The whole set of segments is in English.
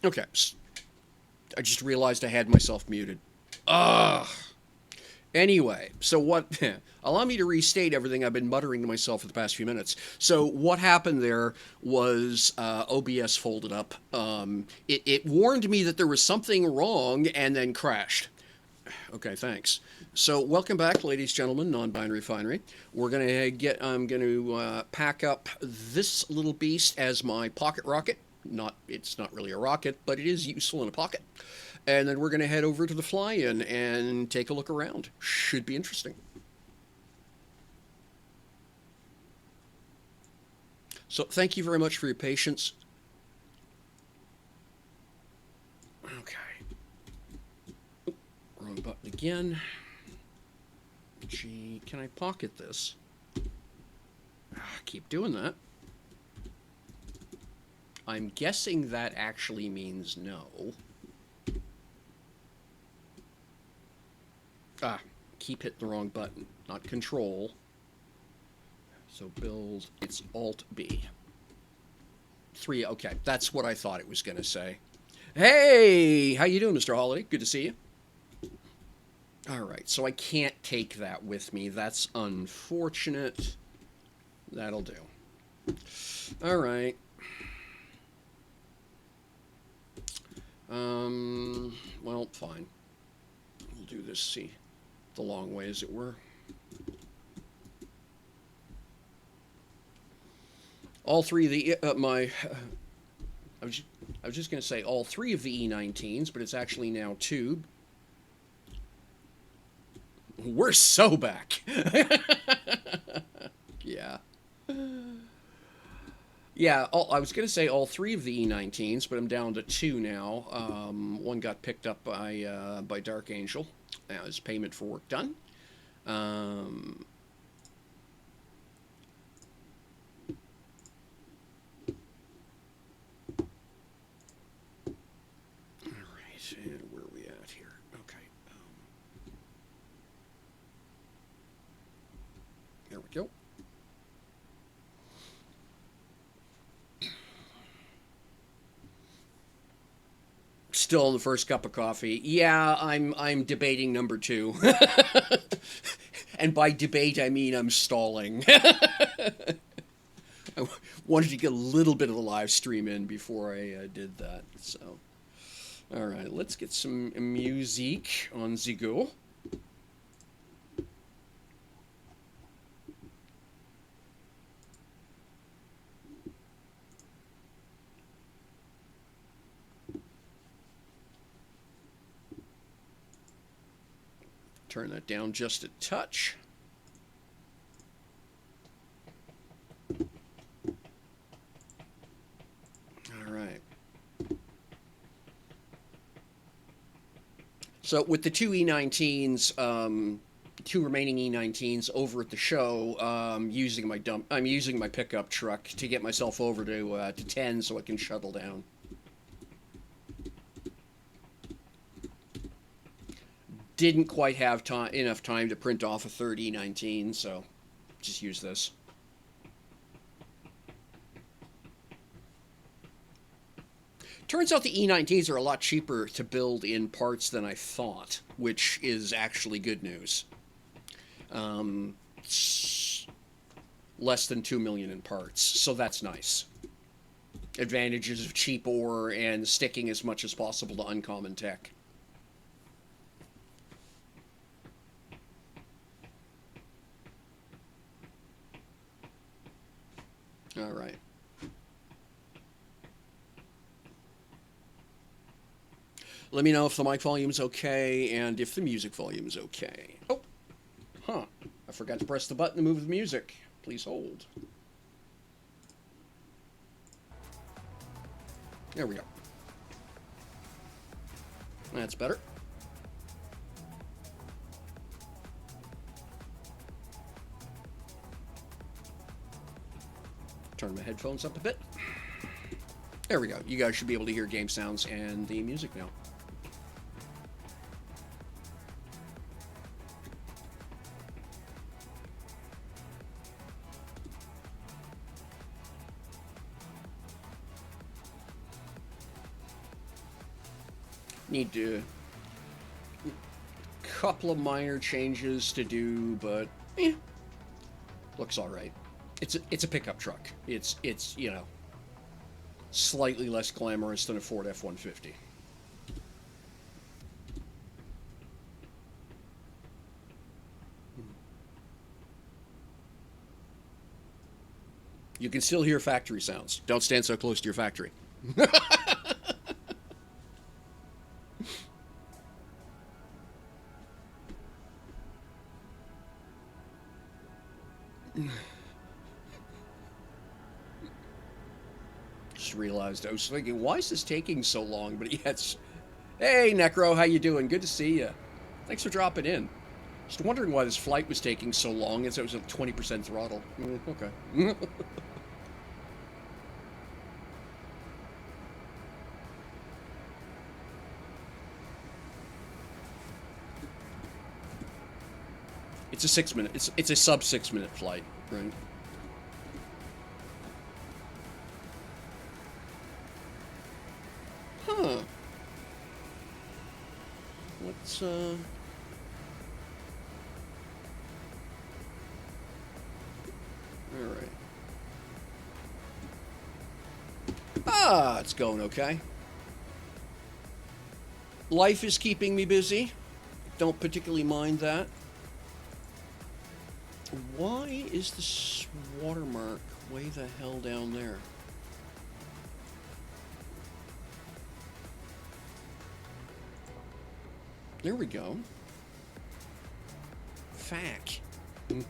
Okay. I just realized I had myself muted. Ugh. Anyway, so what? Allow me to restate everything I've been muttering to myself for the past few minutes. So what happened there was OBS folded up. It warned me that there was something wrong and then crashed. Okay, thanks. So welcome back, ladies, gentlemen, non-binary finery. We're gonna get. I'm gonna pack up this little beast as my pocket rocket. Not, it's not really a rocket, but it is useful in a pocket. And then we're gonna head over to the fly-in and take a look around. Should be interesting. So thank you very much for your patience. Okay, wrong button again. Gee, can I pocket this? Keep doing that. I'm guessing that actually means no. Keep hitting the wrong button, not control. So build, it's Alt B. 3, okay, that's what I thought it was going to say. Hey, how you doing, Mr. Holiday? Good to see you. All right, so I can't take that with me. That's unfortunate. That'll do. All right. Well, fine. We'll do this, see, the long way, as it were. All three of the, I was just going to say all three of the E19s, but it's actually now two. We're so back. Yeah. Yeah, I was going to say all three of the E19s, but I'm down to two now. One got picked up by Dark Angel as payment for work done. Um, all right, and where are we at here? Okay. There we go. Still on the first cup of coffee. Yeah, I'm debating number two. And by debate I mean I'm stalling. I wanted to get a little bit of the live stream in before I did that. So, all right, let's get some music on the go. Turn that down just a touch. All right. So with the two E19s, two remaining E19s over at the show, I'm using my pickup truck to get myself over to 10 so I can shuttle down. Didn't quite have enough time to print off a third E19, so just use this. Turns out the E19s are a lot cheaper to build in parts than I thought, which is actually good news. Less than 2 million in parts, so that's nice. Advantages of cheap ore and sticking as much as possible to uncommon tech. All right. Let me know if the mic volume's okay and if the music volume's okay. Oh, huh. I forgot to press the button to move the music. Please hold. There we go. That's better. Turn my headphones up a bit. There we go. You guys should be able to hear game sounds and the music now. Need to couple of minor changes to do, but looks all right. It's a pickup truck. It's you know, slightly less glamorous than a Ford F-150. You can still hear factory sounds. Don't stand so close to your factory. Just realized I was thinking, why is this taking so long? But yes, hey Necro, how you doing? Good to see you. Thanks for dropping in. Just wondering why this flight was taking so long, as it was at 20% throttle. Okay. It's a 6 minute. It's a sub 6 minute flight, right? Huh. Let's all right. Ah, it's going okay. Life is keeping me busy. Don't particularly mind that. Why is this watermark way the hell down there? There we go. Fack. Alright.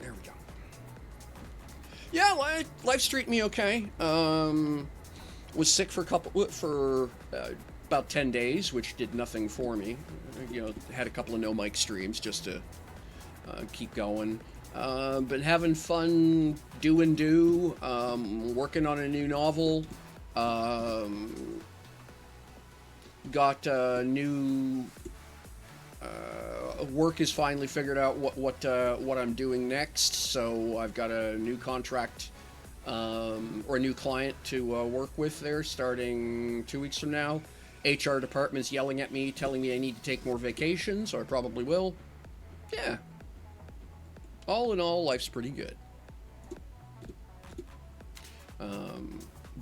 There we go. Yeah, life's treating me okay. Was sick for about 10 days, which did nothing for me. You know, had a couple of no mic streams just to keep going. Been having fun working on a new novel. Got new work is finally figured out what I'm doing next. So I've got a new contract or a new client to work with there starting 2 weeks from now. HR department's yelling at me, telling me I need to take more vacation, so I probably will. Yeah. All in all, life's pretty good.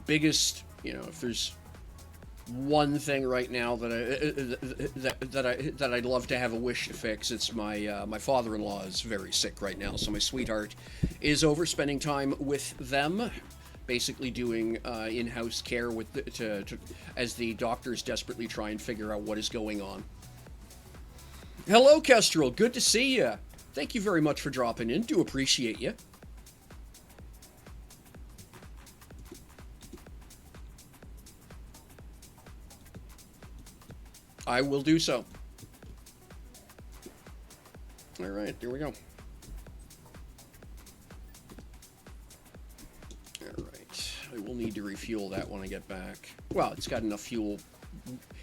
Biggest, you know, if there's one thing right now that I'd love to have a wish to fix, it's my father-in-law is very sick right now, so my sweetheart is over spending time with them basically doing in-house care with as the doctors desperately try and figure out what is going on. Hello, Kestrel. Good to see you. Thank you very much for dropping in. Do appreciate you. I will do so. All right, there we go. All right, I will need to refuel that when I get back. Well, it's got enough fuel.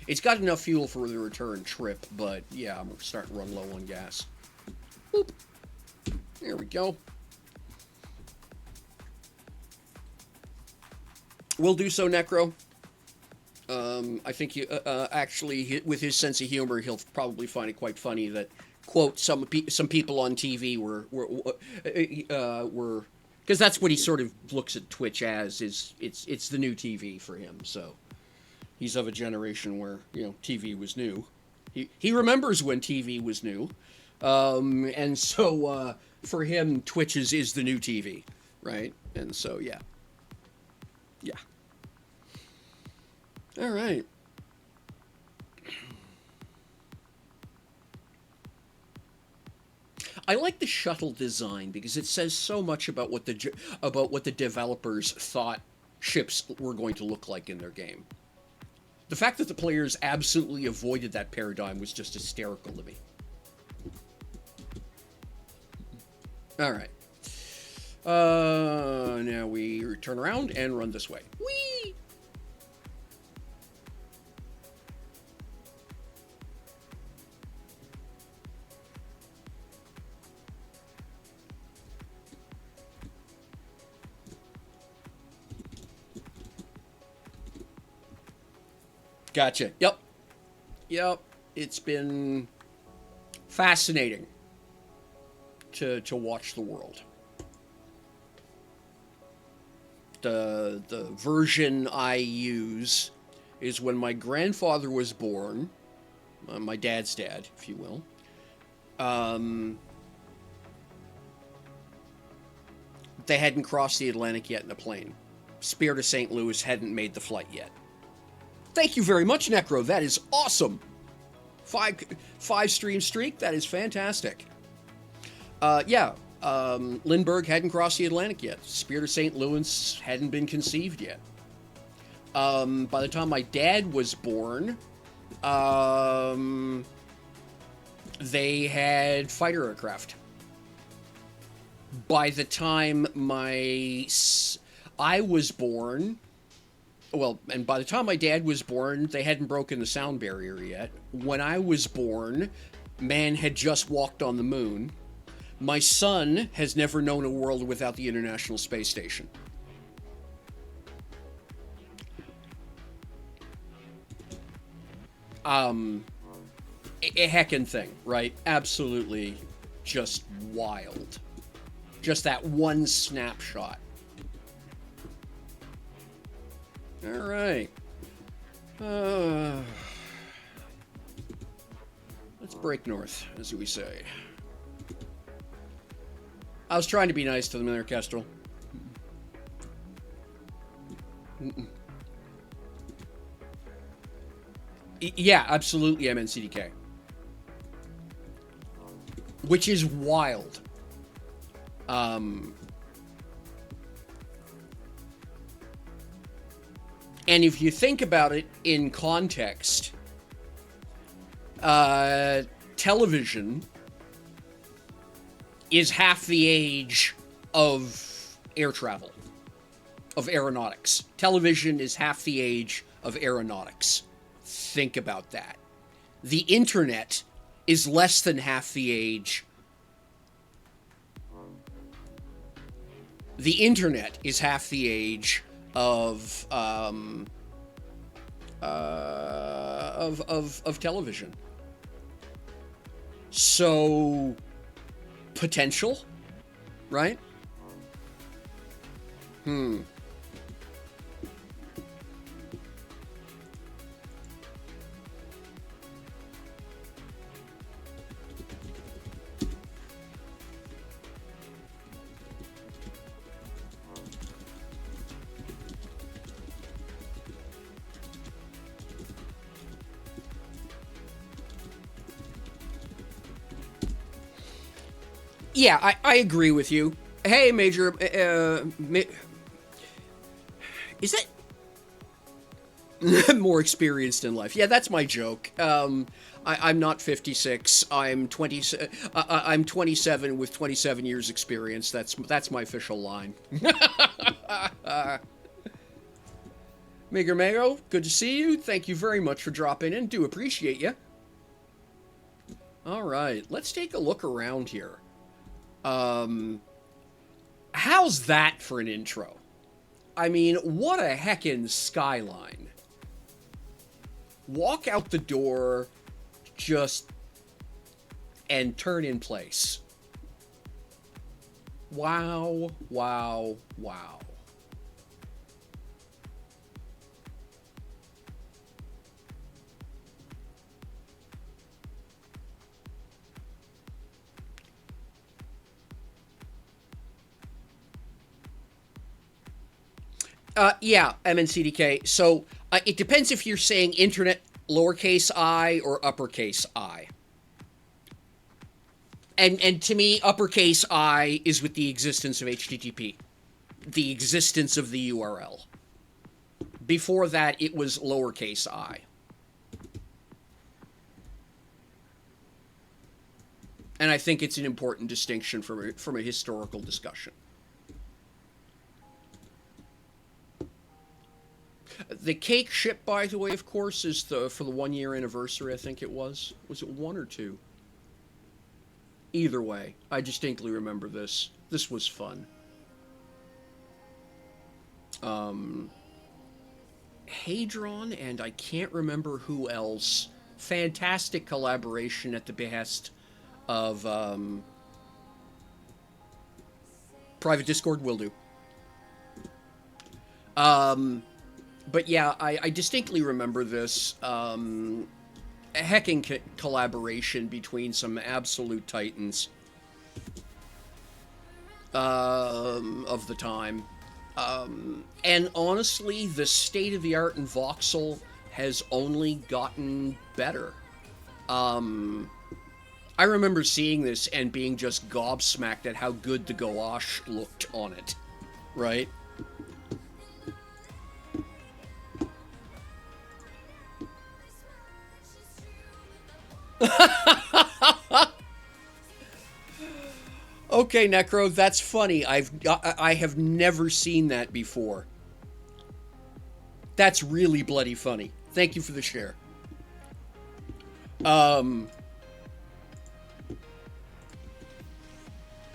It's got enough fuel for the return trip, but yeah, I'm starting to run low on gas. Boop. There we go. We'll do so, Necro. I think actually, with his sense of humor, he'll probably find it quite funny that, quote, some people on TV were because that's what he sort of looks at Twitch as, is it's the new TV for him. So he's of a generation where, you know, TV was new. He remembers when TV was new, and so for him, Twitch is the new TV, right? And so yeah. All right. I like the shuttle design because it says so much about what the developers thought ships were going to look like in their game. The fact that the players absolutely avoided that paradigm was just hysterical to me. All right. Now we turn around and run this way. Whee! Gotcha. Yep. It's been fascinating to watch the world. The version I use is when my grandfather was born, my dad's dad, if you will. They hadn't crossed the Atlantic yet in a plane. Spirit of St. Louis hadn't made the flight yet. Thank you very much, Necro. That is awesome. Five stream streak. That is fantastic. Lindbergh hadn't crossed the Atlantic yet. Spirit of St. Louis hadn't been conceived yet. By the time my dad was born, they had fighter aircraft. By the time I was born, and by the time my dad was born, they hadn't broken the sound barrier yet. When I was born, man had just walked on the moon. My son has never known a world without the International Space Station. A heckin' thing, right? Absolutely just wild. Just that one snapshot. All right. Let's break north, as we say. I was trying to be nice to them there, Kestrel. Yeah, absolutely, MNCDK. Which is wild. And if you think about it in context, television is half the age of air travel, of aeronautics. Television is half the age of aeronautics. Think about that. The internet is less than half the age. The internet is half the age of television. So potential, right? Yeah, I agree with you. Hey, Major, is that more experienced in life? Yeah, that's my joke. I'm not 56. I'm 20. I'm 27 with 27 years experience. That's my official line. Major Mayo, good to see you. Thank you very much for dropping in. Do appreciate you. All right, let's take a look around here. How's that for an intro? I mean, what a heckin' skyline. Walk out the door, just, and turn in place. Wow, wow, wow. Yeah, MNCDK. So it depends if you're saying internet lowercase I or uppercase I. And to me, uppercase I is with the existence of HTTP, the existence of the URL. Before that, it was lowercase I. And I think it's an important distinction from a historical discussion. The cake ship, by the way, of course, is for the 1 year anniversary. I think it was. Was it 1 or 2? Either way, I distinctly remember this. This was fun. Hadron and I can't remember who else. Fantastic collaboration at the behest of private Discord will do. But yeah, I distinctly remember this. A hecking collaboration between some absolute titans of the time. And honestly, the state of the art in voxel has only gotten better. I remember seeing this and being just gobsmacked at how good the gouache looked on it, right? Okay, Necro, that's funny. I have never seen that before. That's really bloody funny. Thank you for the share.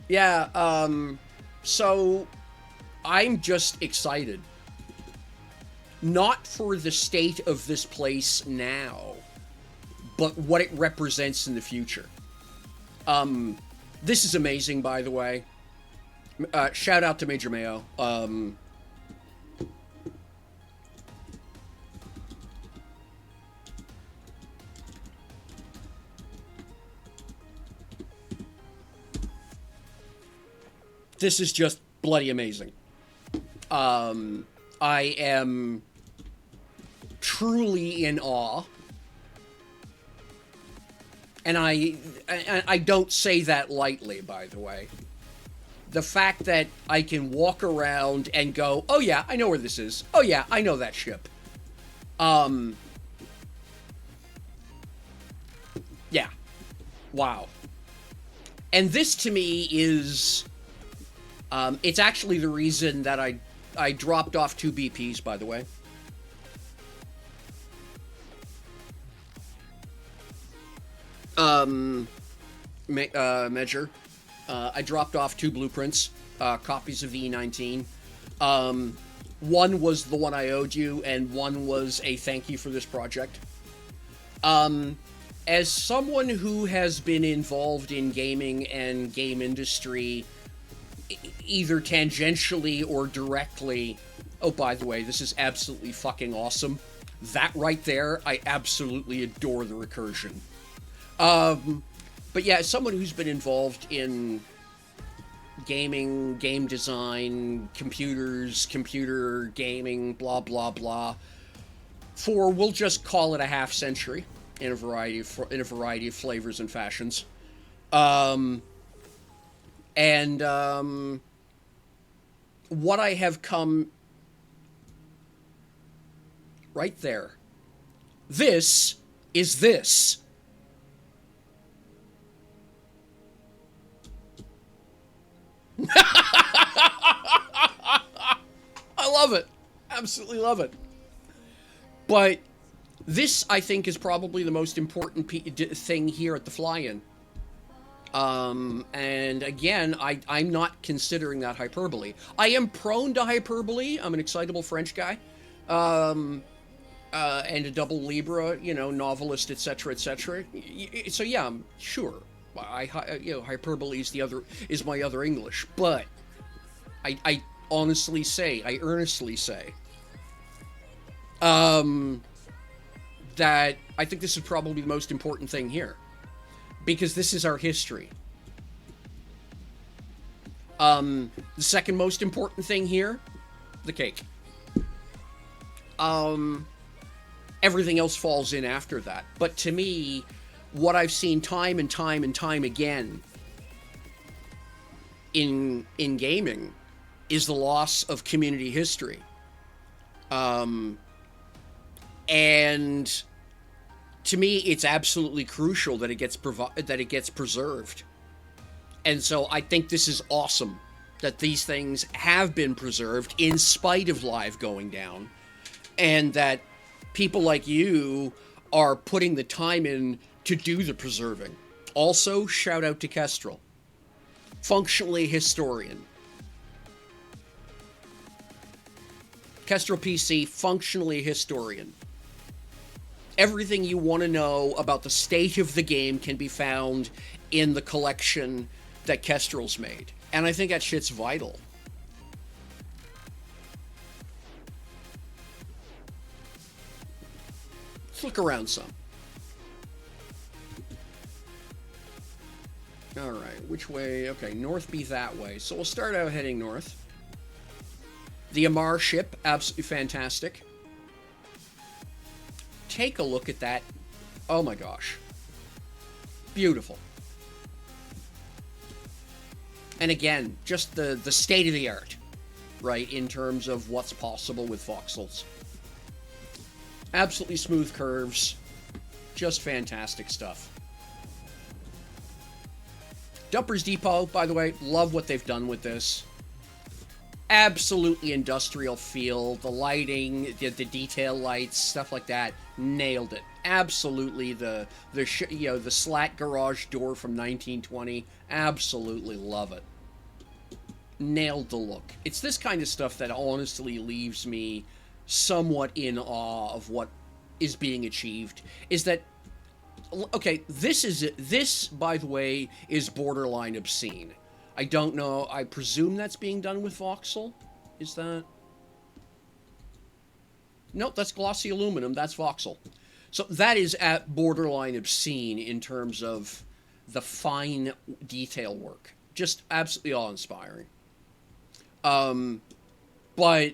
Yeah, so I'm just excited. Not for the state of this place now, but what it represents in the future. This is amazing, by the way. Shout out to Major Mayo. This is just bloody amazing. I am truly in awe. And I don't say that lightly, by the way. The fact that I can walk around and go, oh yeah, I know where this is. Oh yeah, I know that ship. Yeah. Wow. And this to me is, it's actually the reason that I dropped off 2 BPs, by the way. Measure. I dropped off 2 blueprints, copies of the E19. One was the one I owed you, and one was a thank you for this project. As someone who has been involved in gaming and game industry, either tangentially or directly, oh, by the way, this is absolutely fucking awesome. That right there, I absolutely adore the recursion. But yeah, as someone who's been involved in gaming, game design, computers, computer gaming, blah, blah, blah, for, we'll just call it a half century in a variety of flavors and fashions. And what I have come right there. This is this. I love it. Absolutely love it. But this, I think, is probably the most important thing here at the fly-in. And again, I'm not considering that hyperbole. I am prone to hyperbole. I'm an excitable French guy. And a double Libra, novelist, etc., etc. So yeah, I'm sure. Hyperbole is my other English, but I honestly say, I earnestly say, that I think this is probably the most important thing here, because this is our history. The second most important thing here, the cake. Everything else falls in after that. But to me, what I've seen time and time and time again in gaming is the loss of community history. And to me, it's absolutely crucial that it gets preserved. And so I think this is awesome that these things have been preserved in spite of live going down, and that people like you are putting the time in to do the preserving. Also, shout out to Kestrel. Functionally historian. Kestrel PC, functionally historian. Everything you want to know about the state of the game can be found in the collection that Kestrel's made. And I think that shit's vital. Let's look around some. Alright, which way? Okay, north be that way. So we'll start out heading north. The Amar ship, absolutely fantastic. Take a look at that. Oh my gosh. Beautiful. And again, just the state of the art, right, in terms of what's possible with voxels. Absolutely smooth curves. Just fantastic stuff. Dumpers Depot, by the way, love what they've done with this. Absolutely industrial feel. The lighting, the detail lights, stuff like that. Nailed it. Absolutely the slat garage door from 1920. Absolutely love it. Nailed the look. It's this kind of stuff that honestly leaves me somewhat in awe of what is being achieved. Is that, okay, this, by the way, is borderline obscene. I don't know. I presume that's being done with voxel. Is that? Nope, that's glossy aluminum. That's voxel. So that is at borderline obscene in terms of the fine detail work. Just absolutely awe-inspiring. But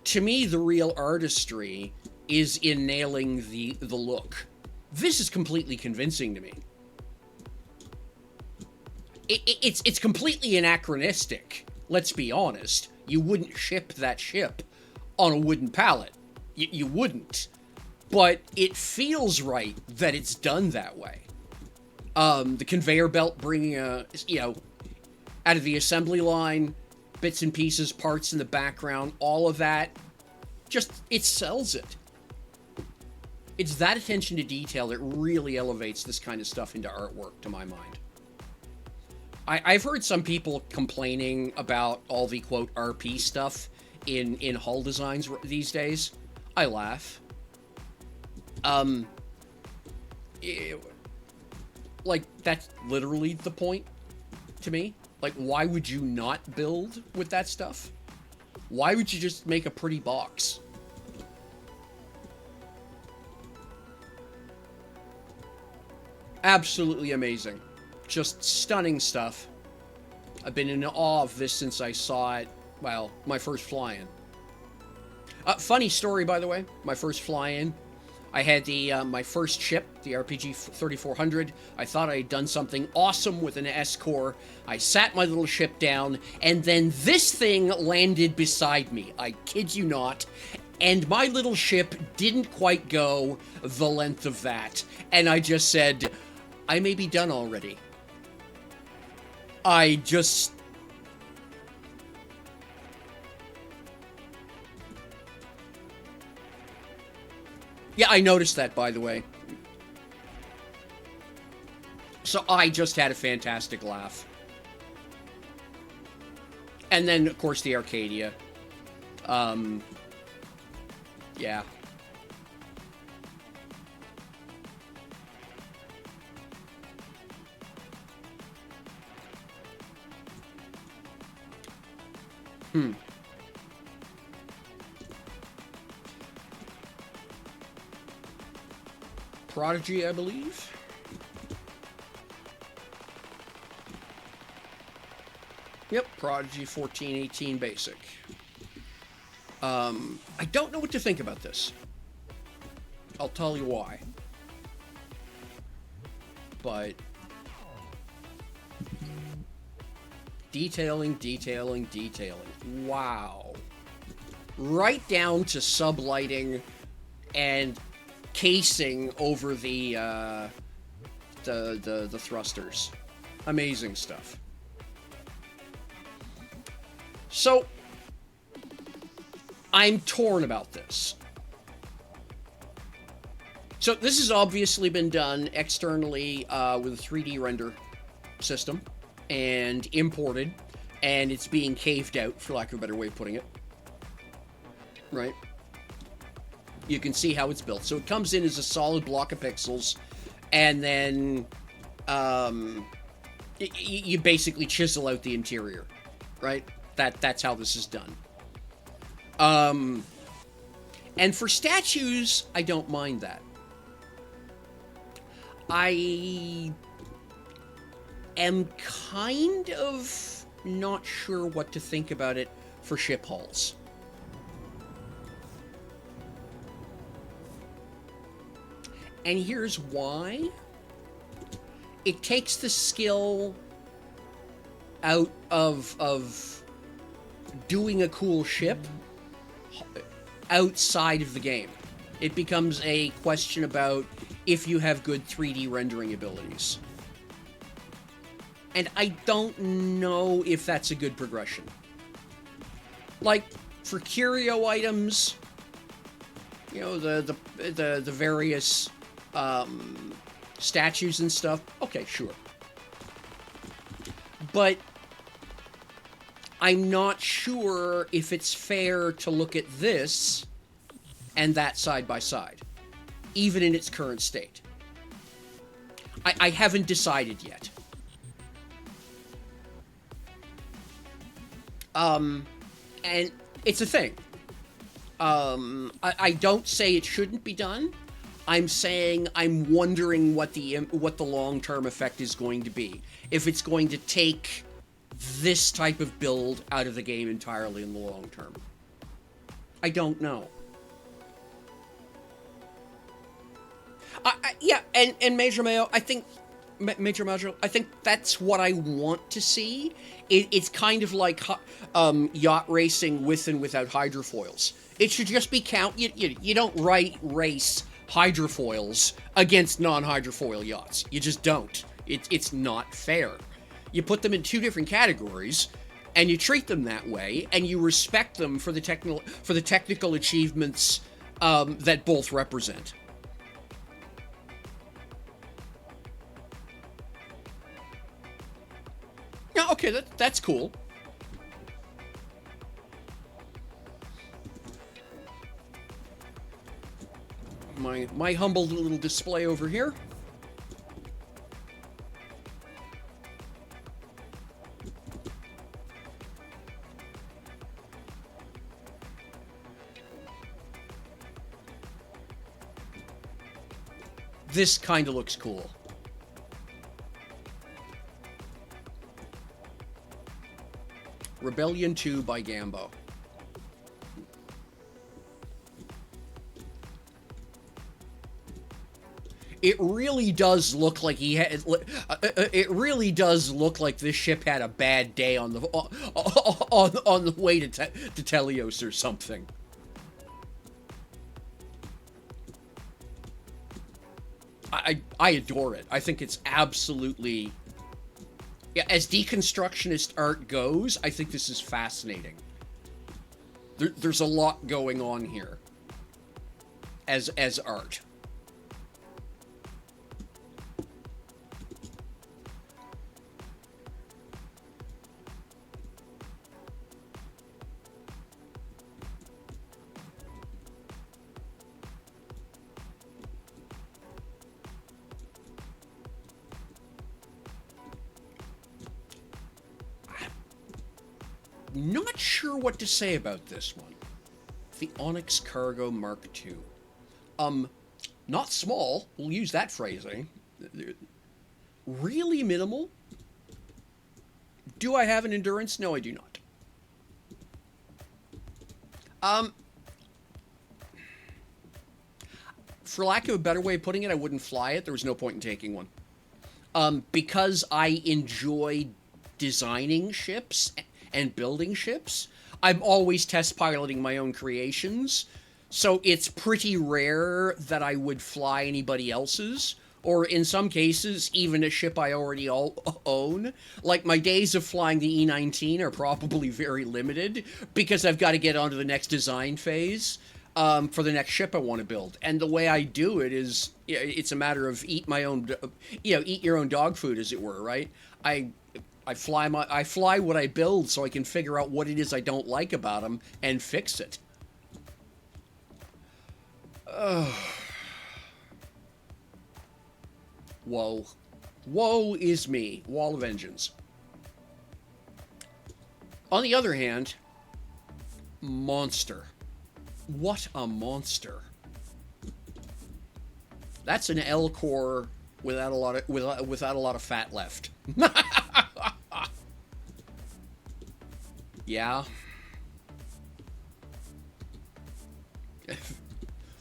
to me, the real artistry is in nailing the look. This is completely convincing to me. It's completely anachronistic. Let's be honest. You wouldn't ship that ship on a wooden pallet. You wouldn't. But it feels right that it's done that way. The conveyor belt bringing out of the assembly line, bits and pieces, parts in the background, all of that, just, it sells it. It's that attention to detail that really elevates this kind of stuff into artwork, to my mind. I've heard some people complaining about all the, quote, RP stuff in hull designs these days. I laugh. Like, that's literally the point to me. Like, why would you not build with that stuff? Why would you just make a pretty box? Absolutely amazing. Just stunning stuff. I've been in awe of this since I saw it, well, my first fly-in. Funny story, by the way. My first fly-in. I had the my first ship, the RPG 3400. I thought I had done something awesome with an S-core. I sat my little ship down, and then this thing landed beside me. I kid you not. And my little ship didn't quite go the length of that. And I just said, I may be done already. I just... Yeah, I noticed that, by the way. So I just had a fantastic laugh. And then, of course, the Arcadia. Yeah. Prodigy, I believe. Yep, Prodigy 1418 basic. I don't know what to think about this. I'll tell you why. But detailing. Wow. Right down to sublighting and casing over the thrusters. Amazing stuff. So I'm torn about this. So this has obviously been done externally with a 3D render system and imported, and it's being caved out, for lack of a better way of putting it. Right? You can see how it's built. So it comes in as a solid block of pixels, and then you basically chisel out the interior, right? That's how this is done. And for statues, I don't mind that. I am kind of not sure what to think about it for ship hulls. And here's why. It takes the skill out of doing a cool ship outside of the game. It becomes a question about if you have good 3D rendering abilities. And I don't know if that's a good progression. Like, for curio items, you know, the various statues and stuff, okay, sure. But I'm not sure if it's fair to look at this and that side by side, even in its current state. I haven't decided yet. And it's a thing. I don't say it shouldn't be done. I'm saying I'm wondering what the long-term effect is going to be. If it's going to take this type of build out of the game entirely in the long term. I don't know. Yeah, and Major Mayo, I think that's what I want to see. It's kind of like yacht racing with and without hydrofoils. It should just be you don't race hydrofoils against non-hydrofoil yachts. You just don't. It's not fair. You put them in two different categories, and you treat them that way, and you respect them for the technical achievements that both represent. Yeah, okay, that's cool. My humble little display over here. This kind of looks cool. Rebellion 2 by Gambo. It really does look like he had. It really does look like this ship had a bad day on the on the way to Telios or something. I adore it. I think it's absolutely, yeah, as deconstructionist art goes, I think this is fascinating. There's a lot going on here as art. Not sure what to say about this one. The Onyx Cargo Mark II. Not small. We'll use that phrasing. Really minimal. Do I have an endurance? No, I do not. For lack of a better way of putting it, I wouldn't fly it. There was no point in taking one. Because I enjoy designing ships and building ships, I'm always test piloting my own creations, so it's pretty rare that I would fly anybody else's, or in some cases, even a ship I already own. Like, my days of flying the E-19 are probably very limited, because I've got to get onto the next design phase for the next ship I want to build. And the way I do it is, it's a matter of eat your own dog food, as it were, right? I fly what I build so I can figure out what it is I don't like about them and fix it. Whoa. Woe is me. Wall of Engines. On the other hand, monster. What a monster. That's an L core without a lot of fat left. Yeah.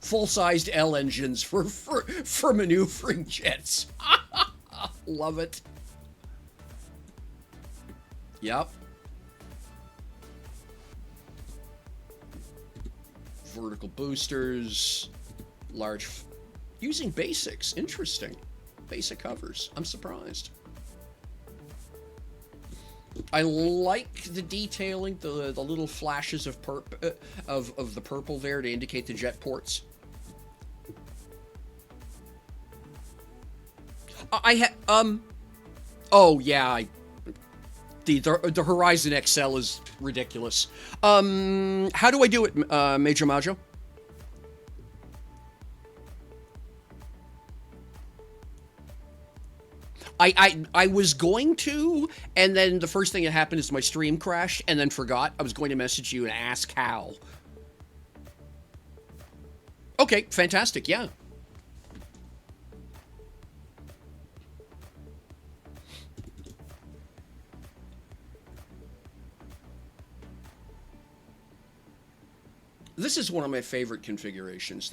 Full-sized L engines for maneuvering jets. Love it. Yep. Vertical boosters. Large... Using basics. Interesting. Basic covers. I'm surprised. I like the detailing, the little flashes of the purple there to indicate the jet ports. Oh yeah, the Horizon XL is ridiculous. How do I do it, Major Majo? I was going to, and then the first thing that happened is my stream crashed, and then forgot. I was going to message you and ask how. Okay, fantastic, yeah. This is one of my favorite configurations.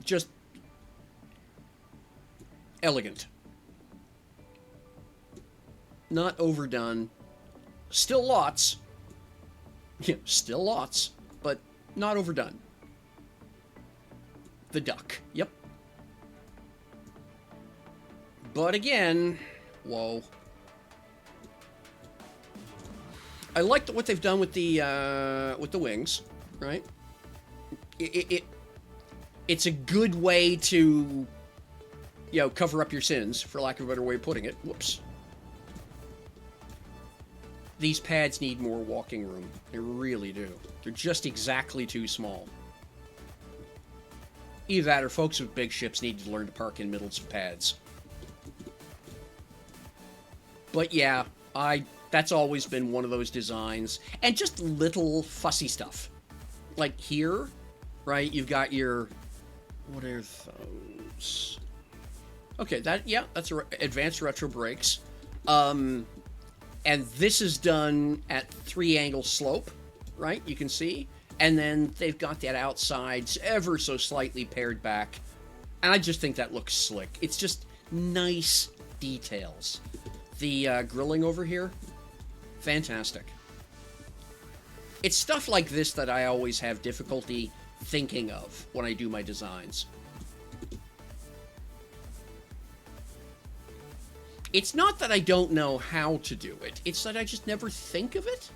Just elegant. Not overdone. Still lots. Yeah, still lots, but not overdone. The duck. Yep. But again, whoa. I like what they've done with the wings, right? It's a good way to, cover up your sins, for lack of a better way of putting it. Whoops. These pads need more walking room. They really do. They're just exactly too small. Either that or folks with big ships need to learn to park in middles of pads. But yeah, that's always been one of those designs. And just little fussy stuff. Like here, right, you've got your... What are those? Okay, that's advanced retro brakes. And this is done at 3-angle slope, right? You can see. And then they've got that outsides ever so slightly pared back. And I just think that looks slick. It's just nice details. The grilling over here, fantastic. It's stuff like this that I always have difficulty thinking of when I do my designs. It's not that I don't know how to do it, it's that I just never think of it.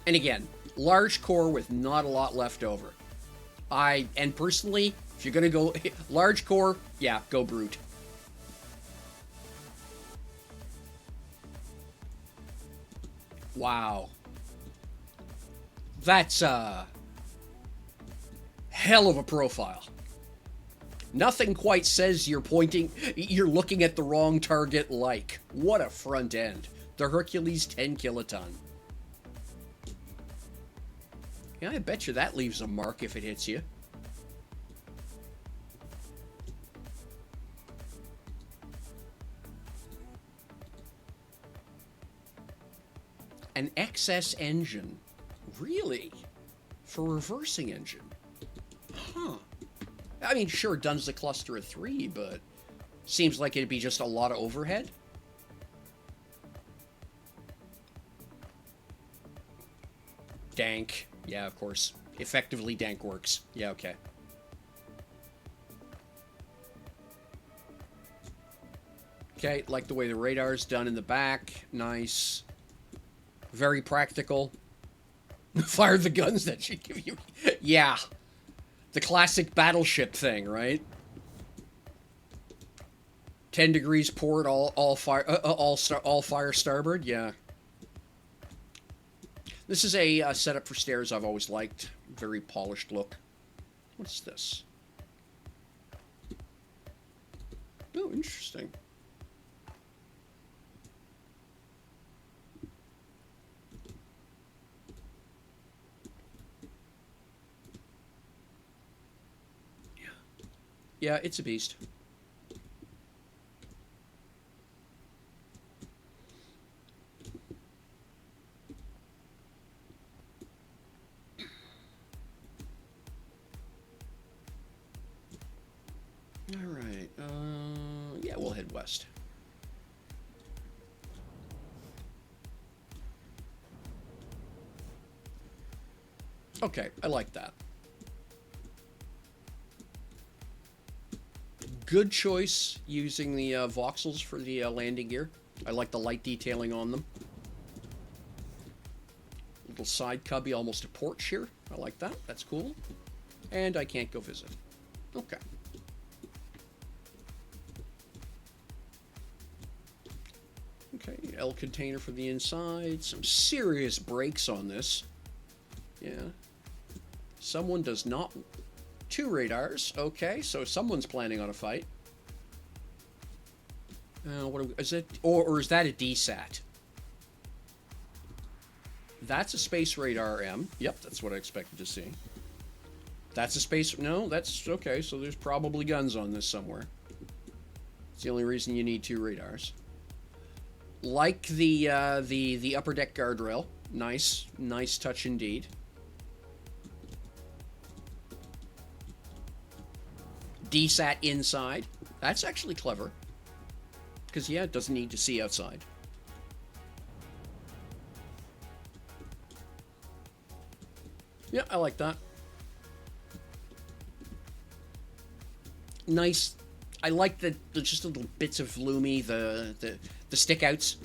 And again, large core with not a lot left over. And personally, if you're gonna go large core, yeah, go brute. Wow. That's a hell of a profile. Nothing quite says you're looking at the wrong target like. What a front end. The Hercules 10 kiloton. Yeah, I bet you that leaves a mark if it hits you. An XS engine. Really? For reversing engine? Huh. I mean, sure, it does the cluster of 3, but seems like it'd be just a lot of overhead. Dank. Yeah, of course. Effectively, dank works. Yeah, okay. Okay, like the way the radar's done in the back. Nice. Very practical. Fire the guns that should give you... Yeah. The classic battleship thing, right? 10 degrees port, all fire starboard. Yeah. This is a setup for stairs I've always liked. Very polished look. What's this? Oh, interesting. Yeah, it's a beast. All right. Yeah, we'll head west. Okay, I like that. Good choice using the voxels for the landing gear. I like the light detailing on them. Little side cubby, almost a porch here. I like that. That's cool. And I can't go visit. Okay. Okay, L container for the inside. Some serious brakes on this. Yeah. Someone does not... 2 radars. Okay, so someone's planning on a fight. Is it? Or is that a DSAT? That's a space radar M. Yep, that's what I expected to see. That's a space... No, that's... Okay, so there's probably guns on this somewhere. It's the only reason you need 2 radars. Like the upper deck guardrail. Nice. Nice touch indeed. DSAT inside. That's actually clever. Because, yeah, it doesn't need to see outside. Yeah, I like that. Nice. I like the just little bits of Loomy, the stickouts.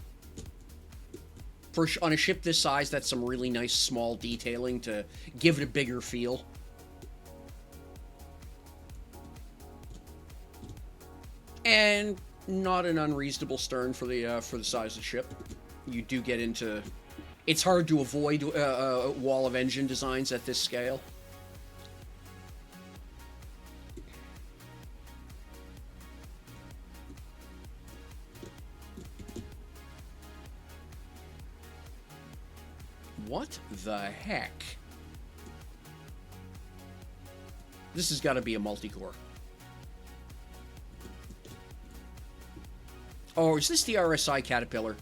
On a ship this size, that's some really nice small detailing to give it a bigger feel. And not an unreasonable stern for the size of the ship. You do get into... It's hard to avoid a wall of engine designs at this scale. What the heck? This has got to be a multi-core. Oh, is this the RSI Caterpillar?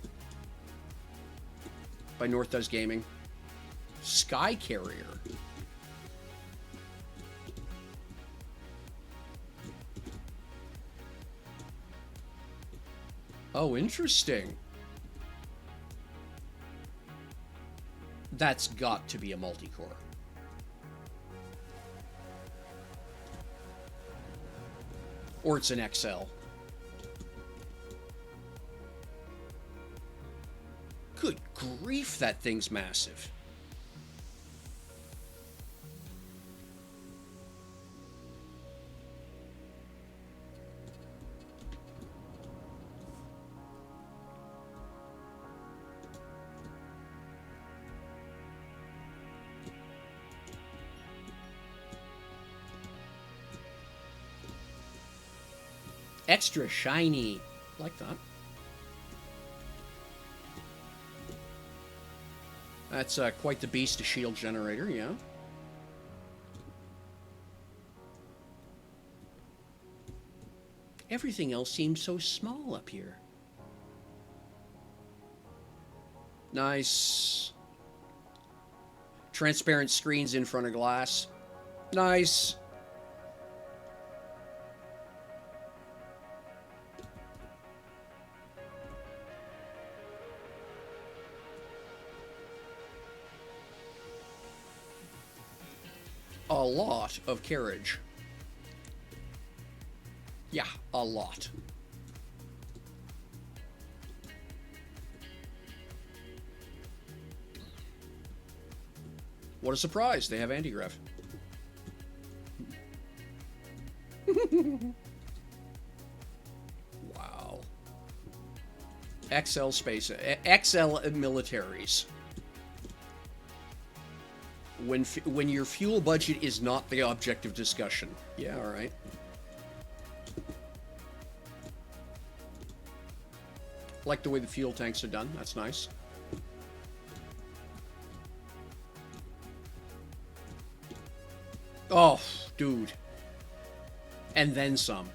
by North Does Gaming. Sky Carrier. Oh, interesting. That's got to be a multi-core. Or it's an XL. Good grief, that thing's massive. Extra shiny. Like that. That's quite the beast, a shield generator, yeah. Everything else seems so small up here. Nice. Transparent screens in front of glass. Nice. A lot of carriage. Yeah, a lot. What a surprise, they have anti-grav. Wow. XL space, XL militaries. When your fuel budget is not the object of discussion. Yeah, all right. Like the way the fuel tanks are done. That's nice. Oh, dude. And then some.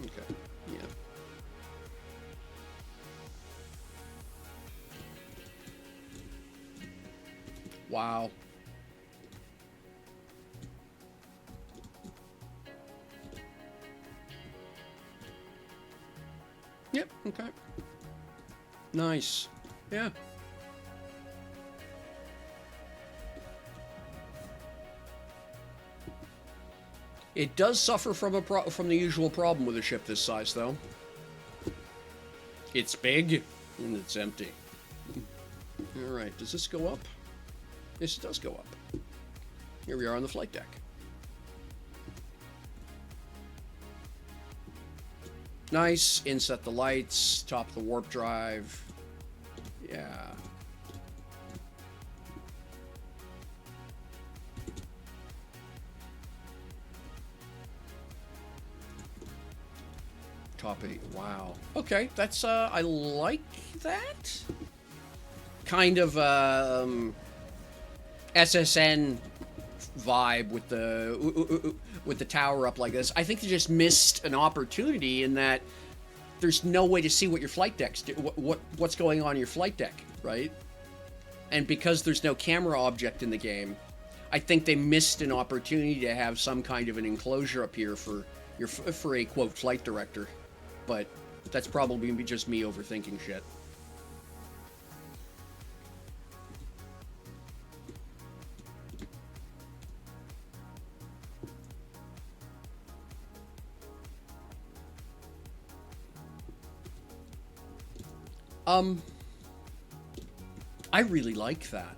Okay. Yeah. Wow. Yep, okay. Nice. Yeah. It does suffer from from the usual problem with a ship this size, though. It's big and it's empty. All right, does this go up? Yes, it does go up. Here we are on the flight deck. Nice. Inset the lights, top the warp drive. Yeah. Top 8. Wow. Okay, that's I like that. Kind of SSN vibe with the tower up like this. I think they just missed an opportunity in that there's no way to see what your flight deck's what's going on in your flight deck, right? And because there's no camera object in the game, I think they missed an opportunity to have some kind of an enclosure up here for a quote flight director. But that's probably just me overthinking shit. I really like that.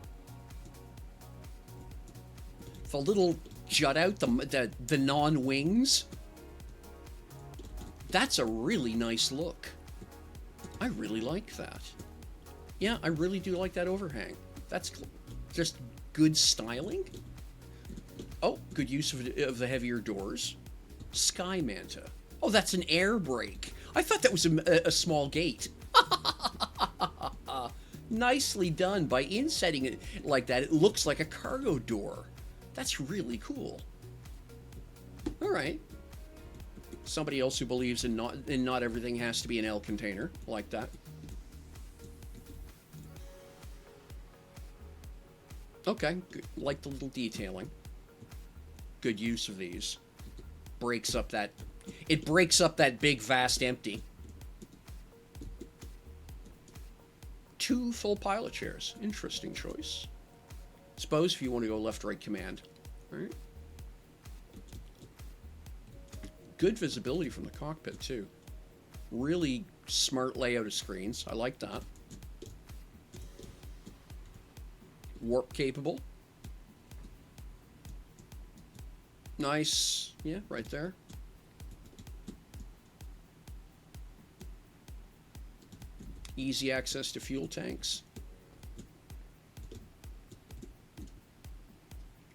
The little jut out, the non-wings. That's a really nice look. I really like that. Yeah, I really do like that overhang. That's just good styling. Oh, good use of the heavier doors. Sky Manta. Oh, that's an air brake. I thought that was a small gate. Nicely done by insetting it like that. It looks like a cargo door. That's really cool. All right. Somebody else who believes in not everything has to be an L container. Like that. Okay, good. Like the little detailing. Good use of these. It breaks up that big, vast empty. 2 full pilot chairs. Interesting choice. Suppose if you want to go left-right command. All right. Good visibility from the cockpit, too. Really smart layout of screens. I like that. Warp capable. Nice. Yeah, right there. Easy access to fuel tanks.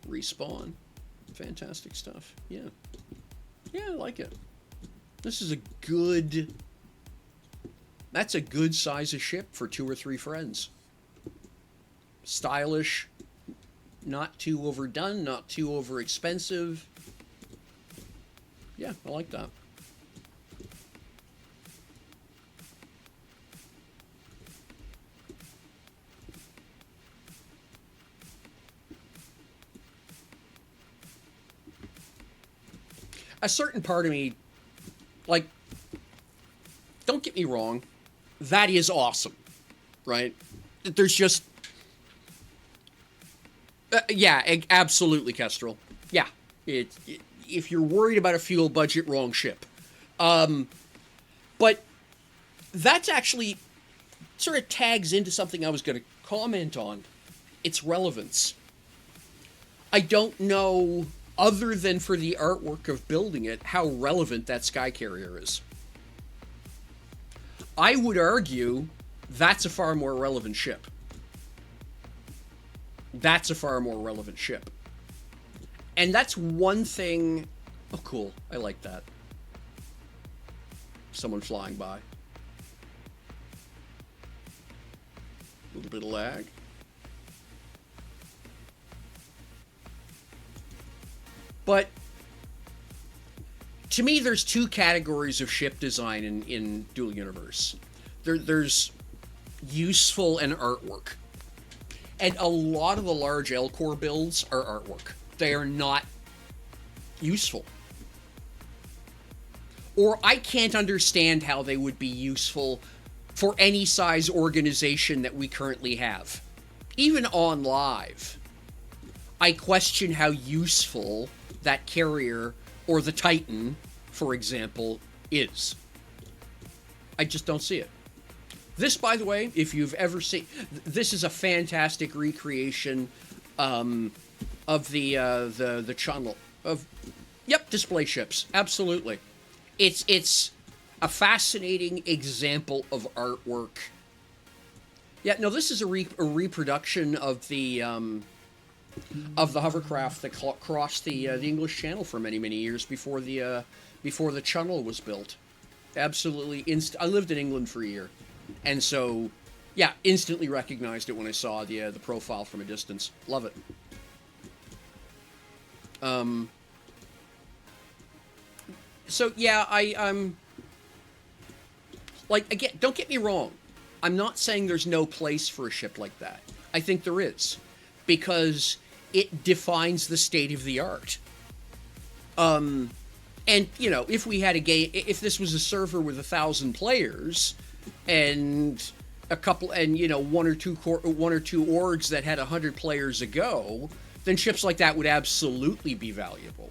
Respawn. Fantastic stuff. Yeah. Yeah, I like it. This is a good... That's a good size of ship for 2 or 3 friends. Stylish. Not too overdone, not too over expensive. Yeah, I like that. A certain part of me, like, don't get me wrong, that is awesome, right? There's just... yeah, absolutely, Kestrel. Yeah, if you're worried about a fuel budget, wrong ship. But that's actually sort of tags into something I was going to comment on. Its relevance. I don't know, other than for the artwork of building it, how relevant that sky carrier is. I would argue that's a far more relevant ship. That's a far more relevant ship. And that's one thing... Oh, cool. I like that. Someone flying by. A little bit of lag. But to me, there's 2 categories of ship design in Dual Universe. There's useful and artwork. And a lot of the large L-Core builds are artwork. They are not useful. Or I can't understand how they would be useful for any size organization that we currently have. Even on live, I question how useful that carrier or the Titan, for example, is. I just don't see it. This, by the way, if you've ever seen... This is a fantastic recreation of the channel of... Yep, display ships. Absolutely. It's a fascinating example of artwork. Yeah, no, this is a reproduction of the hovercraft that crossed the English Channel for many, many years before the channel was built. Absolutely. I lived in England for a year. And so, yeah, instantly recognized it when I saw the profile from a distance. Love it. So, yeah, I'm... Like, again, don't get me wrong. I'm not saying there's no place for a ship like that. I think there is. Because it defines the state of the art. And, you know, if we had a game... If this was a server with 1,000 players... and a couple, and you know, one or two orgs that had 100 players ago, then ships like that would absolutely be valuable.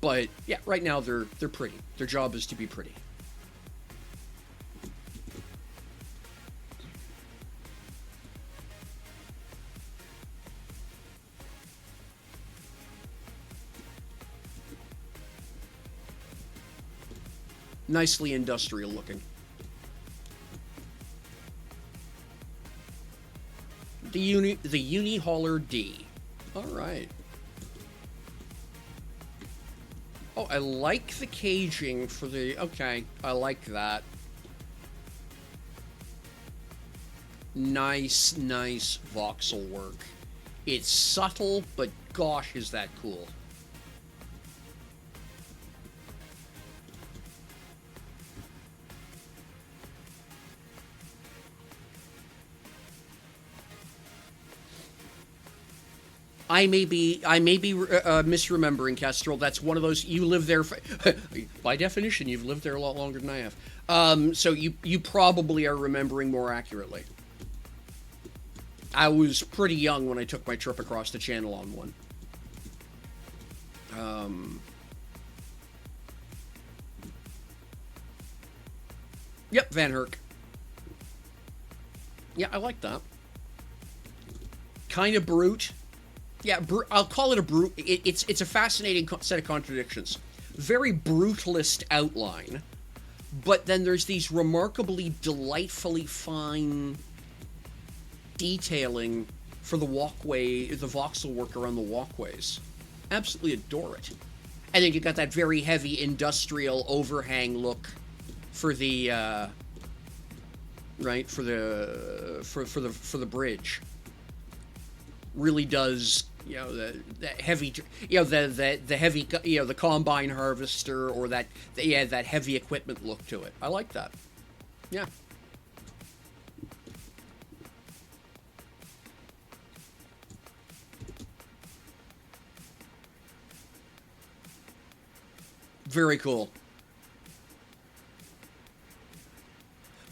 But yeah, right now they're pretty. Their job is to be pretty. Nicely industrial looking. The Uni Hauler D. All right. Oh, I like the caging for the... Okay, I like that. Nice, nice voxel work. It's subtle, but gosh, is that cool. I may be misremembering, Kestrel. That's one of those you live there. By definition, you've lived there a lot longer than I have. So you probably are remembering more accurately. I was pretty young when I took my trip across the channel on one. Yep, Van Herk. Yeah, I like that. Kind of brute. Yeah, I'll call it a brute. It's a fascinating set of contradictions. Very brutalist outline, but then there's these remarkably delightfully fine detailing for the walkway, the voxel work around the walkways. Absolutely adore it. And then you got that very heavy industrial overhang look for the right for the bridge. Really does, you know, the heavy, you know, the heavy, you know, the combine harvester, or that heavy equipment look to it. I like that. Yeah. Very cool.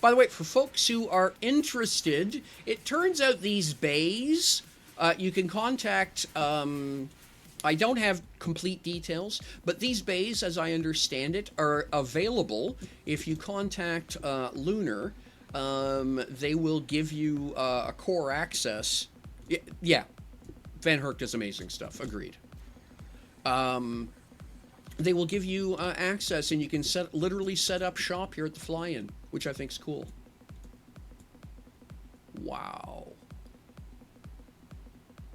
By the way, for folks who are interested, it turns out these bays, you can contact, I don't have complete details, but these bays, as I understand it, are available if you contact Lunar. They will give you a core access. Yeah, Van Herk does amazing stuff, agreed. They will give you access, and you can literally set up shop here at the Fly-In, which I think is cool. Wow.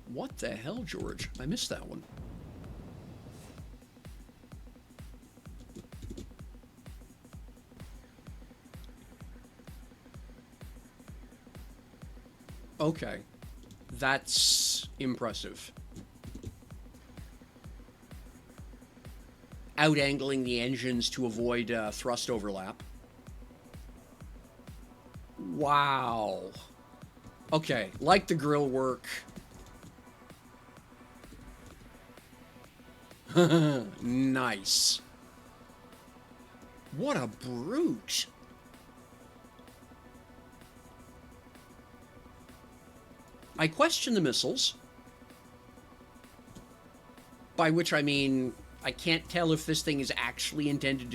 What the hell, George? I missed that one. Okay. That's impressive. Out-angling the engines to avoid thrust overlap. Wow. Okay, like the grill work. Nice. What a brute. I question the missiles. By which I mean, I can't tell if this thing is actually intended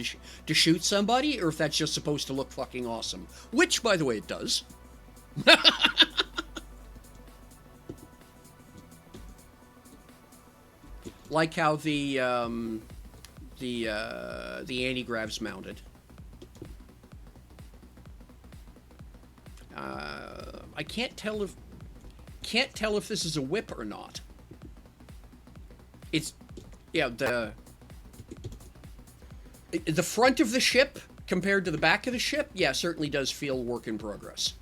to shoot somebody, or if that's just supposed to look fucking awesome. Which, by the way, it does. Like how the anti-grav's mounted. I can't tell if this is a whip or not. It's, yeah, the front of the ship compared to the back of the ship, yeah, certainly does feel work in progress.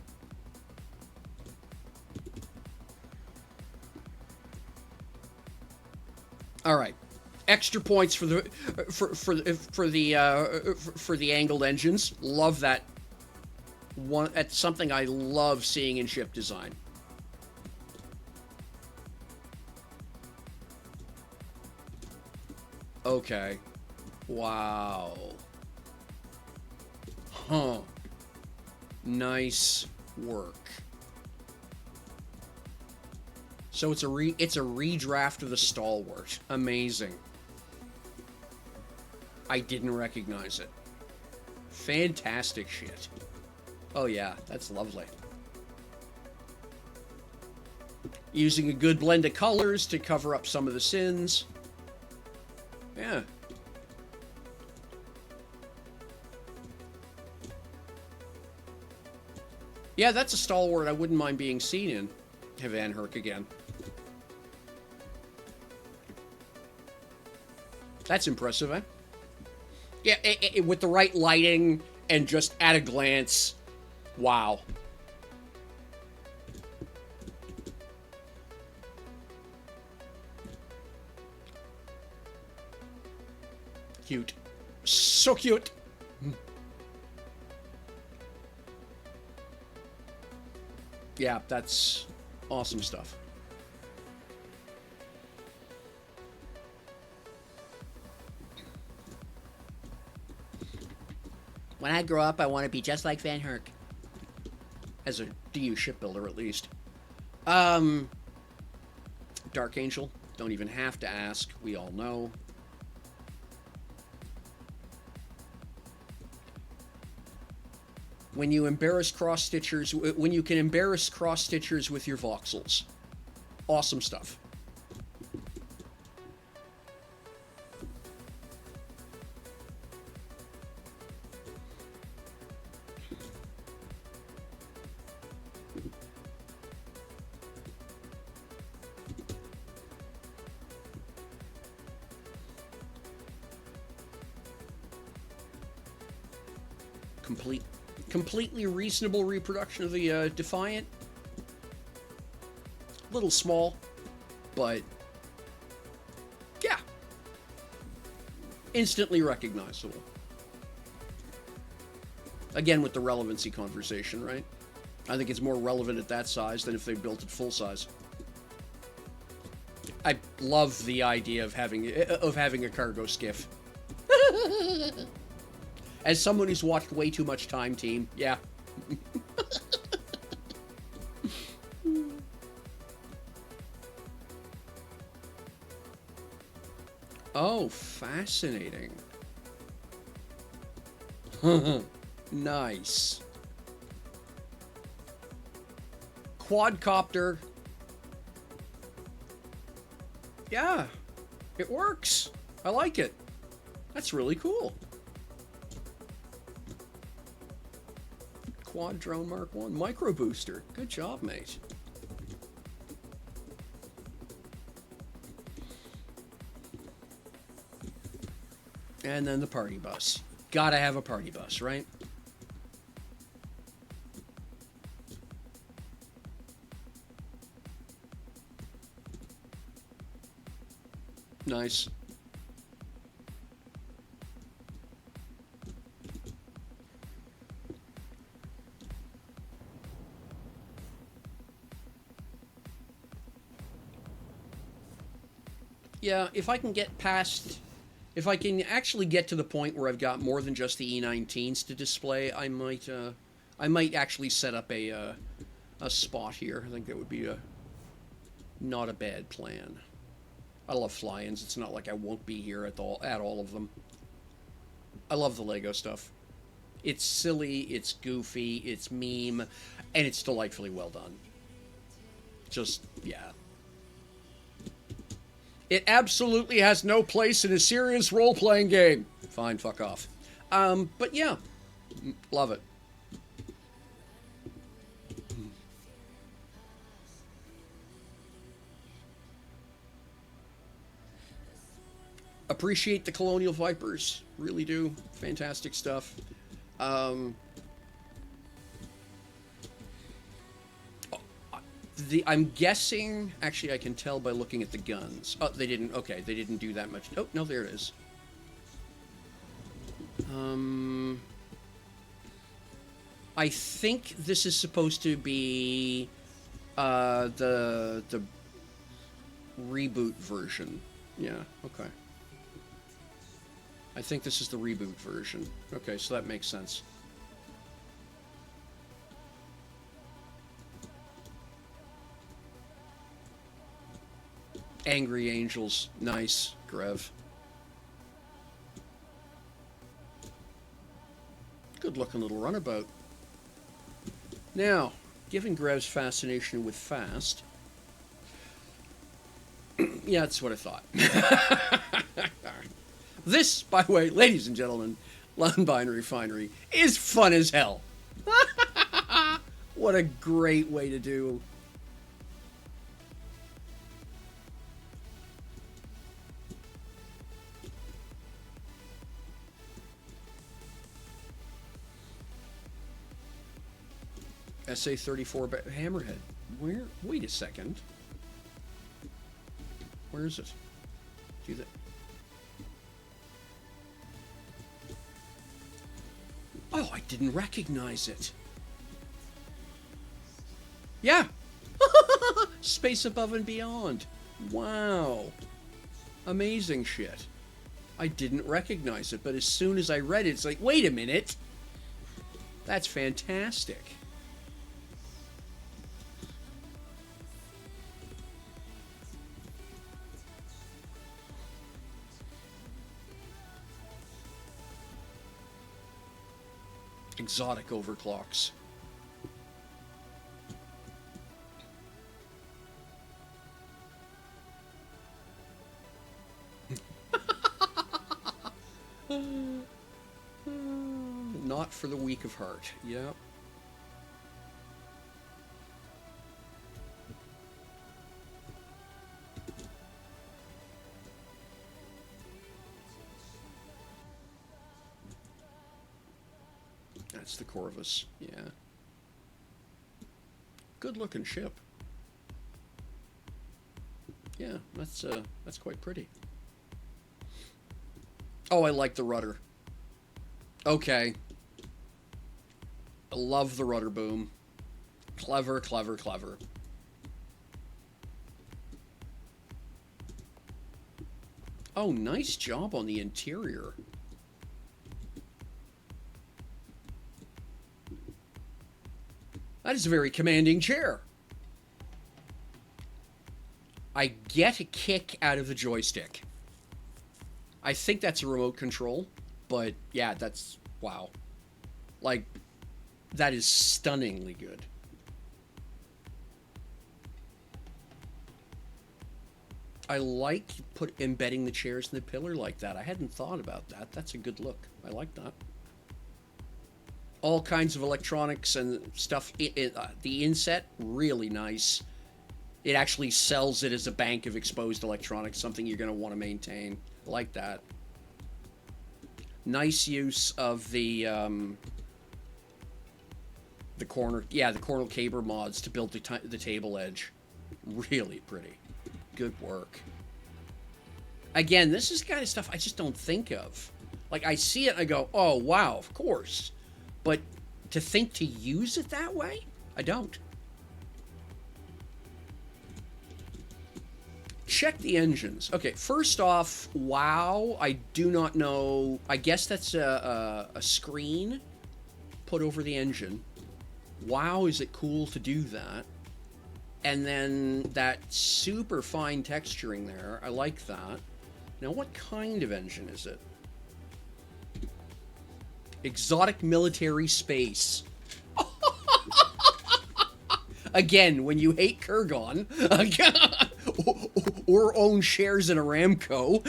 All right, extra points for the for the angled engines. Love that one. That's something I love seeing in ship design. Okay. Wow. Huh. Nice work. So it's a redraft of the Stalwart. Amazing. I didn't recognize it. Fantastic shit. Oh yeah, that's lovely. Using a good blend of colors to cover up some of the sins. Yeah. Yeah, that's a Stalwart I wouldn't mind being seen in. Van Herk again. That's impressive, eh? Yeah, with the right lighting and just at a glance, wow. Cute. So cute. Yeah, that's awesome stuff. When I grow up, I want to be just like Van Herk. As a DU shipbuilder, at least. Dark Angel. Don't even have to ask. We all know. When you embarrass cross-stitchers, when you can embarrass cross-stitchers with your voxels. Awesome stuff. Completely reasonable reproduction of the Defiant. A little small, but yeah, instantly recognizable. Again, with the relevancy conversation, right? I think it's more relevant at that size than if they built it full size. I love the idea of having a cargo skiff. As someone who's watched way too much Time Team, yeah. Oh, fascinating. Nice. Quadcopter. Yeah, it works. I like it. That's really cool. Quad Drone Mark 1. Micro Booster. Good job, mate. And then the party bus. Gotta have a party bus, right? Nice. Yeah, if I can get past... If I can actually get to the point where I've got more than just the E19s to display, I might actually set up a spot here. I think that would be not a bad plan. I love fly-ins. It's not like I won't be here at all of them. I love the Lego stuff. It's silly, it's goofy, it's meme, and it's delightfully well done. Just, yeah. It absolutely has no place in a serious role-playing game. Fine, fuck off. But yeah, love it. Appreciate the Colonial Vipers. Really do. Fantastic stuff. I'm guessing... Actually, I can tell by looking at the guns. Oh, they didn't... Okay, they didn't do that much. Oh, no, there it is. I think this is supposed to be the reboot version. Yeah, okay. I think this is the reboot version. Okay, so that makes sense. Angry Angels. Nice, Grev. Good looking little runabout. Now, given Grev's fascination with fast... yeah, that's what I thought. This, by the way, ladies and gentlemen, London Refinery, is fun as hell. What a great way to do... SA-34 Hammerhead. Where? Wait a second. Where is it? Do that. Oh, I didn't recognize it. Yeah. Space Above and Beyond. Wow. Amazing shit. I didn't recognize it, but as soon as I read it, it's like, wait a minute. That's fantastic. Exotic overclocks. Not for the weak of heart. Yep. That's the Corvus. Yeah. Good looking ship. Yeah, that's quite pretty. Oh, I like the rudder. Okay. I love the rudder boom. Clever, clever, clever. Oh, nice job on the interior. That is a very commanding chair. I get a kick out of the joystick. I think that's a remote control, but yeah, that's, wow. Like, that is stunningly good. I like embedding the chairs in the pillar like that. I hadn't thought about that. That's a good look. I like that. All kinds of electronics and stuff. The inset, really nice. It actually sells it as a bank of exposed electronics, something you're going to want to maintain. I like that. Nice use of the corner caber mods to build the table edge. Really pretty. Good work. Again, this is the kind of stuff I just don't think of. Like, I see it and I go, oh, wow, of course. But to think to use it that way, I don't. Check the engines. Okay, first off, wow, I do not know. I guess that's a screen put over the engine. Wow, is it cool to do that. And then that super fine texturing there. I like that. Now, what kind of engine is it? Exotic military space. Again, when you hate Kurgan or own shares in Aramco.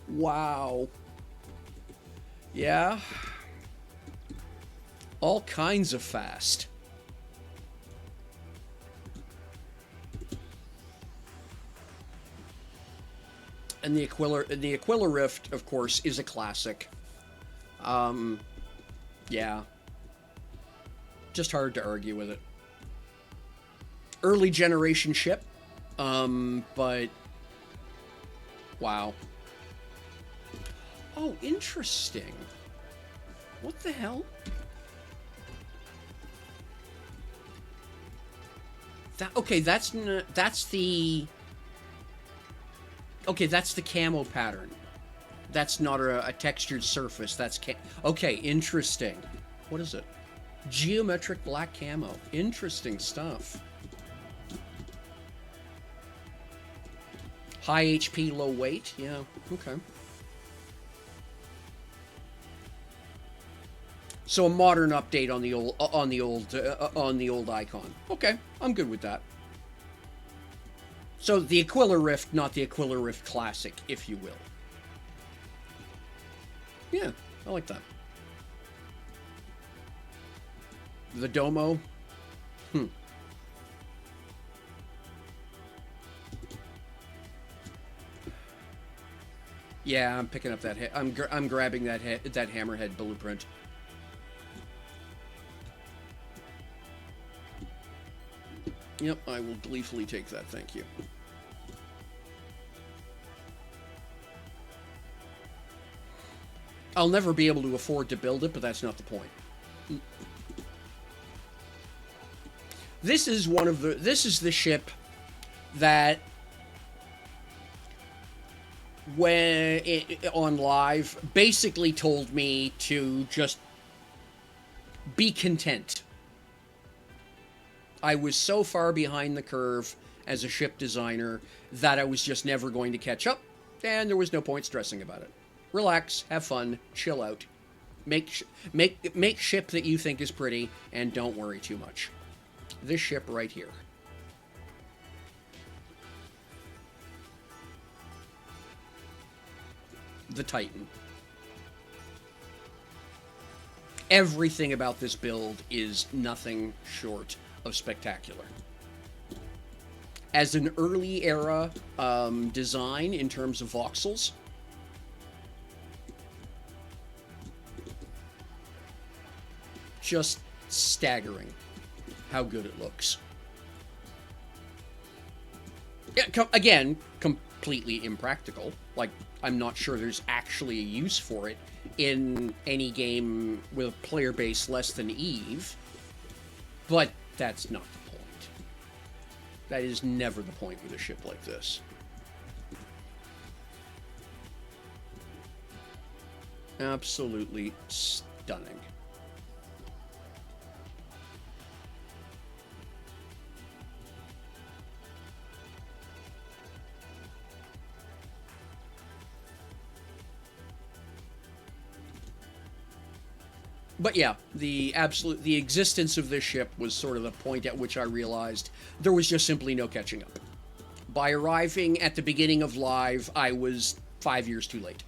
Wow. Yeah. All kinds of fast. And the Aquila Rift, of course, is a classic. Yeah. Just hard to argue with it. Early generation ship, but wow. Oh, interesting. What the hell? Okay, that's the camo pattern. That's not a textured surface. That's okay, interesting. What is it? Geometric black camo. Interesting stuff. High HP, low weight. Yeah. Okay. So a modern update on the old icon. Okay, I'm good with that. So the Aquila Rift, not the Aquila Rift Classic, if you will. Yeah, I like that. The Domo. Yeah, I'm picking up that head. I'm grabbing that hammerhead blueprint. Yep, I will gleefully take that, thank you. I'll never be able to afford to build it, but that's not the point. This is the ship that on live basically told me to just be content. I was so far behind the curve as a ship designer that I was just never going to catch up, and there was no point stressing about it. Relax, have fun, chill out. Make ship that you think is pretty, and don't worry too much. This ship right here. The Titan. Everything about this build is nothing short of spectacular. As an early era design in terms of voxels, just staggering how good it looks. Yeah, again, completely impractical. Like, I'm not sure there's actually a use for it in any game with a player base less than Eve, but that's not the point. That is never the point with a ship like this. Absolutely stunning. But yeah, the existence of this ship was sort of the point at which I realized there was just simply no catching up. By arriving at the beginning of live, I was 5 years too late.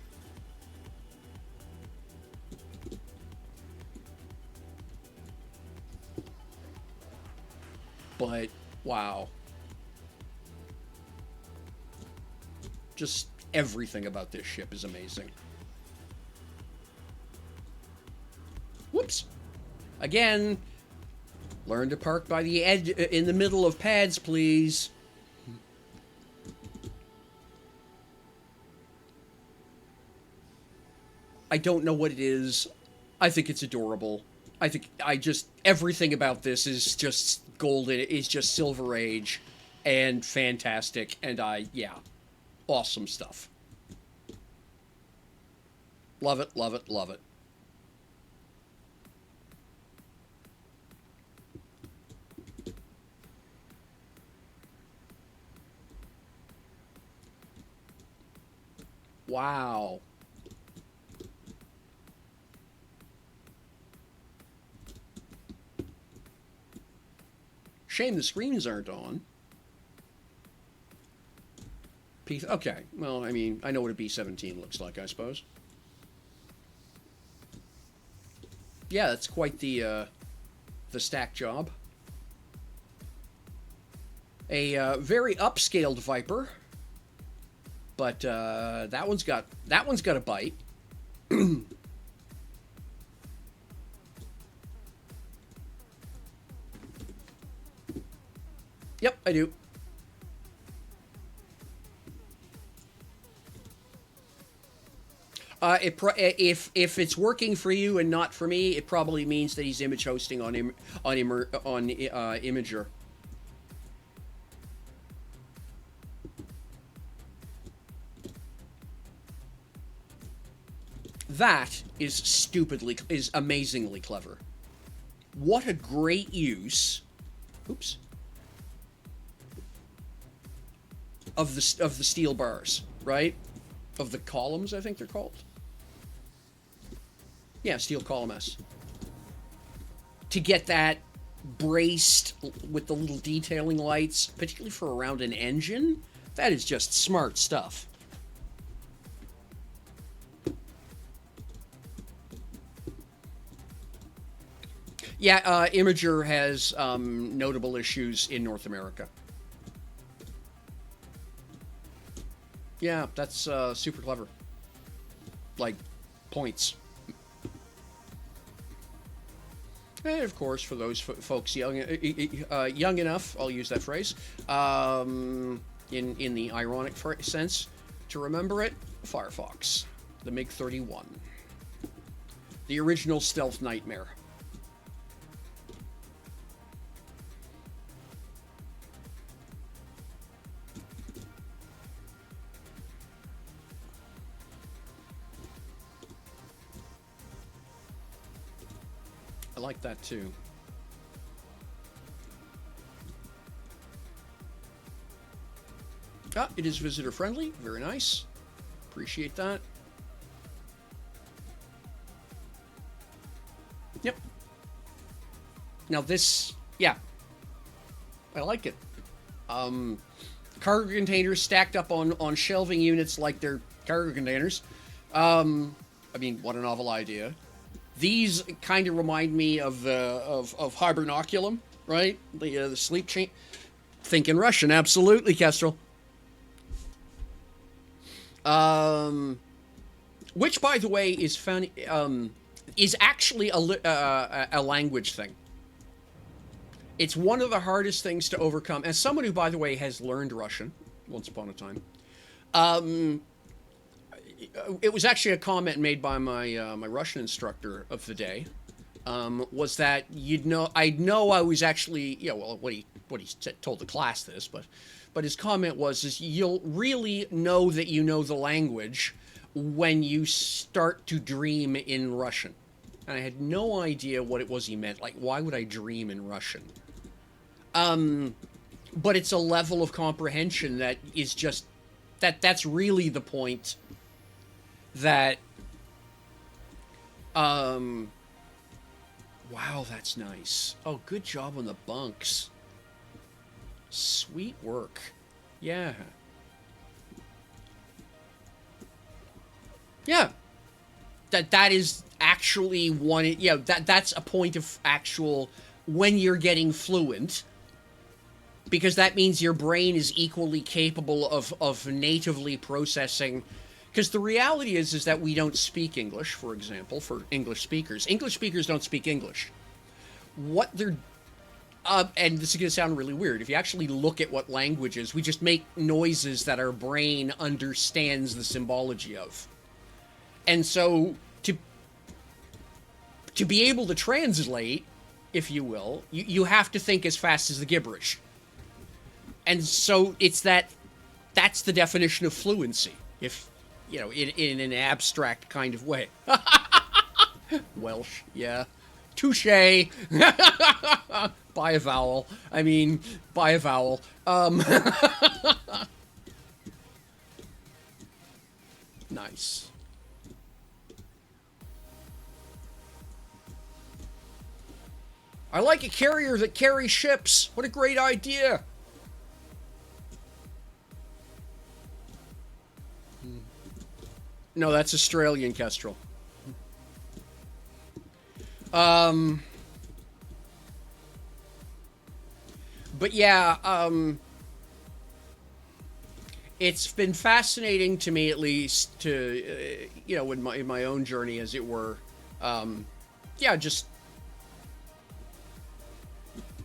But wow. Just everything about this ship is amazing. Whoops. Again, learn to park by the edge in the middle of pads, please. I don't know what it is. I think it's adorable. Everything about this is just golden. It's just Silver Age and fantastic. And yeah, awesome stuff. Love it, love it, love it. Wow. Shame the screens aren't on. Okay, well, I mean, I know what a B-17 looks like, I suppose. Yeah, that's quite the stack job. A very upscaled Viper, but that one's got a bite. Yep, I do. If it's working for you and not for me, it probably means that he's image hosting on Imager. That is amazingly clever. What a great use. Oops. Of the steel bars, right? Of the columns, I think they're called. Yeah, steel column S. To get that braced with the little detailing lights, particularly for around an engine, that is just smart stuff. Yeah, Imager has notable issues in North America. Yeah, that's super clever. Like, points. And of course, for those folks young enough, I'll use that phrase, in the ironic sense, to remember it, Firefox, the MiG-31. The original stealth nightmare. I like that too. Ah, it is visitor friendly. Very nice. Appreciate that. Yep. Now this, yeah, I like it. Cargo containers stacked up on shelving units like they're cargo containers. I mean, what a novel idea. These kind of remind me of Hibernoculum, right? The sleep chain. Think in Russian, absolutely, Kestrel. Which, by the way, is funny. Is actually a language thing. It's one of the hardest things to overcome. As someone who, by the way, has learned Russian once upon a time, it was actually a comment made by my my Russian instructor of the day. Was that I was actually, well, what he told the class this, but his comment was you'll really know that you know the language when you start to dream in Russian. And I had no idea what it was he meant. Like, why would I dream in Russian? But it's a level of comprehension that is just, that's really the point that, wow, that's nice. Oh, good job on the bunks. Sweet work. Yeah. Yeah. That is actually one, that's a point of actual, when you're getting fluent, because that means your brain is equally capable of natively processing. Because the reality is that we don't speak English, for example, for English speakers. English speakers don't speak English. What they're, and this is going to sound really weird, if you actually look at what languages, we just make noises that our brain understands the symbology of. And so, to be able to translate, if you will, you have to think as fast as the gibberish. And so it's that's the definition of fluency, if, in an abstract kind of way. Welsh, yeah. Touche. By a vowel. I mean, by a vowel. Nice. I like a carrier that carries ships. What a great idea. No, that's Australian, Kestrel. But yeah, it's been fascinating to me, at least, to, in my own journey, as it were. Yeah, just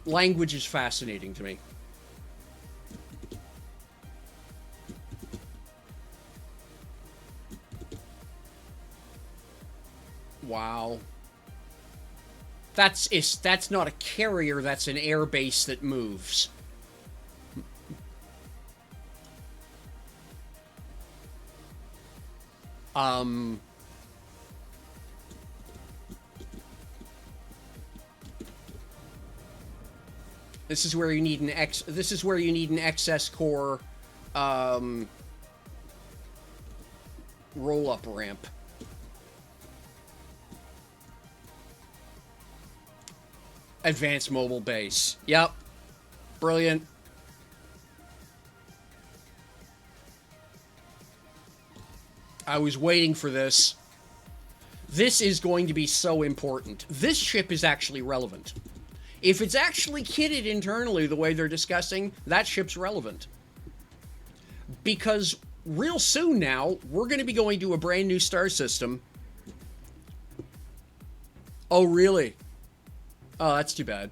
language is fascinating to me. Wow. That's not a carrier, that's an air base that moves. This is where you need an excess core roll-up ramp. Advanced mobile base. Yep. Brilliant. I was waiting for this. This is going to be so important. This ship is actually relevant. If it's actually kitted internally the way they're discussing, that ship's relevant. Because real soon now, we're going to be going to a brand new star system. Oh, really? Oh, that's too bad.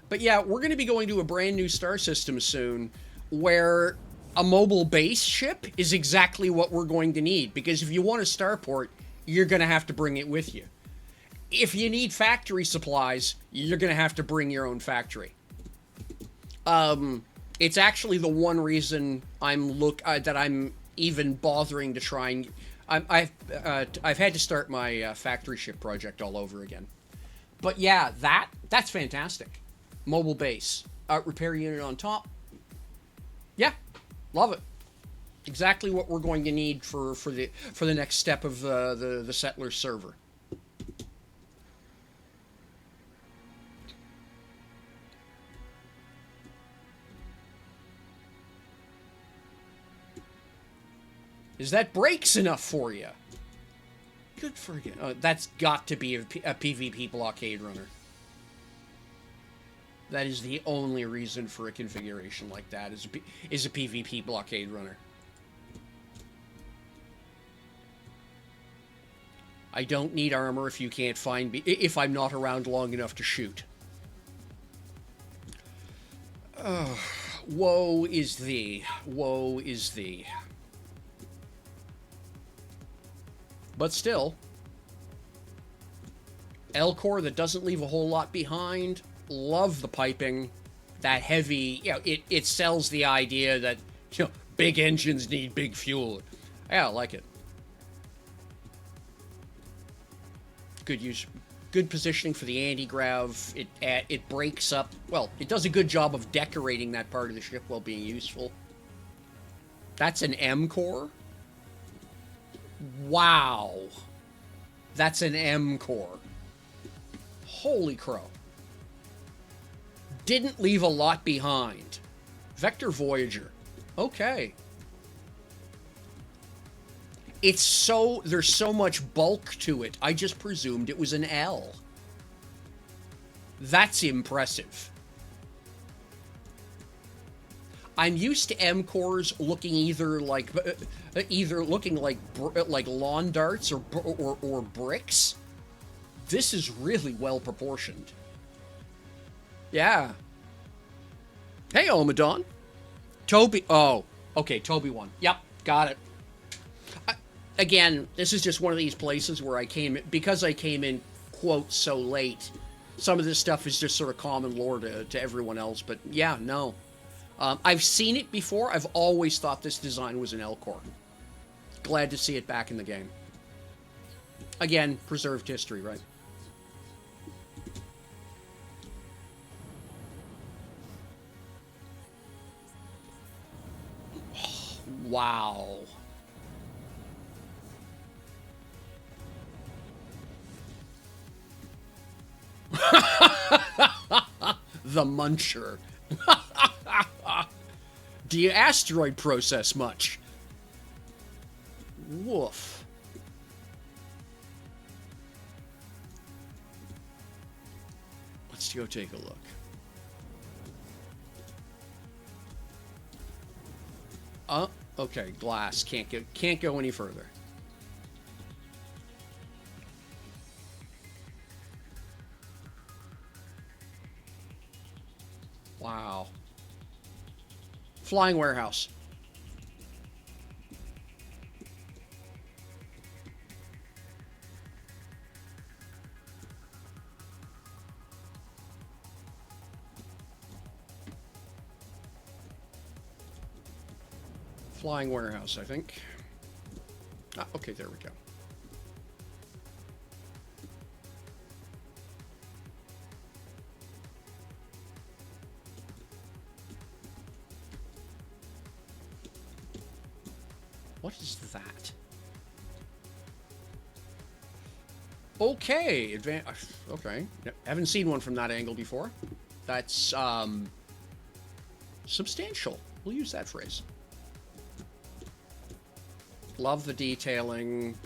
But yeah, we're going to be going to a brand new star system soon where a mobile base ship is exactly what we're going to need. Because if you want a starport, you're going to have to bring it with you. If you need factory supplies, you're going to have to bring your own factory. It's actually the one reason that I'm even bothering to try and... I've had to start my factory ship project all over again. But yeah, that's fantastic. Mobile base, repair unit on top. Yeah, love it. Exactly what we're going to need for the next step of the settler server. Is that breaks enough for you? Good for you. That's got to be a PvP blockade runner. That is the only reason for a configuration like that is a PvP blockade runner. I don't need armor if you can't find me, if I'm not around long enough to shoot. Woe is thee. Woe is thee. But still, L-core that doesn't leave a whole lot behind. Love the piping. That heavy, it sells the idea that, big engines need big fuel. Yeah, I like it. Good use, good positioning for the anti-grav. It breaks up, well, it does a good job of decorating that part of the ship while being useful. That's an M-core? Wow. That's an M-core. Holy crow. Didn't leave a lot behind. Vector Voyager. Okay. There's so much bulk to it. I just presumed it was an L. That's impressive. I'm used to M-cores looking either looking like lawn darts or bricks. This is really well proportioned. Yeah. Hey, Omadon. Toby. Oh, okay. Toby won. Yep, got it. Again, this is just one of these places where because I came in, quote, so late. Some of this stuff is just sort of common lore to everyone else. But yeah, no. I've seen it before. I've always thought this design was an L-core. Glad to see it back in the game. Again, preserved history, right? Wow. The Muncher. Do you asteroid process much? Woof. Let's go take a look. Okay, glass. Can't go any further. Wow. Flying warehouse. Flying warehouse, I think. Okay, there we go. What is that? Okay, okay. Haven't seen one from that angle before. That's substantial. We'll use that phrase. Love the detailing,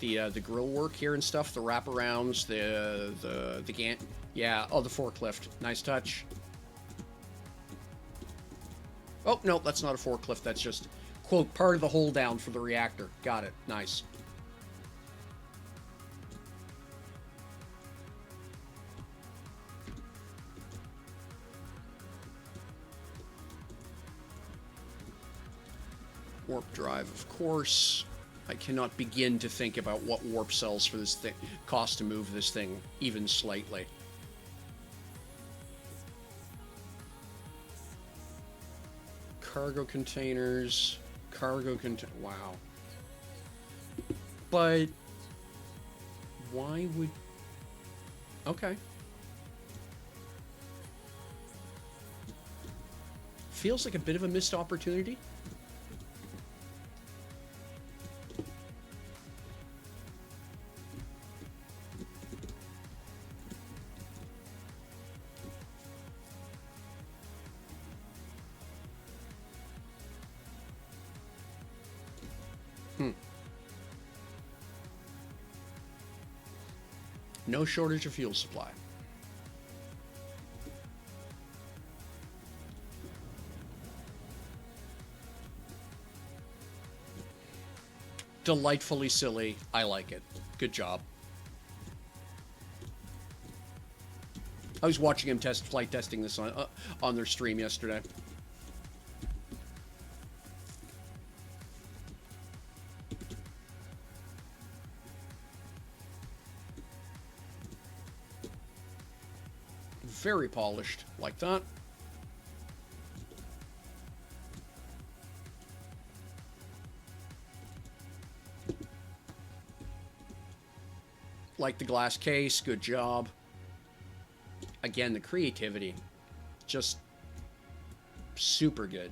the grill work here and stuff, the wraparounds, the Gantt. Yeah, oh, the forklift. Nice touch. Oh, no, that's not a forklift. That's just, quote, part of the hold down for the reactor. Got it. Nice. Warp drive, of course. I cannot begin to think about what warp cells for this thing cost to move this thing even slightly. Cargo containers. Wow. But why would Okay. Feels like a bit of a missed opportunity. No shortage of fuel supply. Delightfully silly. I like it. Good job. I was watching him flight testing this on their stream yesterday. Very polished, like that. Like the glass case, good job. Again, the creativity, just super good.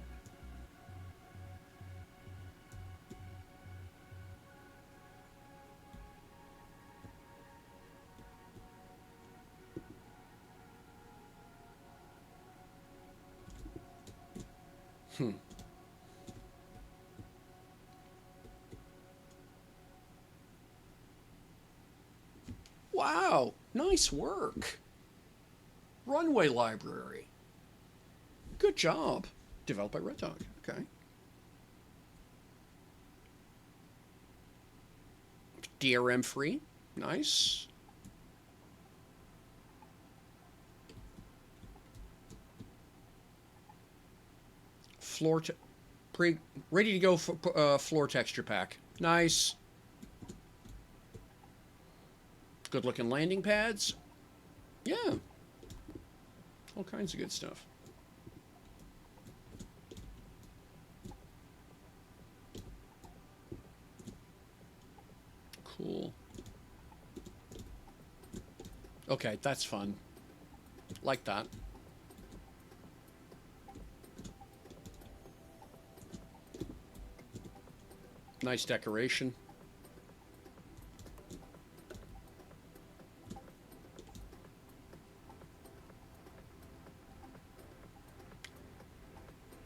Wow, nice work. Runway library. Good job. Developed by Red Dog. Okay. DRM free. Nice. Ready to go for floor texture pack. Nice. Good looking landing pads. Yeah. All kinds of good stuff. Cool. Okay, that's fun. Like that. Nice decoration.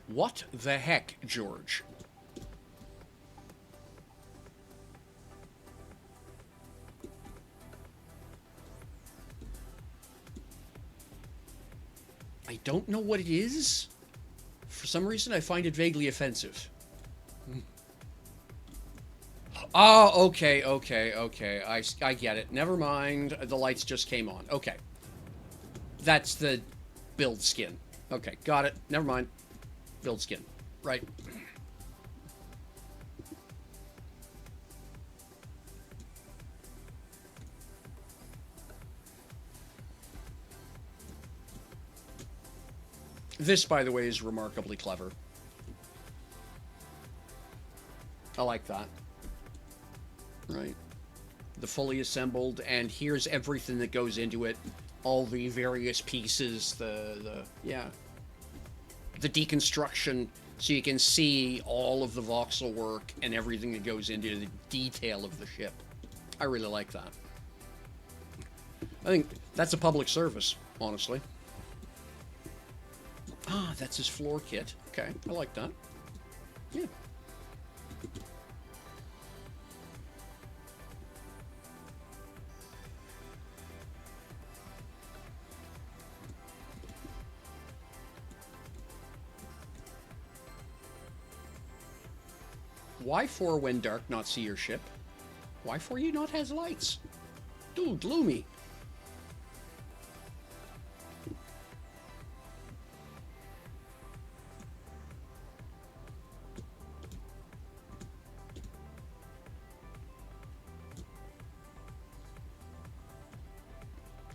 What the heck, George? I don't know what it is. For some reason, I find it vaguely offensive. Oh, okay. I get it. Never mind. The lights just came on. Okay. That's the build skin. Okay, got it. Never mind. Build skin. Right. This, by the way, is remarkably clever. I like that. Right. The fully assembled, and here's everything that goes into it. All the various pieces, yeah. The deconstruction, so you can see all of the voxel work and everything that goes into the detail of the ship. I really like that. I think that's a public service, honestly. Ah, that's his floor kit. Okay, I like that. Yeah. Why for when dark not see your ship? Why for you not has lights? Dude, gloomy.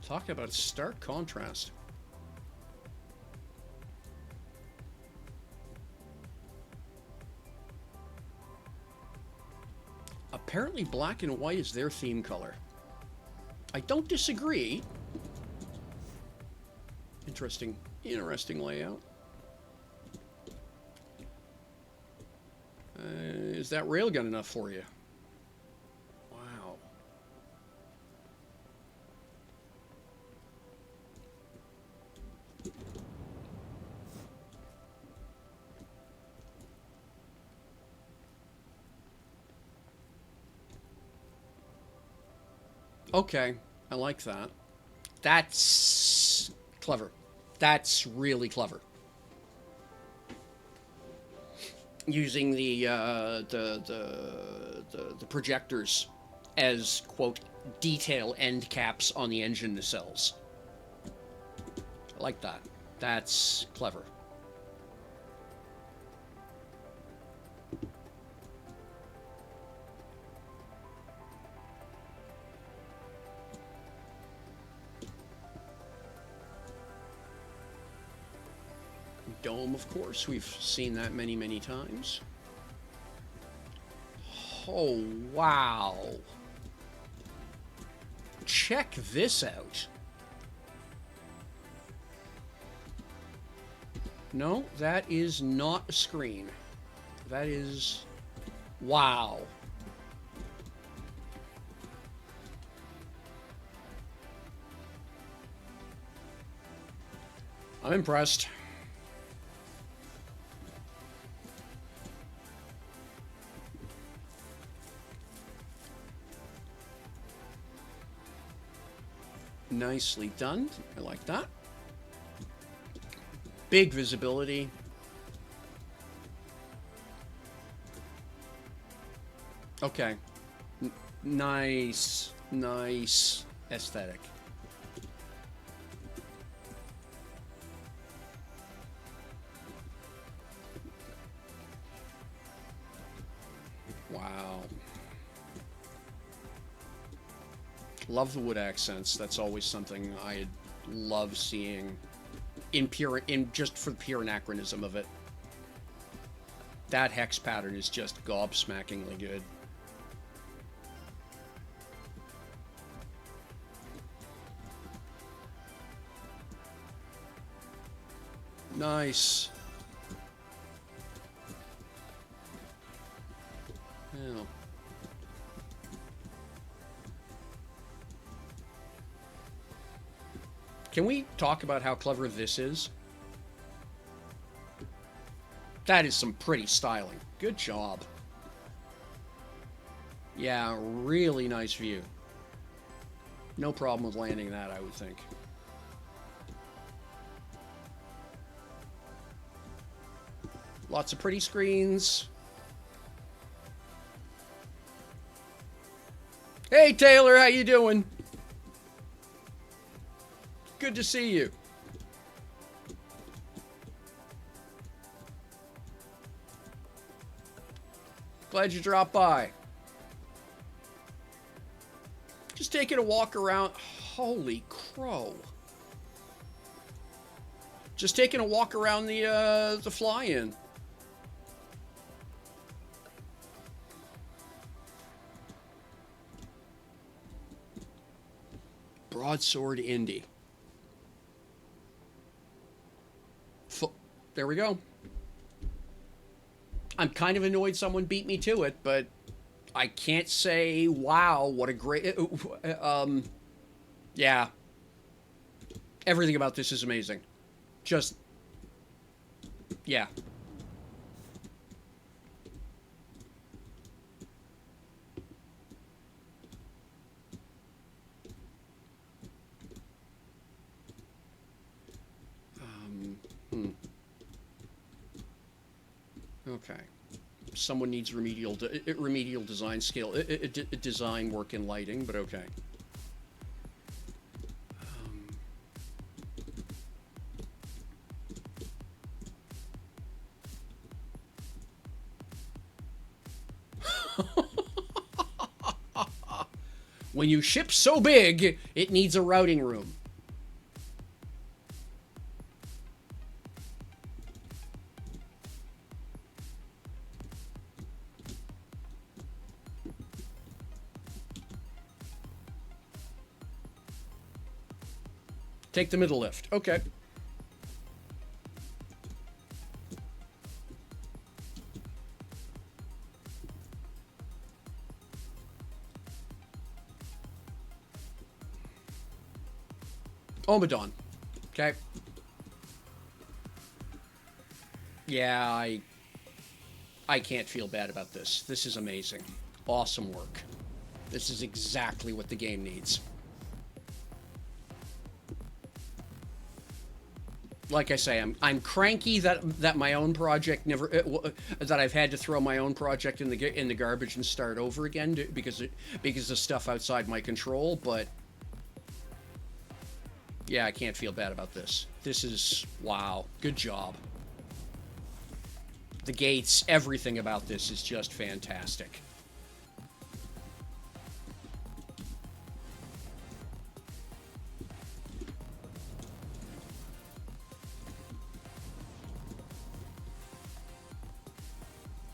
Talk about stark contrast. Apparently black and white is their theme color. I don't disagree. interesting layout. Is that railgun enough for you? Wow. Okay, I like that. That's clever. That's really clever. Using the projectors as, quote, detail end caps on the engine nacelles. I like that. That's clever. Dome, of course. We've seen that many, many times. Oh, wow. Check this out. No, that is not a screen. That is... Wow. I'm impressed. Nicely done. I like that. Big visibility. Okay. Nice. Nice aesthetic. Wow. Love the wood accents. That's always something I love seeing in just for the pure anachronism of it. That hex pattern is just gobsmackingly good. Nice. Yeah. Can we talk about how clever this is? That is some pretty styling. Good job. Yeah, really nice view. No problem with landing that, I would think. Lots of pretty screens. Hey, Taylor, how you doing? Good to see you. Glad you dropped by. Just taking a walk around. Holy crow. Just taking a walk around the fly-in. Broadsword Indy. There we go. I'm kind of annoyed someone beat me to it, but I can't say, wow, what a great... yeah. Everything about this is amazing. Just... yeah. Okay. Someone needs remedial design skill, design work in lighting, but okay. When you ship so big, it needs a routing room. Take the middle lift. Okay. Omadon. Okay. Yeah, I can't feel bad about this. This is amazing. Awesome work. This is exactly what the game needs. Like I say, I'm cranky that my own project never that I've had to throw my own project in the garbage and start over again because of stuff outside my control. But yeah, I can't feel bad about this. This is wow, good job. The gates, everything about this is just fantastic.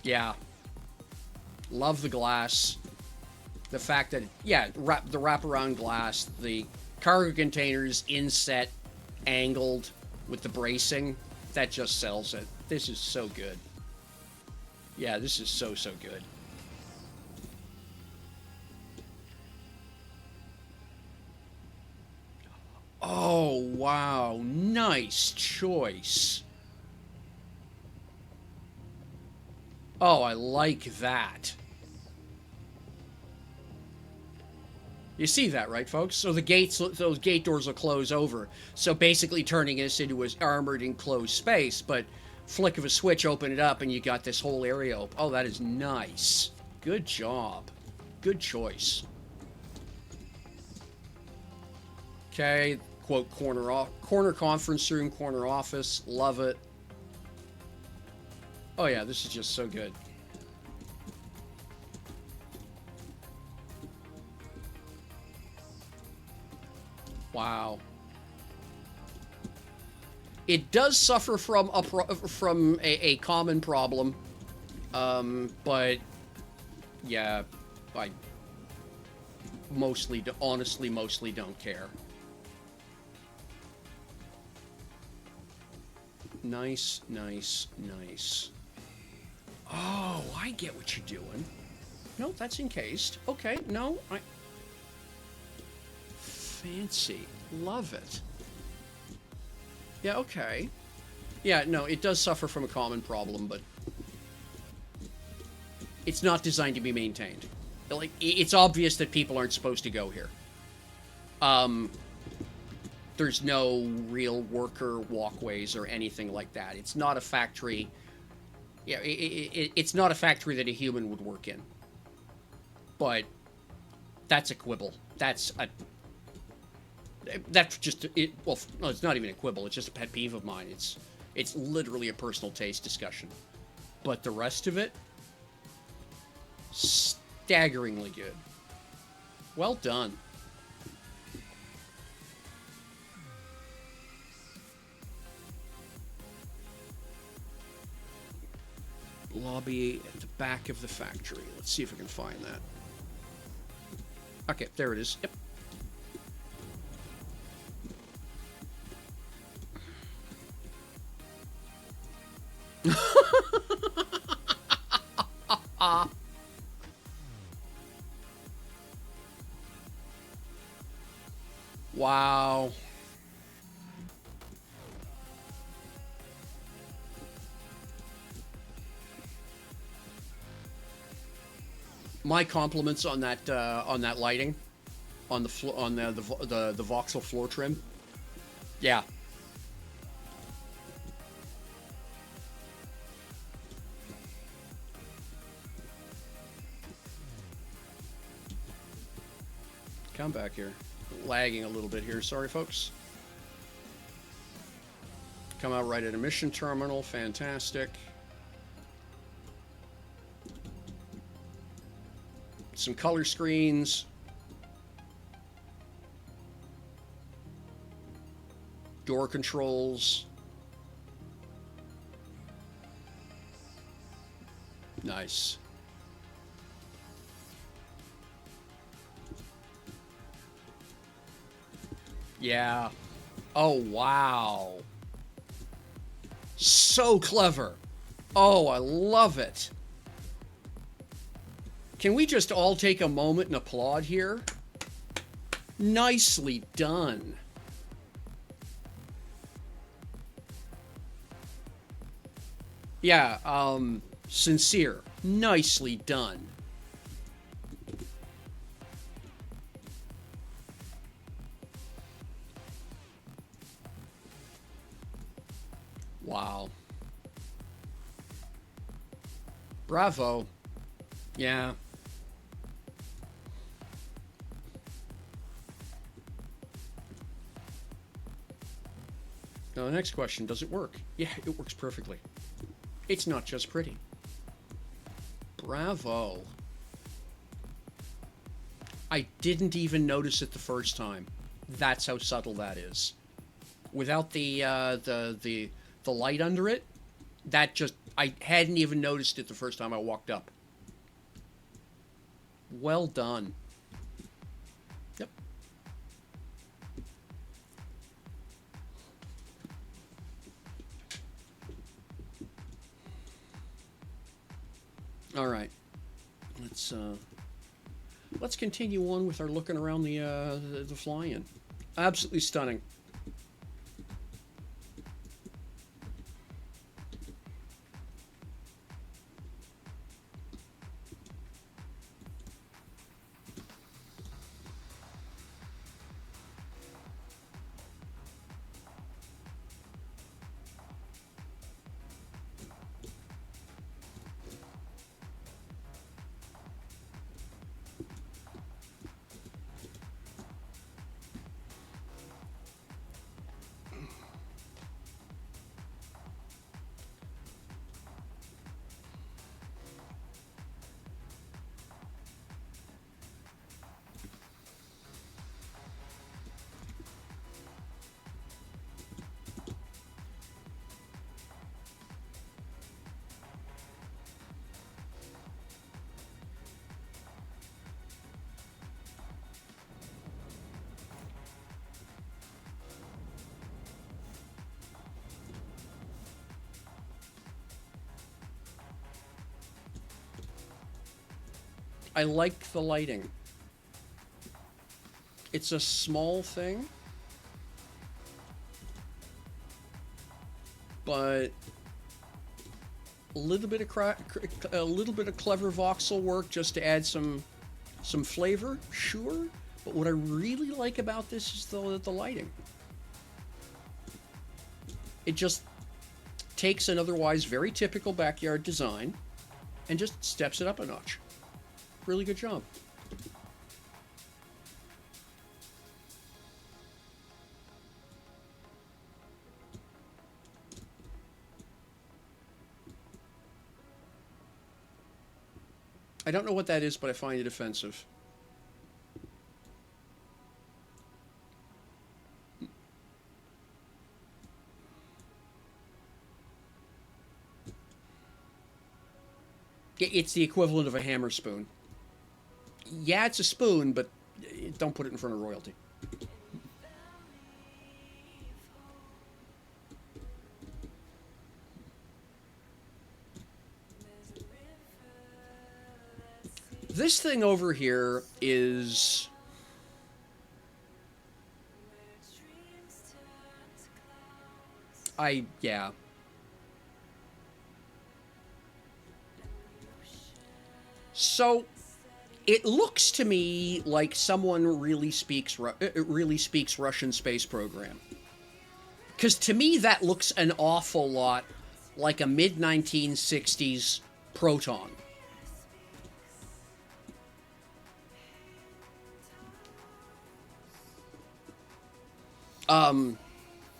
Yeah. Love the glass. The fact that, yeah, the wraparound glass, the cargo containers inset, angled with the bracing, that just sells it. This is so good. Yeah, this is so good. Oh, wow. Nice choice. Oh, I like that. You see that, right, folks? So the gates, those gate doors will close over. So basically turning this into an armored enclosed space, but flick of a switch, open it up, and you got this whole area open. Oh, that is nice. Good job. Good choice. Okay, quote, corner conference room, corner office. Love it. Oh yeah, this is just so good. Wow. It does suffer from a common problem, but yeah, I honestly mostly don't care. Nice, nice, nice. Oh, I get what you're doing. No, that's encased. Okay, no, fancy. Love it. Yeah, okay. Yeah, no, it does suffer from a common problem, but it's not designed to be maintained. Like, it's obvious that people aren't supposed to go here. There's no real worker walkways or anything like that. It's not a factory. Yeah, it's not a factory that a human would work in. But that's a quibble. That's just it. Well, no, it's not even a quibble. It's just a pet peeve of mine. It's literally a personal taste discussion. But the rest of it, staggeringly good. Well done. Lobby at the back of the factory. Let's see if I can find that. Okay, there it is. Yep. Wow. My compliments on that lighting, on the the voxel floor trim. Yeah. Come back here. Lagging a little bit here. Sorry, folks. Come out right at a mission terminal. Fantastic. Some color screens. Door controls. Nice. Yeah. Oh, wow. So clever. Oh, I love it. Can we just all take a moment and applaud here? Nicely done. Yeah, sincere. Nicely done. Wow. Bravo. Yeah. Now, the next question, does it work? Yeah, it works perfectly. It's not just pretty. Bravo. I didn't even notice it the first time. That's how subtle that is. Without the light under it, that just I hadn't even noticed it the first time I walked up. Well done. Yep. All right. Let's let's continue on with our looking around the fly-in. Absolutely stunning. I like the lighting. It's a small thing, but a little bit of clever voxel work just to add some flavor, sure. But what I really like about this is the lighting. It just takes an otherwise very typical backyard design and just steps it up a notch. Really good job. I don't know what that is, but I find it offensive. It's the equivalent of a hammer spoon. Yeah, it's a spoon, but don't put it in front of royalty. This thing over here is... yeah. So, it looks to me like someone really speaks Russian space program. Because to me, that looks an awful lot like a mid 1960s Proton.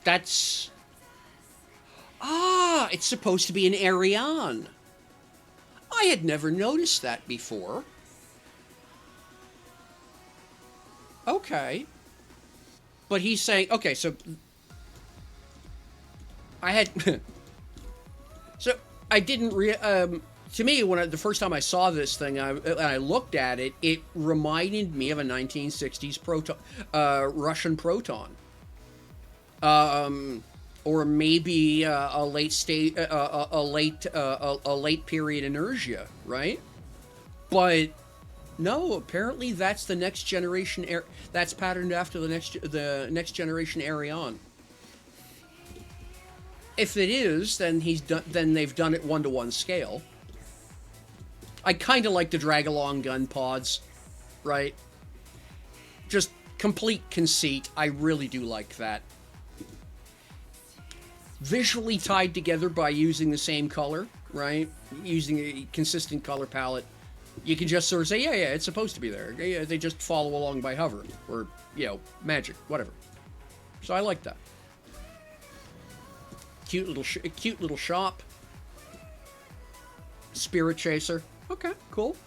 That's... Ah, it's supposed to be an Ariane. I had never noticed that before. Okay. But he's saying, okay, so I had... so I didn't to me, the first time I saw this thing, I looked at it, it reminded me of a 1960s Russian Proton. Or maybe a late state, a late period inertia, right? But no, apparently that's the next generation. That's patterned after the next generation Ariane. If it is, then then they've done it 1-to-1 scale. I kind of like the drag-along gun pods, right? Just complete conceit. I really do like that. Visually tied together by using the same color, right? Using a consistent color palette. You can just sort of say, yeah, it's supposed to be there. Yeah, they just follow along by hover. Or, magic, whatever. So I like that. Cute little shop. Spirit Chaser. Okay, cool.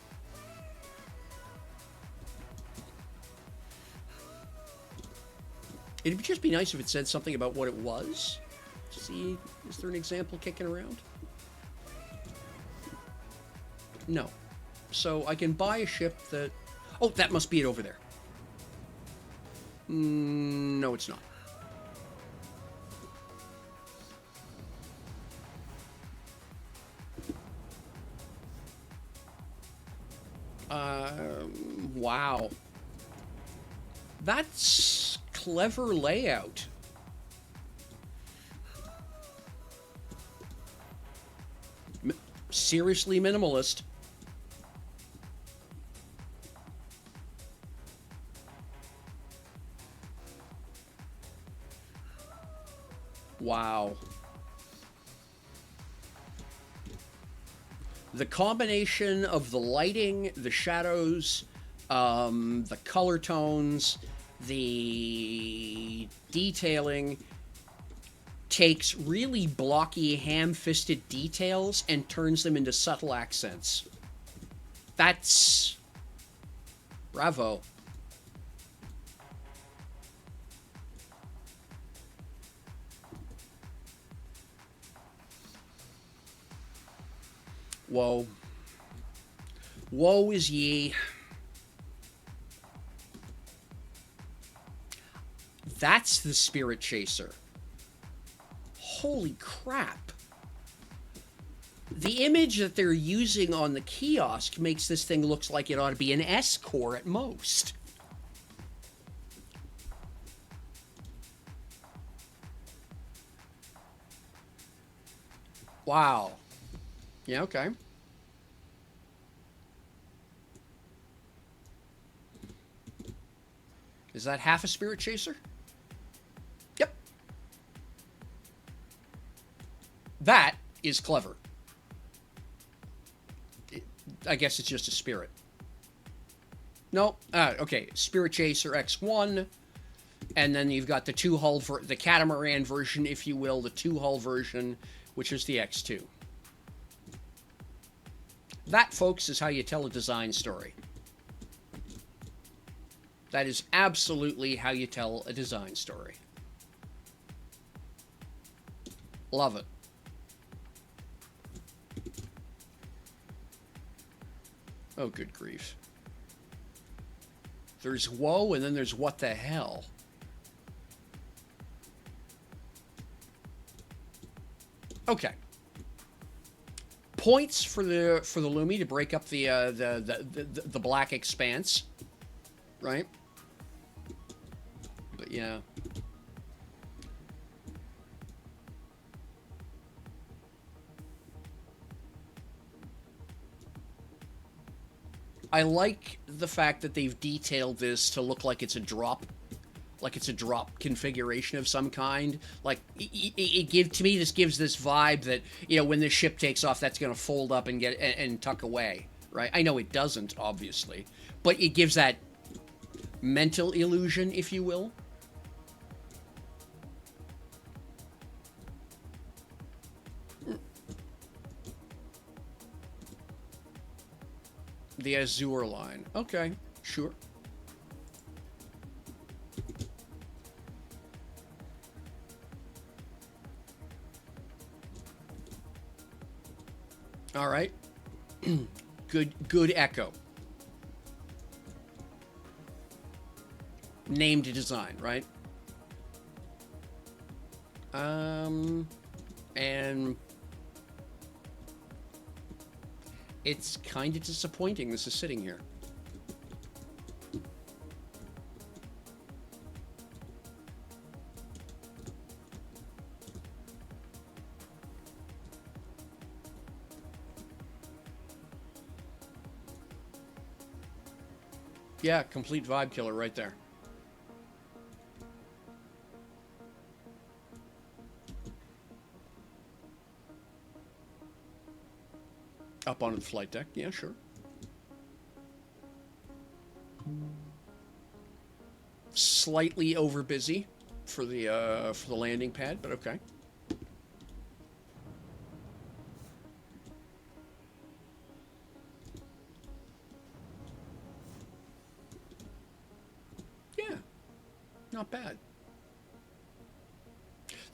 It'd just be nice if it said something about what it was. See, is there an example kicking around? No. So I can buy a ship that... Oh, that must be it over there. No, it's not. Wow. That's clever layout. Seriously minimalist. Wow. The combination of the lighting, the shadows, the color tones, the detailing takes really blocky, ham-fisted details and turns them into subtle accents. That's... bravo. Woe. Woe is ye. That's the Spirit Chaser. Holy crap. The image that they're using on the kiosk makes this thing look like it ought to be an S-core at most. Wow. Yeah, okay. Is that half a Spirit Chaser? Yep. That is clever. I guess it's just a spirit. No. Okay. Spirit Chaser X1. And then you've got the the catamaran version, if you will, the 2-hull version, which is the X2. That, folks, is how you tell a design story. That is absolutely how you tell a design story. Love it. Oh, good grief. There's whoa, and then there's what the hell. Okay. Points for the Lumi to break up the black expanse, right? But yeah. I like the fact that they've detailed this to look like it's a drop configuration of some kind. Like, to me, this gives this vibe that, when this ship takes off, that's going to fold up and and tuck away, right? I know it doesn't, obviously, but it gives that mental illusion, if you will. The Azure line. Okay, sure. All right. Good echo. Named design, right? And it's kind of disappointing this is sitting here. Yeah, complete vibe killer right there. Up onto the flight deck. Yeah, sure. Slightly over busy for the landing pad, but okay. Yeah, not bad.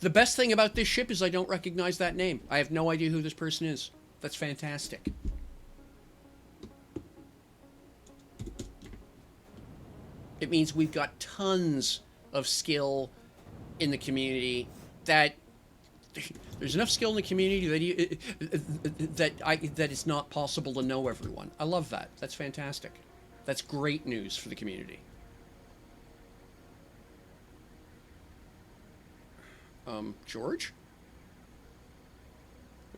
The best thing about this ship is I don't recognize that name. I have no idea who this person is. That's fantastic. It means we've got tons of skill in the community that there's enough skill in the community that it's not possible to know everyone. I love that. That's fantastic. That's great news for the community. George?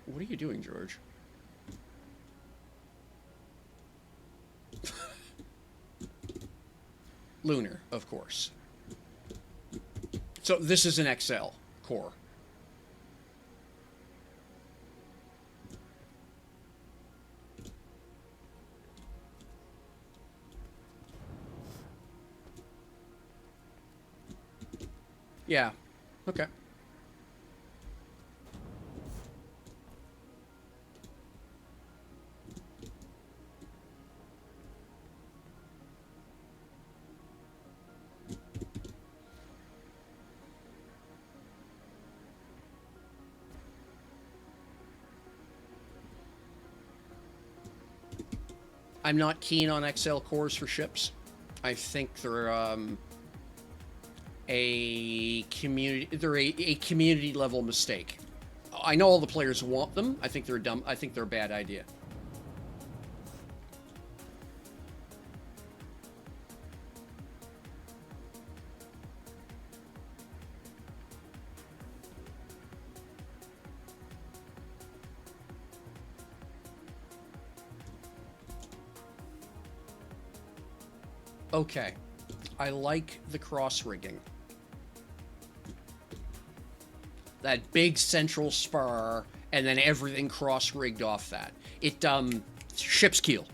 What are you doing, George? Lunar, of course. So this is an XL core. Yeah. Okay. I'm not keen on XL cores for ships. I think they're a community. They're a community level mistake. I know all the players want them. I think they're dumb. I think they're a bad idea. Okay, I like the cross rigging. That big central spur, and then everything cross rigged off that. It ship's keel.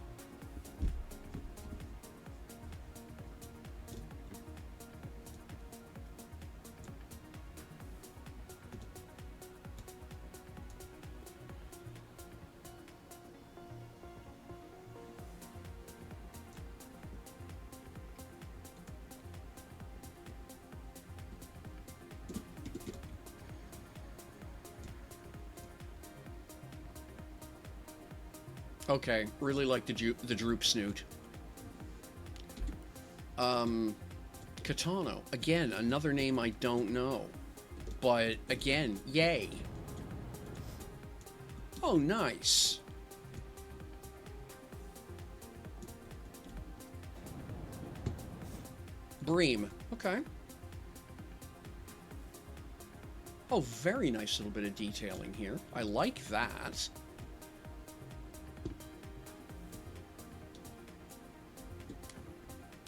Okay, really like the droop snoot. Katano. Again, another name I don't know. But again, yay. Oh, nice. Bream. Okay. Oh, very nice little bit of detailing here. I like that.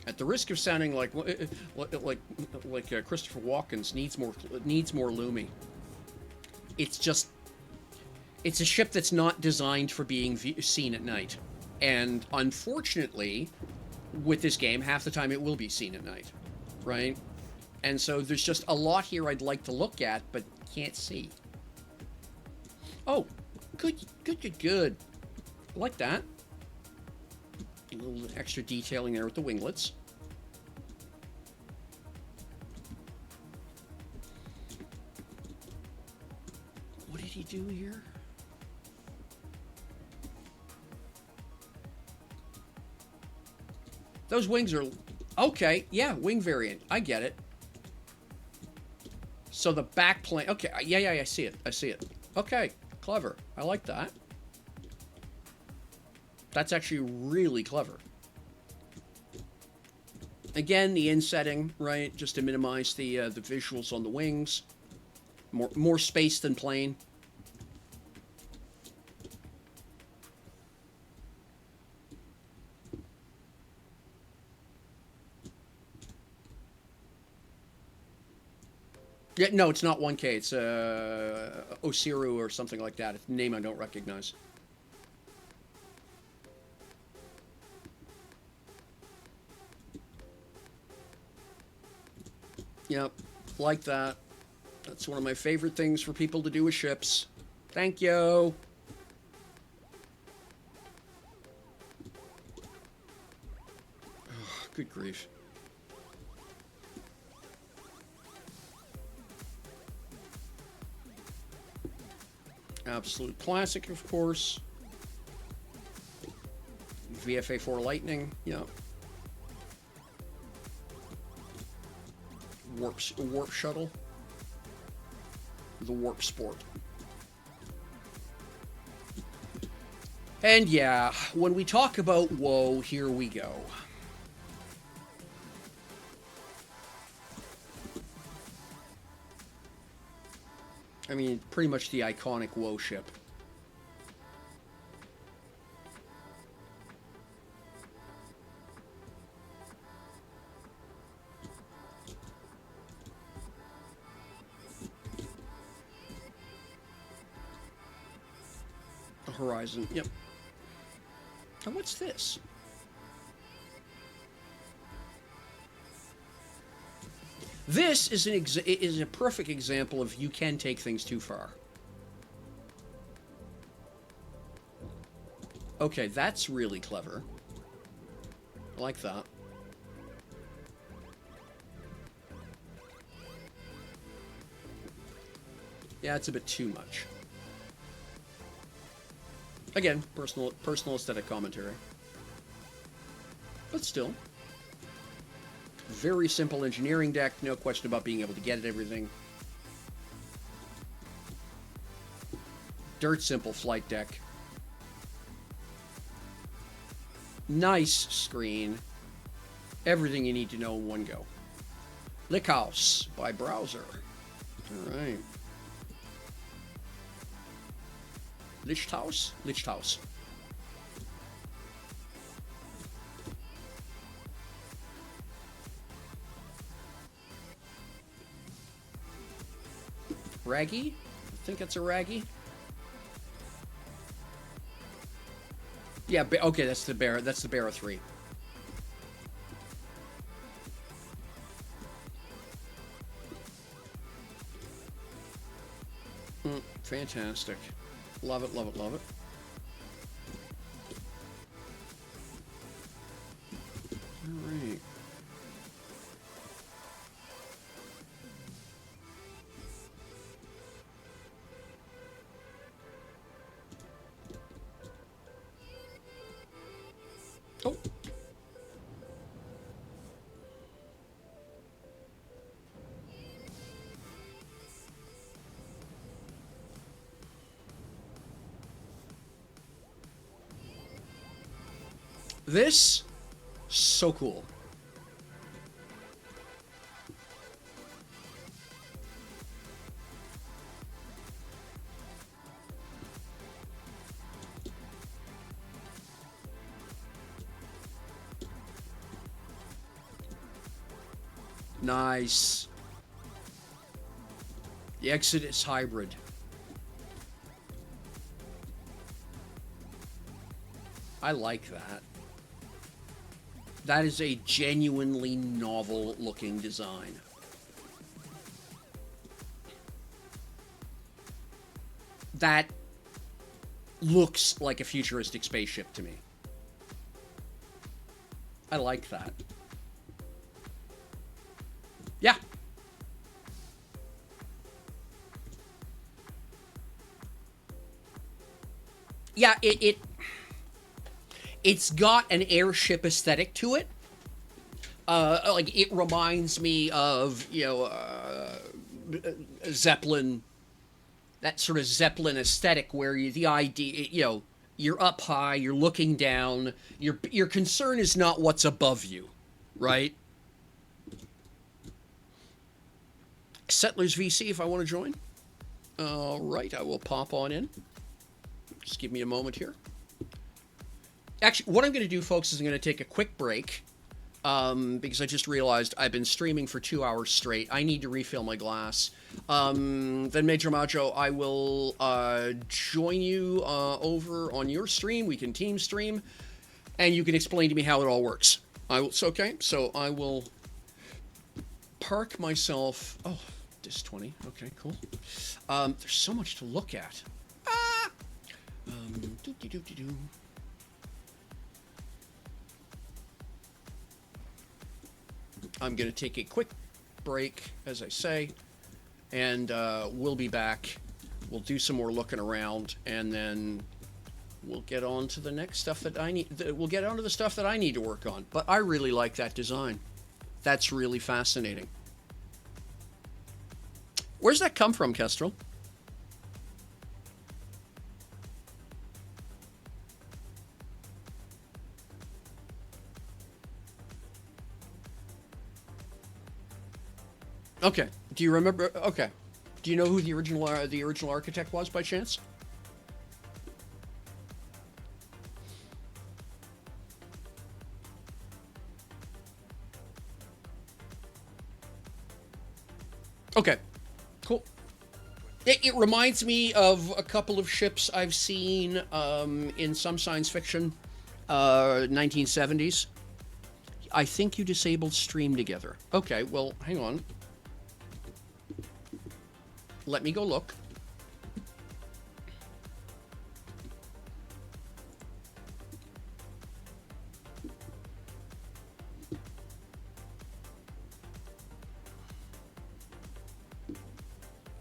At the risk of sounding like Christopher Walken's needs more Lumi. It's a ship that's not designed for being seen at night, and unfortunately, with this game, half the time it will be seen at night, right? And so there's just a lot here I'd like to look at, but can't see. Oh, good. I like that. A little extra detailing there with the winglets. What did he do here? Those wings are... Okay, yeah, wing variant. I get it. So the back plane... Okay, yeah, I see it. Okay, clever. I like that. That's actually really clever. Again, the insetting, right? Just to minimize the visuals on the wings. More space than plane. Yeah, no, it's not 1K. It's Osiru or something like that. It's a name I don't recognize. Yep, like that. That's one of my favorite things for people to do with ships. Thank you. Oh, good grief. Absolute classic, of course. VFA4 Lightning, yeah. Warp shuttle. The Warp Sport. And yeah, when we talk about woe, here we go. I mean, pretty much the iconic woe ship. The Horizon, yep. And what's this? This is a perfect example of you can take things too far. Okay, that's really clever. I like that. Yeah, it's a bit too much. Again, personal aesthetic commentary. But still. Very simple engineering deck, no question about being able to get at everything. Dirt simple flight deck. Nice screen. Everything you need to know in one go. Lickhouse by Browser. Alright. Lichthouse? Lichthouse. Raggy? I think it's a Raggy. Yeah, okay, that's the bear. That's the Bear 3. Fantastic. Love it, love it, love it. All right. Oh. This, so cool. Nice. The Exodus Hybrid. I like that. That is a genuinely novel-looking design. That looks like a futuristic spaceship to me. I like that. Yeah. Yeah, it's got an airship aesthetic to it. Like, it reminds me of, you know, Zeppelin, that sort of Zeppelin aesthetic where the idea, you know, you're up high, you're looking down, your concern is not what's above you, right? Settlers VC if I want to join. All right, I will pop on in. Just give me a moment here. Actually, what I'm going to do, folks, is I'm going to take a quick break. because I just realized I've been streaming for 2 hours straight. I need to refill my glass. Then Major Majo, I will join you over on your stream. We can team stream, and you can explain to me how it all works. Okay, so I will park myself. Oh, this 20. Okay, cool. There's so much to look at. Ah. Doo-doo-doo-doo-doo. I'm going to take a quick break, as I say, and we'll be back. We'll do some more looking around, and then we'll get on to the next stuff that I need. We'll get on to the stuff that I need to work on. But I really like that design. That's really fascinating. Where's that come from, Kestrel? Okay. Do you remember? Okay. Do you know who the original architect was by chance? Okay. Cool. It reminds me of a couple of ships I've seen in some science fiction, 1970s. I think you disabled stream together. Okay, well, hang on. Let me go look.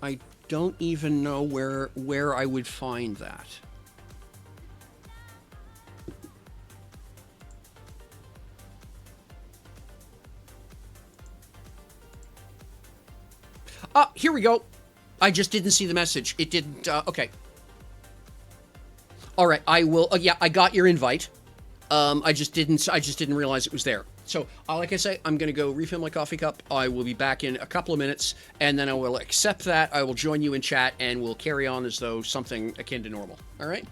I don't even know where I would find that. Ah, here we go. I just didn't see the message. It didn't. Okay. All right. I will. Yeah, I got your invite. I just didn't realize it was there. So, like I say, I'm gonna go refill my coffee cup. I will be back in a couple of minutes, and then I will accept that. I will join you in chat, and we'll carry on as though something akin to normal. All right.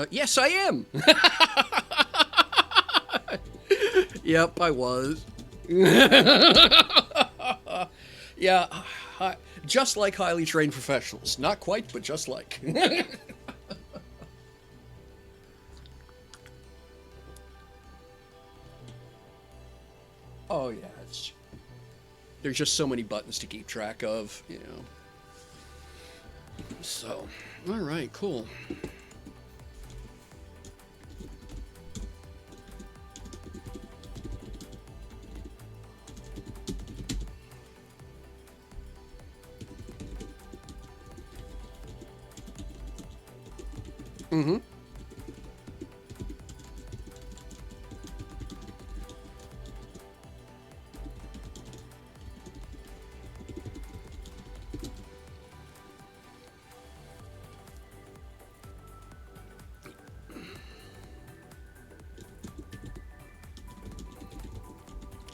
Yes, I am. Yep, I was. Yeah, just like highly trained professionals. Not quite, but just like. Oh, yeah. There's just so many buttons to keep track of, you know. So, all right, cool. Mm-hmm.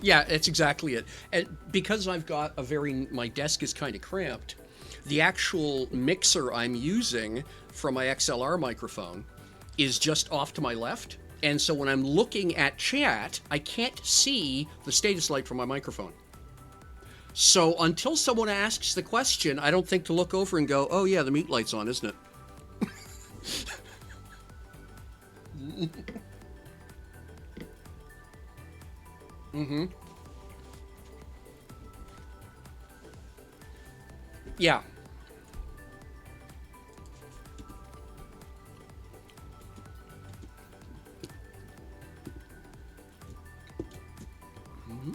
Yeah, that's exactly it. And because I've got my desk is kind of cramped, the actual mixer I'm using from my XLR microphone is just off to my left. And so when I'm looking at chat, I can't see the status light from my microphone. So until someone asks the question, I don't think to look over and go, oh, yeah, the mute light's on, isn't it? Mm-hmm. Yeah. Mm-hmm.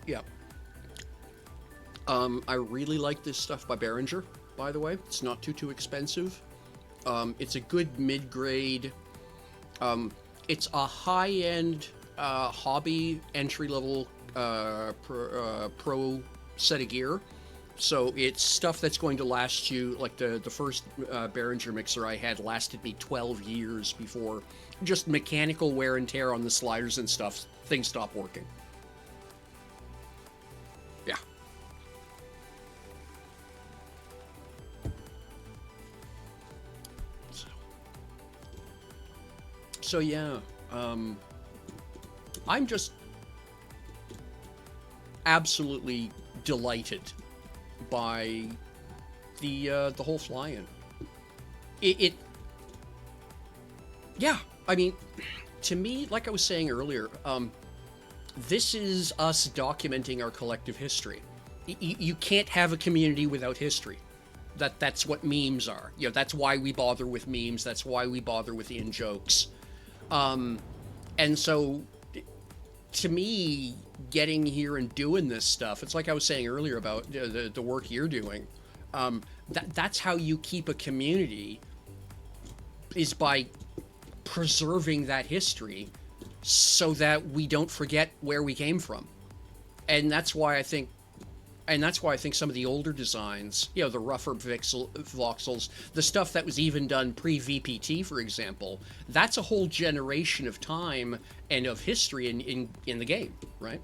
Yeah. I really like this stuff by Behringer, by the way. It's not too expensive. It's a good mid-grade. It's a high-end hobby entry-level pro set of gear. So it's stuff that's going to last you, like the first Behringer mixer I had lasted me 12 years before just mechanical wear and tear on the sliders and stuff, things stopped working. Yeah. So yeah, um, I'm just absolutely delighted by the whole fly-in. It yeah. I mean, to me, like I was saying earlier, this is us documenting our collective history. You can't have a community without history. That's what memes are. You know, that's why we bother with memes. That's why we bother with in jokes. And so to me, getting here and doing this stuff, it's like I was saying earlier about the work you're doing. That's how you keep a community, is by preserving that history so that we don't forget where we came from. And that's why I think some of the older designs, you know, the rougher voxels, the stuff that was even done pre-VPT, for example, that's a whole generation of time and of history in the game, right?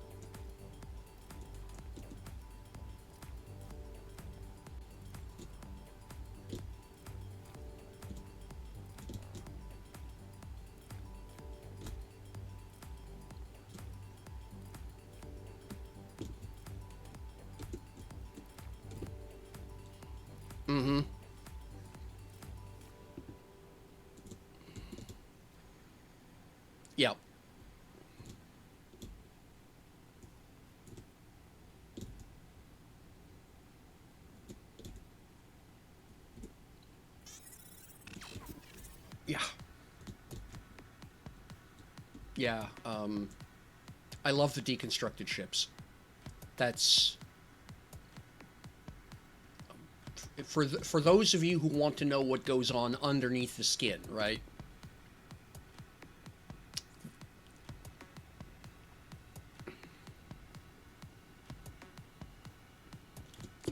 Mm-hmm. Yeah. Yeah. Yeah. I love the deconstructed ships. That's for those of you who want to know what goes on underneath the skin, right?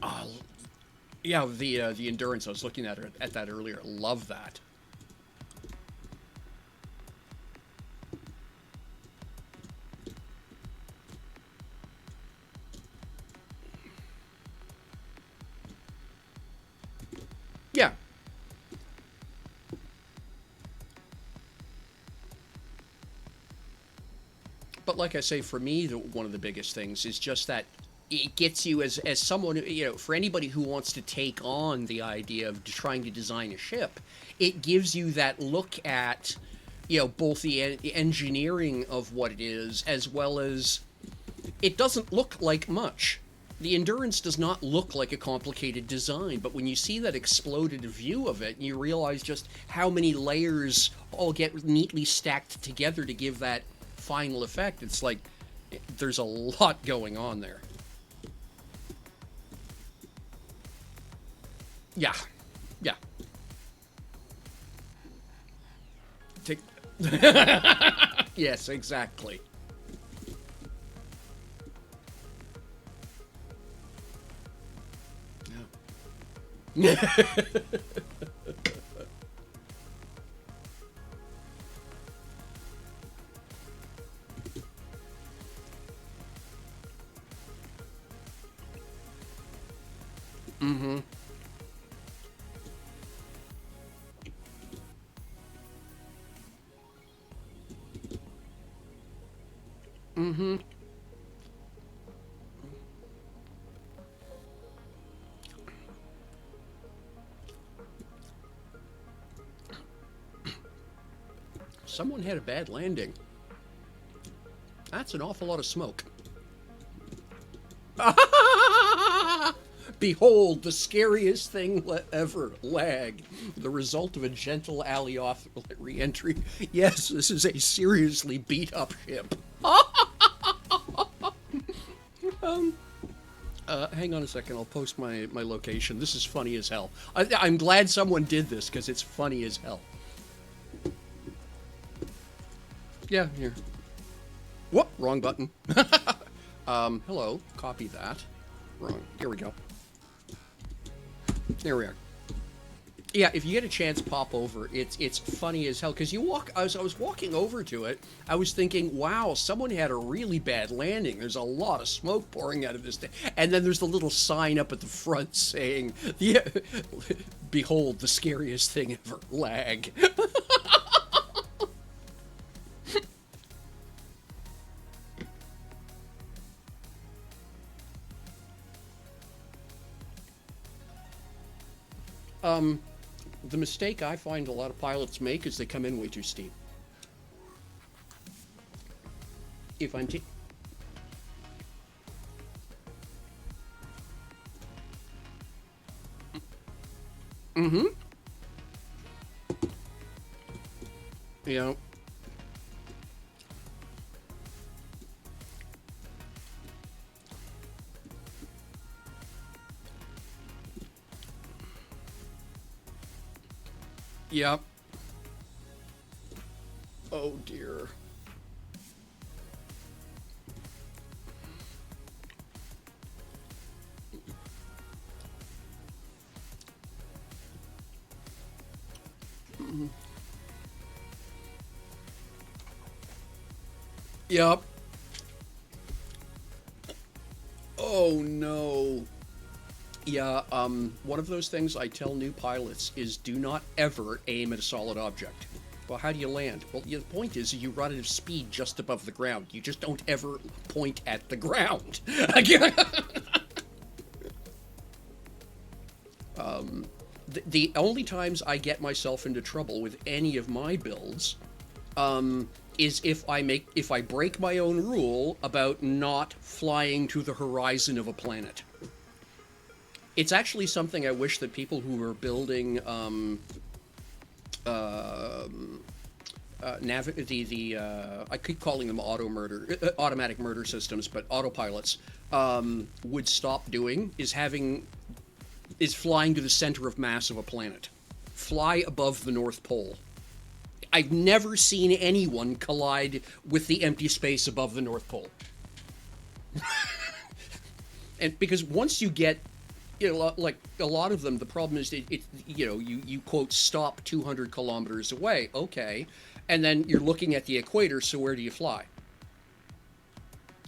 Uh, yeah, the endurance. I was looking at that earlier. Love that. But like I say, for me, one of the biggest things is just that it gets you as someone, for anybody who wants to take on the idea of trying to design a ship, it gives you that look at, both the engineering of what it is, as well as it doesn't look like much. The Endurance does not look like a complicated design, but when you see that exploded view of it, you realize just how many layers all get neatly stacked together to give that final effect. It's like there's a lot going on there. Yeah. Yeah. Take. Yes, exactly. Yeah. Mm-hmm. Mm-hmm. Someone had a bad landing. That's an awful lot of smoke. Behold, the scariest thing ever, lag. The result of a gentle Alioth re-entry. Yes, this is a seriously beat-up ship. Hang on a second, I'll post my location. This is funny as hell. I'm glad someone did this, because it's funny as hell. Yeah, here. Whoop, wrong button. Hello, copy that. Wrong, here we go. There we are. Yeah, if you get a chance, pop over. It's funny as hell because you walk. As I was walking over to it, I was thinking, "Wow, someone had a really bad landing. There's a lot of smoke pouring out of this thing." And then there's the little sign up at the front saying, "Yeah, behold, the scariest thing ever, lag." The mistake I find a lot of pilots make is they come in way too steep. If I'm mm-hmm. You know. Yep. Oh dear. Yep. Oh no. Yeah, one of those things I tell new pilots is do not ever aim at a solid object. Well, how do you land? Well, the point is you run at a speed just above the ground. You just don't ever point at the ground. The only times I get myself into trouble with any of my builds is if I break my own rule about not flying to the horizon of a planet. It's actually something I wish that people who are building I keep calling them automatic murder systems, but autopilots would stop doing is flying to the center of mass of a planet. Fly above the North Pole. I've never seen anyone collide with the empty space above the North Pole. And because once you get, like a lot of them, the problem is you quote stop 200 kilometers away, okay, and then you're looking at the equator. So where do you fly?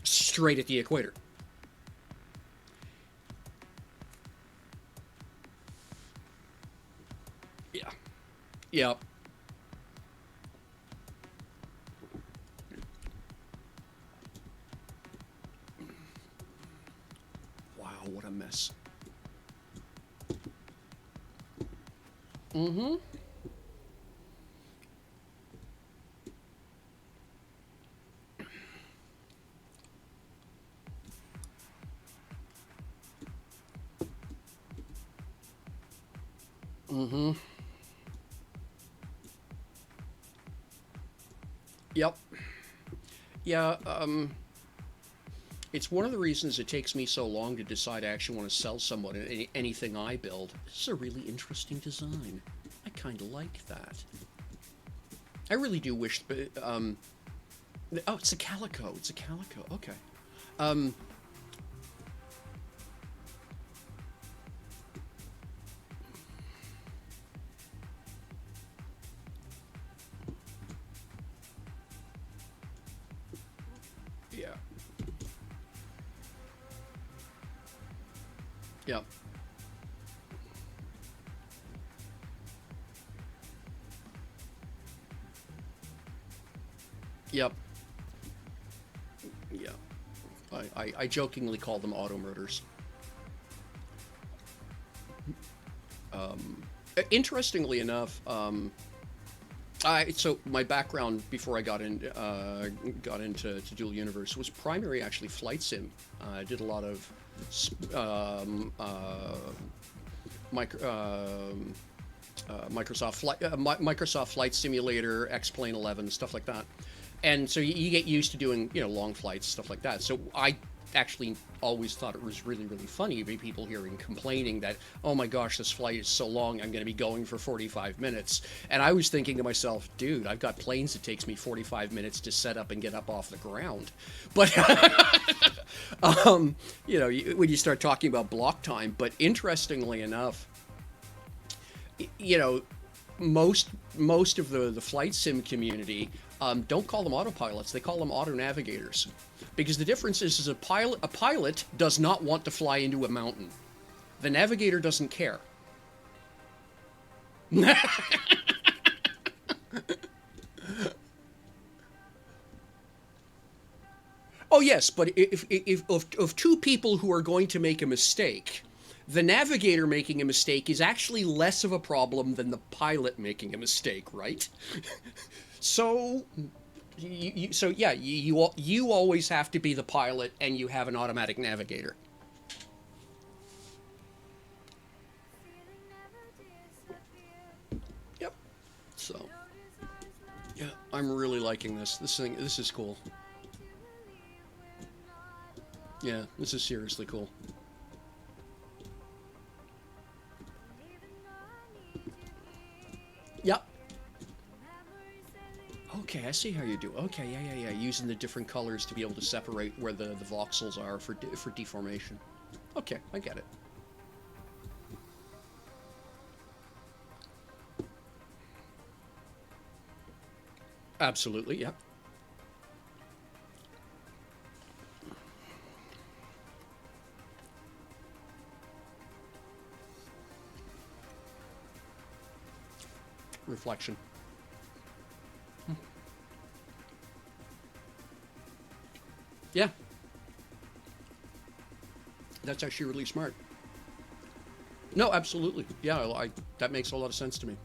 Straight at the equator. Yeah. Yeah. this. Mm-hmm. Mm-hmm. Yep. Yeah, it's one of the reasons it takes me so long to decide I actually want to sell someone anything I build. This is a really interesting design. I kind of like that. I really do wish. Oh, it's a calico. It's a calico. Okay. Um, yeah. Yep. Yep. Yeah. I jokingly call them auto murders. Interestingly enough, so my background before I got into Dual Universe was primary actually flight sim. I did a lot of micro, Microsoft Flight Simulator, X-Plane 11, stuff like that. And so you get used to doing long flights, stuff like that. So I actually always thought it was really funny to be people hearing complaining that, oh my gosh, this flight is so long, I'm going to be going for 45 minutes. And I was thinking to myself, dude, I've got planes that takes me 45 minutes to set up and get up off the ground. But when you start talking about block time. But interestingly enough, you know, most of the flight sim community don't call them autopilots; they call them auto navigators, because the difference is a pilot does not want to fly into a mountain. The navigator doesn't care. Oh yes, but if of two people who are going to make a mistake, the navigator making a mistake is actually less of a problem than the pilot making a mistake, right? So, you always have to be the pilot, and you have an automatic navigator. Yep. So, yeah, I'm really liking this. This is cool. Yeah, this is seriously cool. Yep. Okay, I see how you do. Okay, yeah. Using the different colors to be able to separate where the voxels are for deformation. Okay, I get it. Absolutely, yep. Reflection. Yeah, that's actually really smart. No, absolutely. Yeah, that makes a lot of sense to me.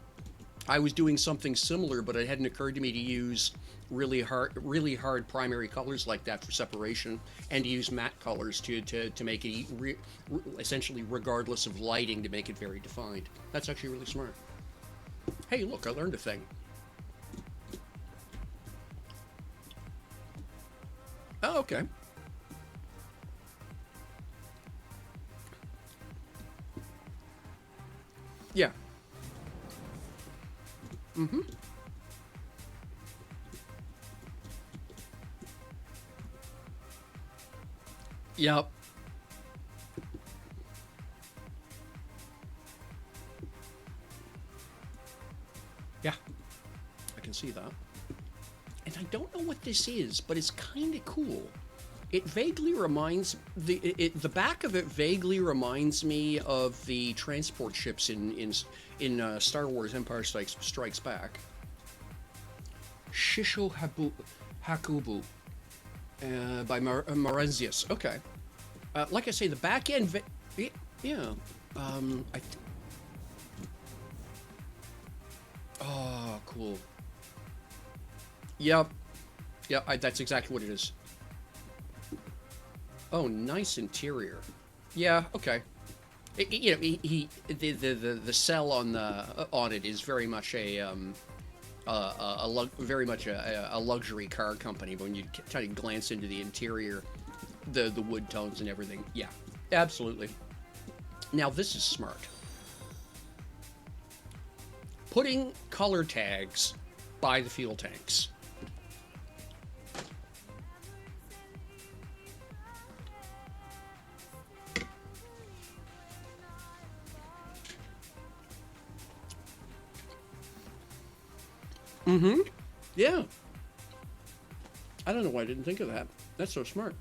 I was doing something similar, but it hadn't occurred to me to use really hard primary colors like that for separation, and to use matte colors to make it essentially regardless of lighting to make it very defined. That's actually really smart. Hey, look, I learned a thing. Oh, okay. Yeah. Mm-hmm. Yep. Yeah, I can see that. And I don't know what this is, but it's kind of cool. It vaguely reminds the back of it vaguely reminds me of the transport ships in Star Wars Empire Strikes Back. Hakubu by Marenzius. Okay. Like I say, the back end. Yeah. Yeah. I. Oh, cool. Yep. Yep. That's exactly what it is. Oh, nice interior. Yeah. Okay. You know, the cell on it is very much very much a luxury car company. But when you try to glance into the interior, the wood tones and everything, yeah, absolutely. Now this is smart. Putting color tags by the fuel tanks. Mm-hmm. Yeah. I don't know why I didn't think of that. That's so smart.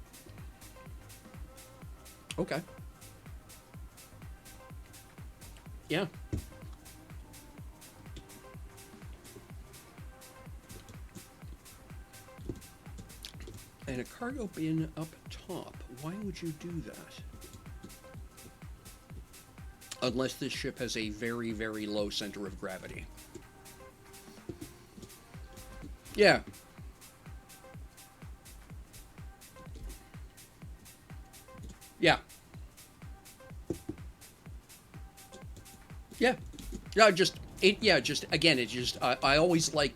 Okay. Yeah. And a cargo bin up top. Why would you do that? Unless this ship has a very, very low center of gravity. Yeah. Yeah. Yeah. Yeah. Just again, it just, I always like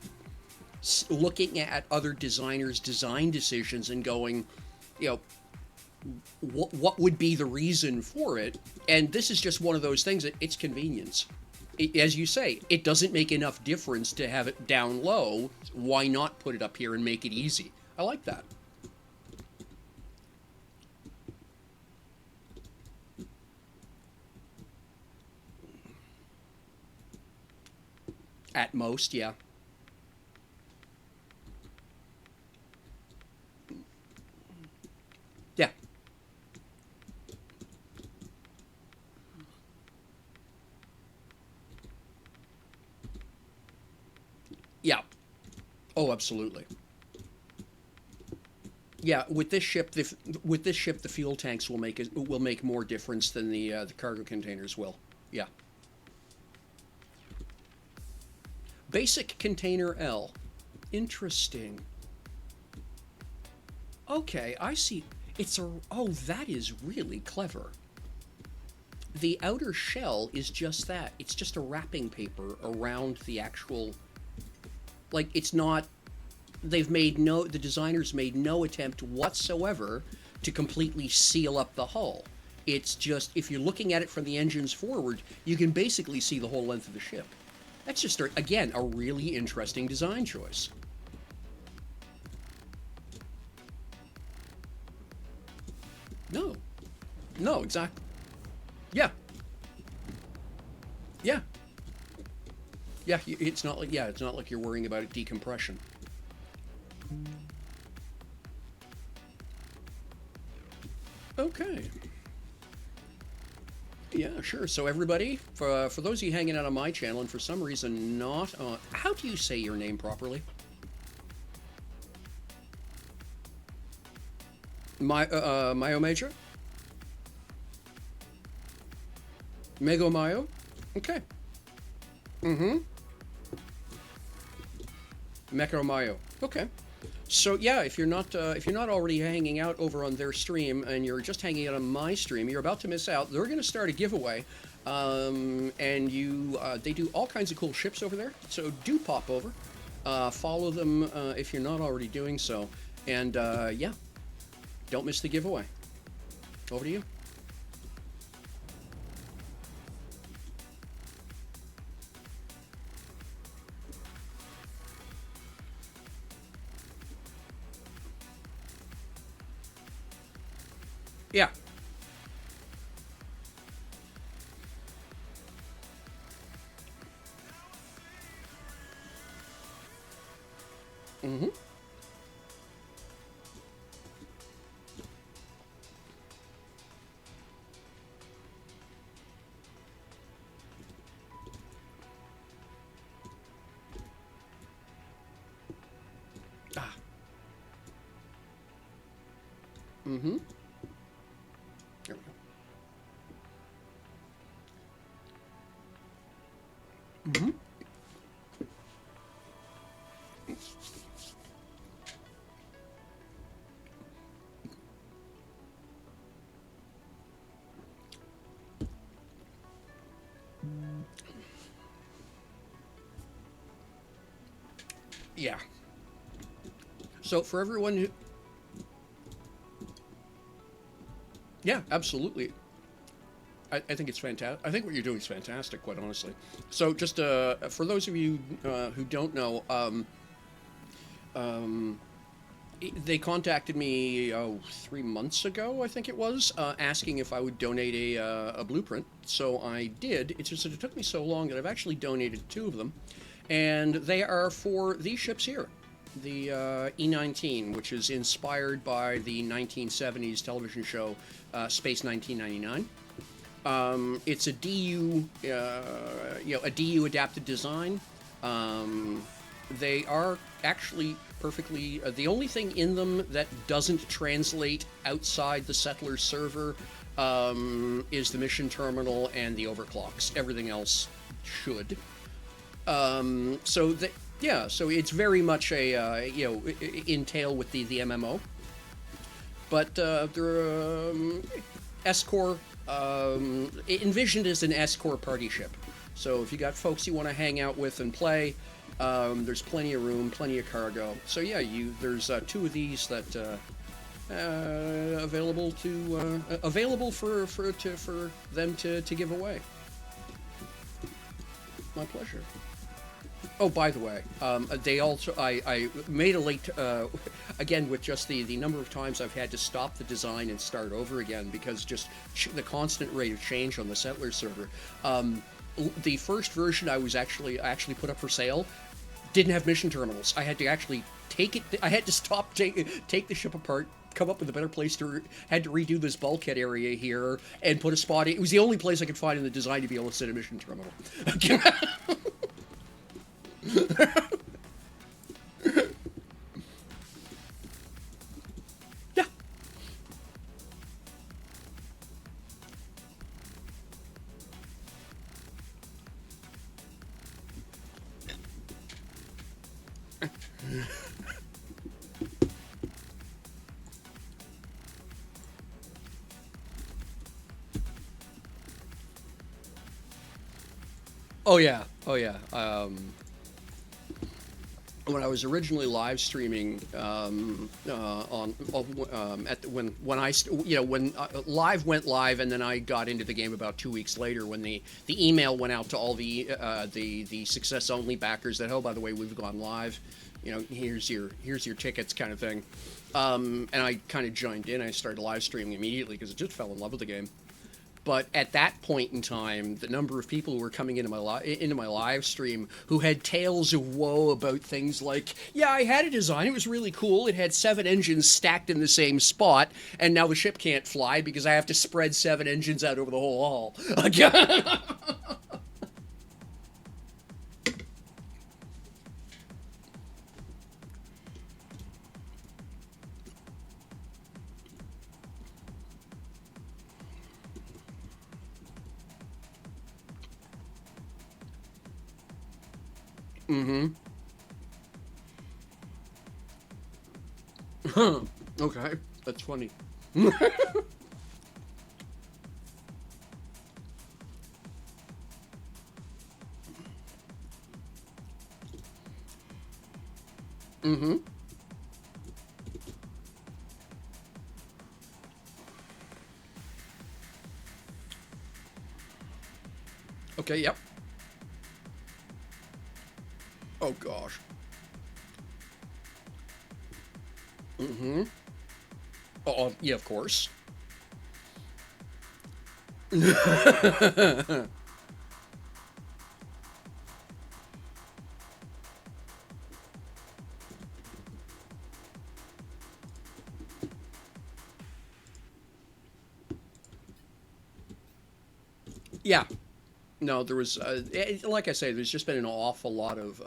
looking at other designers' design decisions and going, you know, what would be the reason for it? And this is just one of those things that it's convenience. As you say, it doesn't make enough difference to have it down low. Why not put it up here and make it easy? I like that. At most, yeah. Yeah. Yeah. Oh, absolutely. Yeah, with this ship, the fuel tanks will make more difference than the cargo containers will. Yeah. Basic container L. Interesting. Okay, I see. It's a oh, that is really clever. The outer shell is just that. It's just a wrapping paper around the actual, like, it's not, the designers made no attempt whatsoever to completely seal up the hull. It's just, if you're looking at it from the engines forward, you can basically see the whole length of the ship. That's just, again, a really interesting design choice. No. No, exactly. Yeah. Yeah. Yeah, it's not like you're worrying about decompression. Okay. Yeah, sure. So everybody, for those of you hanging out on my channel and for some reason not on, how do you say your name properly? Mayo Major? Mego Mayo? Okay. Mm-hmm. Mecro Mayo. Okay. So yeah, if you're not already hanging out over on their stream and you're just hanging out on my stream, you're about to miss out. They're going to start a giveaway, and they do all kinds of cool ships over there. So do pop over, follow them if you're not already doing so, and yeah, don't miss the giveaway. Over to you. Yeah. Mm-hmm. Ah. Mm-hmm. There we go. Yeah. So for everyone who, yeah, absolutely. I think it's fantastic. I think what you're doing is fantastic, quite honestly. So, just for those of you who don't know, um, they contacted me 3 months ago, I think it was, asking if I would donate a blueprint. So I did. It's just that it took me so long that I've actually donated two of them, and they are for these ships here. The E-19, which is inspired by the 1970s television show Space 1999. It's a DU, a DU adapted design. Um, they are actually perfectly. The only thing in them that doesn't translate outside the settler server is the mission terminal and the overclocks. Everything else should. So that yeah, so it's very much a entail with the MMO, but they're S-Core envisioned as an S-Core party ship. So if you got folks you want to hang out with and play, there's plenty of room, plenty of cargo. So yeah, there's two of these that available for them to give away. My pleasure. Oh, by the way, they also I made a late again with just the number of times I've had to stop the design and start over again because just the constant rate of change on the settler server. The first version I actually put up for sale didn't have mission terminals. I had to actually take it. I had to stop take the ship apart. Come up with a better place had to redo this bulkhead area here and put a spot. It was the only place I could find in the design to be able to set a mission terminal. Yeah. Oh yeah. Oh yeah. When I was originally live streaming when live went live, and then I got into the game about 2 weeks later when the email went out to all the success only backers that, oh, by the way, we've gone live, here's your tickets, kind of thing. And I kind of joined in. I started live streaming immediately because I just fell in love with the game. But at that point in time, the number of people who were coming into my live stream who had tales of woe about things like, yeah, I had a design, it was really cool, it had 7 engines stacked in the same spot, and now the ship can't fly because I have to spread 7 engines out over the whole hull. Mm-hmm. Okay, that's funny. Mm-hmm. Okay, yep. Oh gosh. Mm-hmm. Oh, yeah, of course. Yeah. No, there was, like I say, there's just been an awful lot of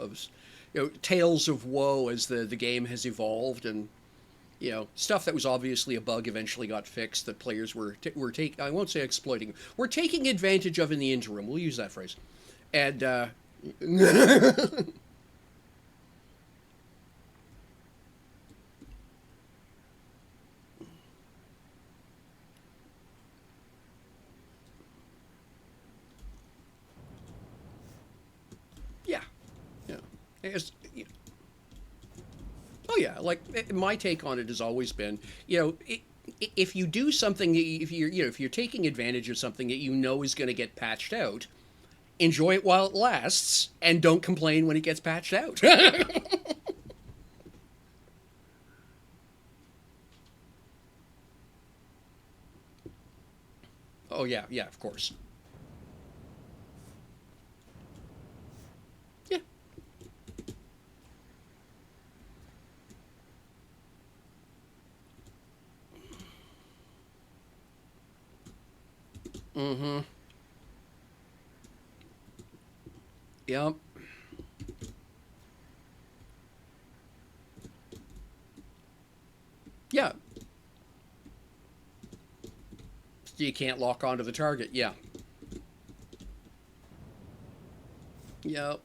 tales of woe as the game has evolved, and stuff that was obviously a bug eventually got fixed that players were taking. I won't say exploiting. We're taking advantage of in the interim. We'll use that phrase. And yeah, yeah. It's, yeah, like my take on it has always been, you know, if you do something, if you're, you know, if you're taking advantage of something that you know is going to get patched out, enjoy it while it lasts, and don't complain when it gets patched out. Oh yeah, yeah, of course. Yeah. Mm-hmm. Yep. Yeah. You can't lock onto the target. Yeah. Yep.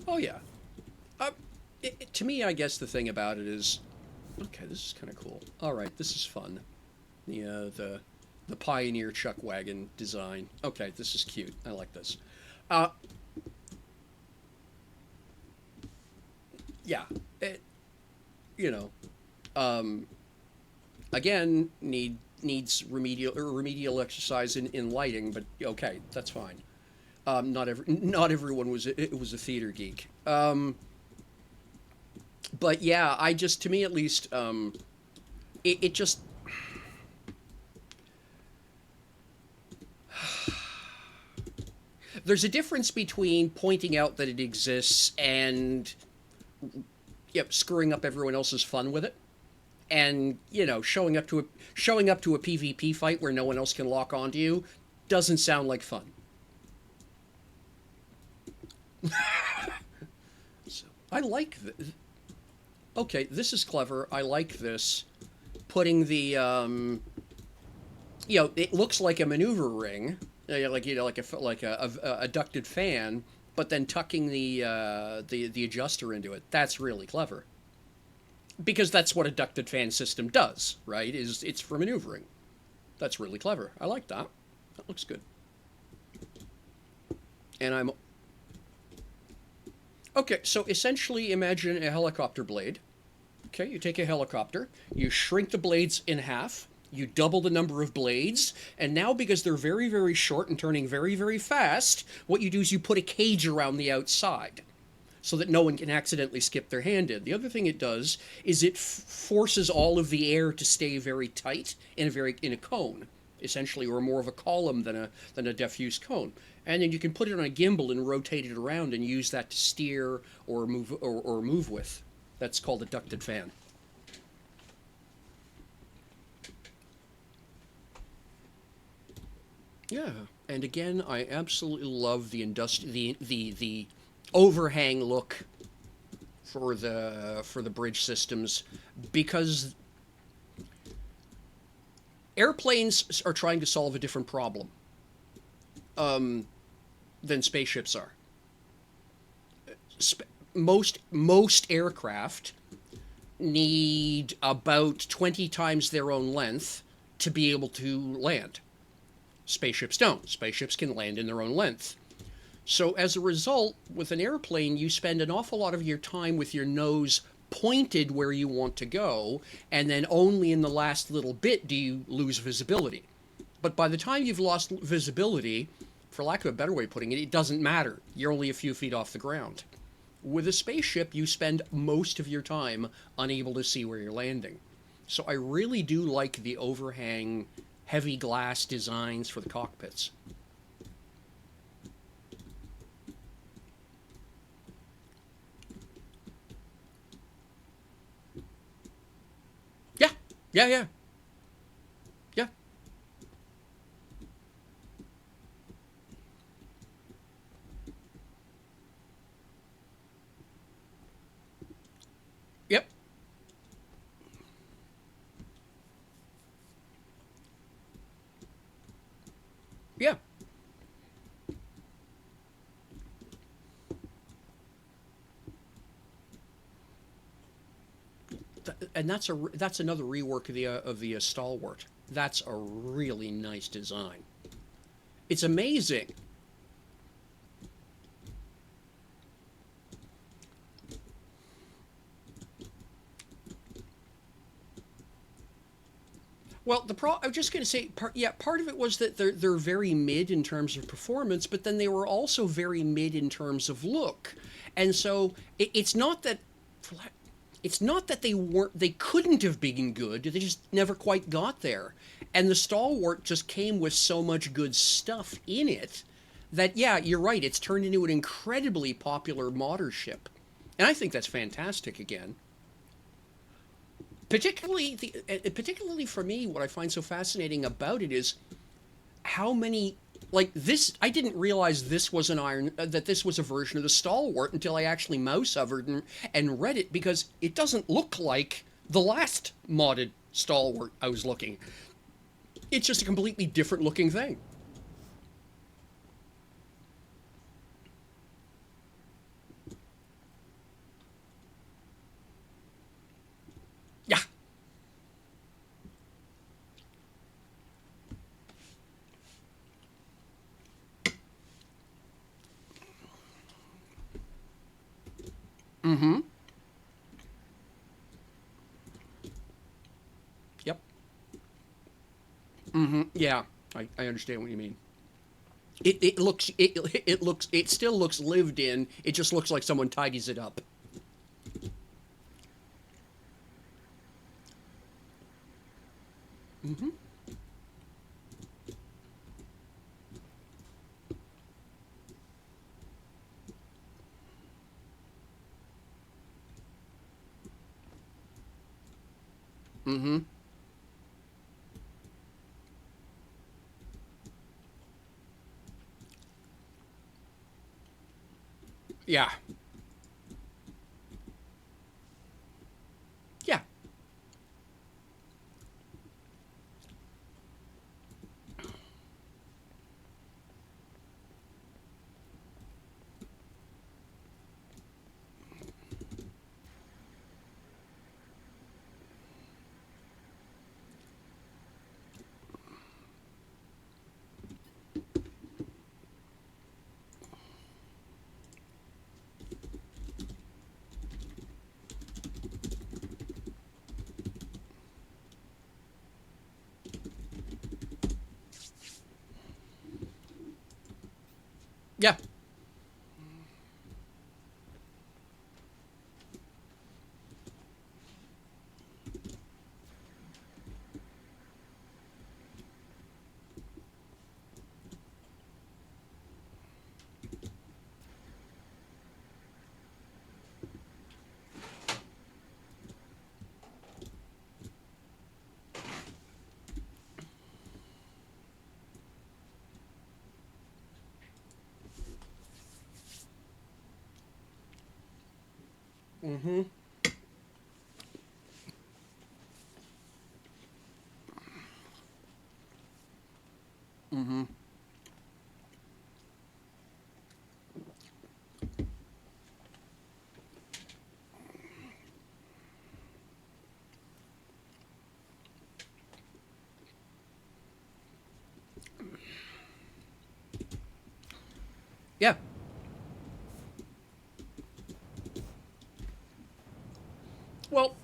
Oh yeah. Uh, to me, I guess the thing about it is, okay, this is kind of cool. All right, this is fun. Yeah, the Pioneer Chuck Wagon design. Okay, this is cute. I like this. Uh, yeah, it, you know, um, again, needs remedial exercise in lighting, but okay, that's fine. Not everyone was it was a theater geek. But yeah, I just to me at least, it just there's a difference between pointing out that it exists and yep, screwing up everyone else's fun with it, and you know showing up to a PvP fight where no one else can lock onto you doesn't sound like fun. So I like okay, this is clever. I like this. Putting the you know, it looks like a maneuver ring, like you know, like a ducted fan, but then tucking the adjuster into it. That's really clever because that's what a ducted fan system does, right? Is it's for maneuvering. That's really clever. I like that. That looks good. And I'm okay. So essentially, imagine a helicopter blade. Okay, you take a helicopter, you shrink the blades in half, you double the number of blades, and now because they're very, very short and turning very, very fast, what you do is you put a cage around the outside so that no one can accidentally skip their hand in. The other thing it does is it forces all of the air to stay very tight in a cone, essentially, or more of a column than a diffuse cone. And then you can put it on a gimbal and rotate it around and use that to steer or move with. That's called a ducted fan. Yeah, and again, I absolutely love the overhang look for the bridge systems because airplanes are trying to solve a different problem than spaceships are. Most aircraft need about 20 times their own length to be able to land. Spaceships don't. Spaceships can land in their own length. So as a result, with an airplane, you spend an awful lot of your time with your nose pointed where you want to go, and then only in the last little bit do you lose visibility. But by the time you've lost visibility, for lack of a better way of putting it, it doesn't matter. You're only a few feet off the ground. With a spaceship, you spend most of your time unable to see where you're landing. So I really do like the overhang heavy glass designs for the cockpits. Yeah, yeah, yeah, yeah. Yep, yeah. And that's another rework of the stalwart. That's a really nice design. It's amazing. Well, I was just going to say, part of it was that they're very mid in terms of performance, but then they were also very mid in terms of look, and so it's not that, it's not that they couldn't have been good, they just never quite got there, and the Stalwart just came with so much good stuff in it that, yeah, you're right, it's turned into an incredibly popular modder ship, and I think that's fantastic again. Particularly for me, what I find so fascinating about it is how many, like this. I didn't realize this was an iron that this was a version of the Stalwart until I actually mouse hovered and read it, because it doesn't look like the last modded Stalwart I was looking. It's just a completely different looking thing. Yeah. Mm-hmm. Yep. Mm-hmm. Yeah. I understand what you mean. It still looks lived in. It just looks like someone tidies it up. Mm-hmm. Mm-hmm. Yeah. Yeah. Yeah. Mm-hmm. Mm-hmm. Yeah. Well,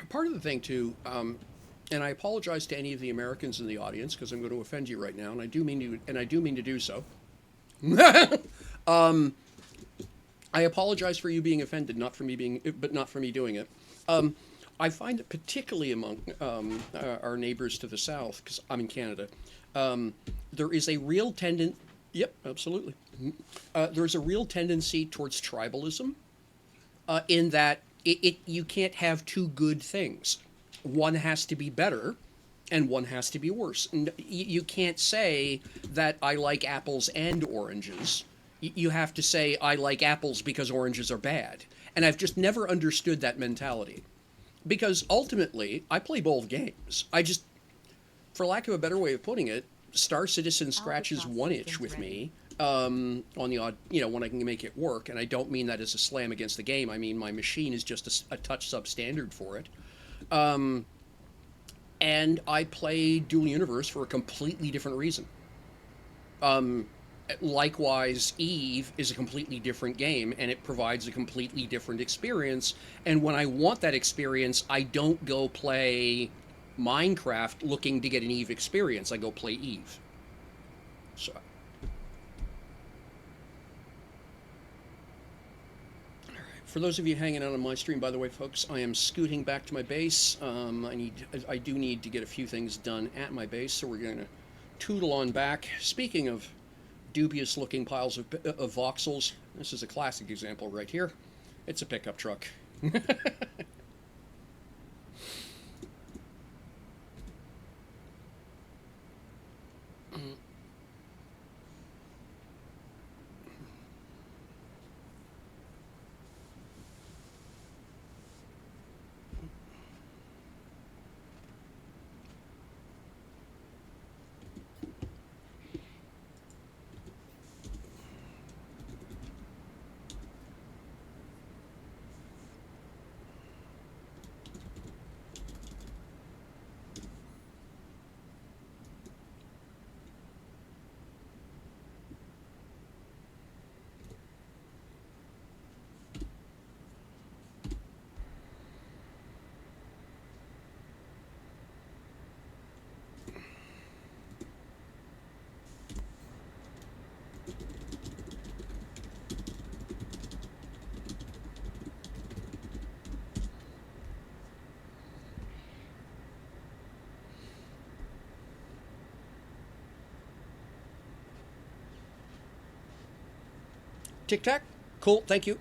part of the thing too, and I apologize to any of the Americans in the audience because I'm going to offend you right now, and I do mean to do so. I apologize for you being offended, but not for me doing it. I find that particularly among our neighbors to the south, because I'm in Canada, there is a real tendency. Yep, absolutely. There's a real tendency towards tribalism, in that you can't have two good things. One has to be better, and one has to be worse. And you can't say that I like apples and oranges. You have to say I like apples because oranges are bad. And I've just never understood that mentality. Because ultimately, I play both games. For lack of a better way of putting it, Star Citizen scratches one itch with me, on the odd, when I can make it work. And I don't mean that as a slam against the game. I mean, my machine is just a touch substandard for it. And I play Dual Universe for a completely different reason. Likewise, Eve is a completely different game, and it provides a completely different experience. And when I want that experience, I don't go play Minecraft looking to get an Eve experience, I go play Eve. So, for those of you hanging out on my stream, by the way, folks, I am scooting back to my base. I do need to get a few things done at my base, so we're going to tootle on back. Speaking of dubious-looking piles of voxels, this is a classic example right here. It's a pickup truck. Tic Tac? Cool, thank you.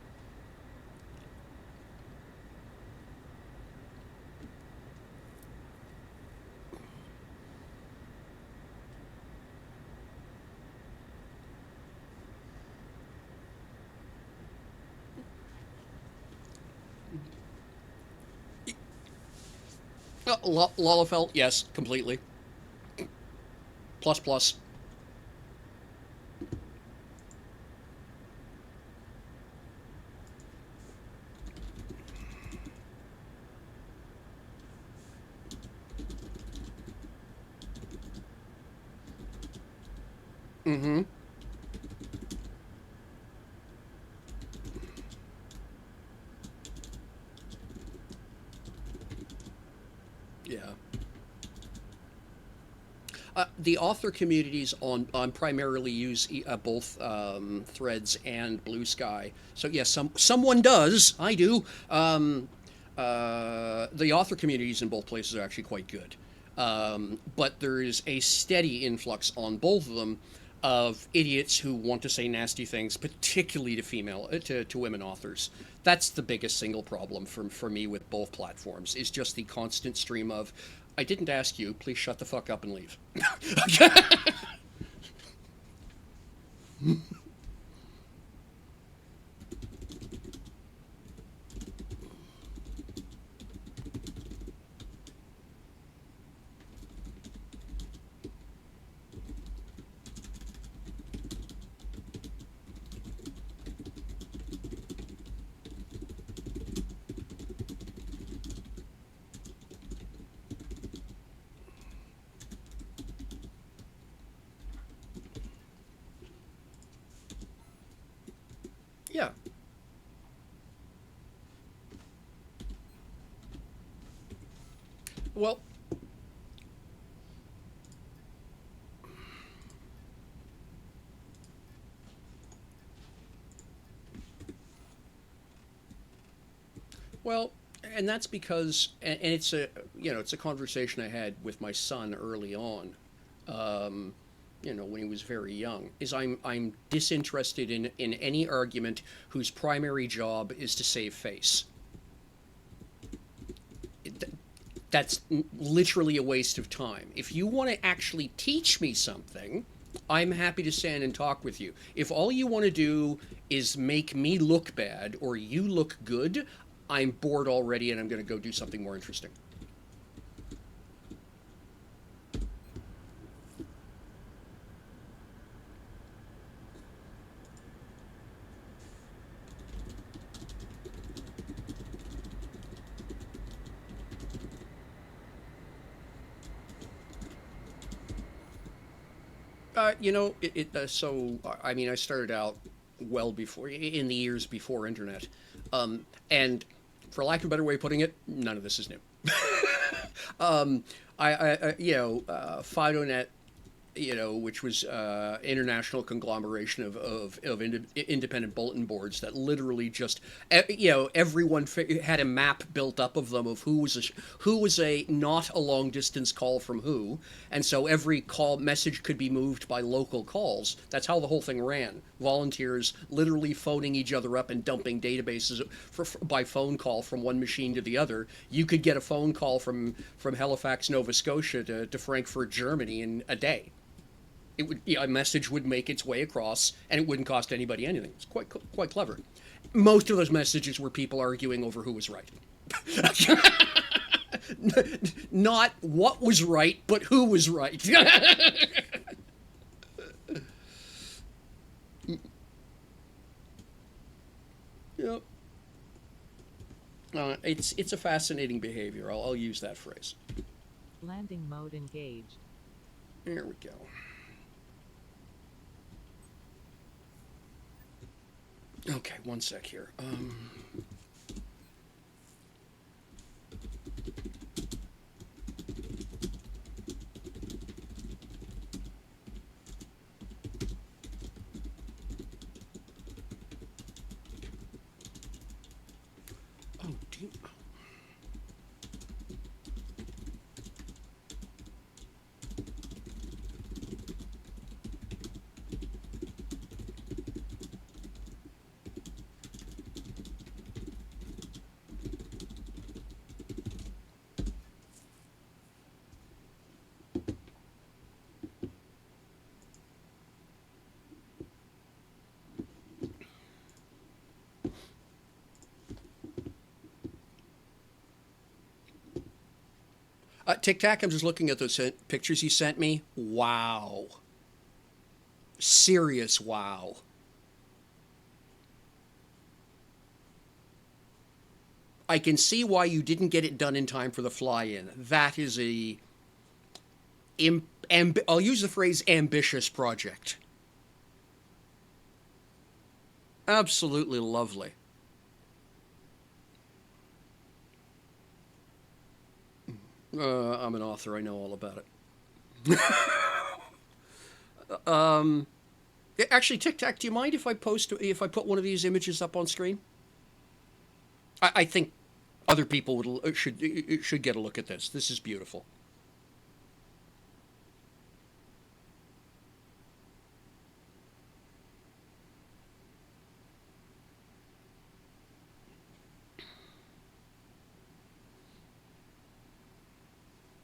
Lalafell, yes, completely. Plus, plus. Mm-hmm. Yeah. The author communities on primarily use both Threads and Blue Sky. So yes, someone does. I do. The author communities in both places are actually quite good, but there is a steady influx on both of them of idiots who want to say nasty things, particularly to to women authors. That's the biggest single problem for me with both platforms is just the constant stream of, I didn't ask you, please shut the fuck up and leave. Yeah. Well, well, and that's because, and it's a, it's a conversation I had with my son early on. Um, when he was very young, is I'm disinterested in any argument whose primary job is to save face. That's literally a waste of time. If you want to actually teach me something, I'm happy to stand and talk with you. If all you want to do is make me look bad or you look good, I'm bored already and I'm going to go do something more interesting. So I mean, I started out well before, in the years before internet, and for lack of a better way of putting it, none of this is new. FidoNet, which was international conglomeration of independent bulletin boards that literally just, everyone had a map built up of them of who was a not a long distance call from who, and so every call message could be moved by local calls. That's how the whole thing ran. Volunteers literally phoning each other up and dumping databases by phone call from one machine to the other. You could get a phone call from Halifax, Nova Scotia to Frankfurt, Germany in a day. A message would make its way across, and it wouldn't cost anybody anything. It's quite clever. Most of those messages were people arguing over who was right. Not what was right, but who was right. Yep. It's a fascinating behavior. I'll use that phrase. Landing mode engaged. There we go. Okay, one sec here. Oh, dear. Tic Tac, I'm just looking at those pictures you sent me. Wow. Serious wow. I can see why you didn't get it done in time for the fly-in. That is I'll use the phrase ambitious project. Absolutely lovely. I'm an author. I know all about it. Actually, Tic Tac, do you mind if I put one of these images up on screen? I think other people should get a look at this. This is beautiful.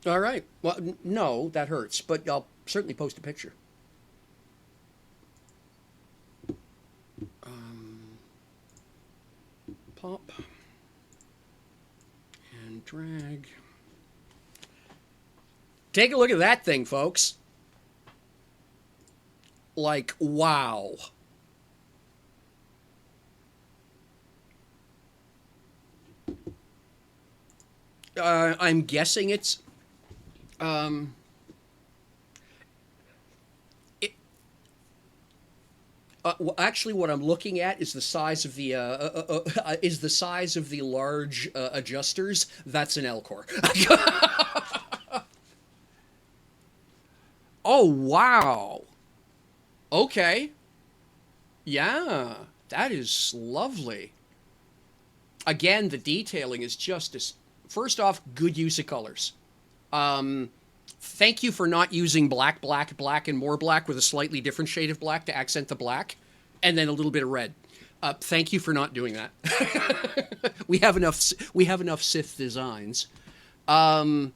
All right. Well, no, that hurts, but I'll certainly post a picture. Pop and drag. Take a look at that thing, folks. Like, wow. I'm guessing it's um, it, well, actually, what I'm looking at is the size of the large adjusters. That's an L-core. Oh wow. Okay. Yeah, that is lovely. Again, the detailing is just as. First off, good use of colors. Um, Thank you for not using black, black, black, and more black with a slightly different shade of black to accent the black, and then a little bit of red. Thank you for not doing that. we have enough. We have enough Sith designs. Um,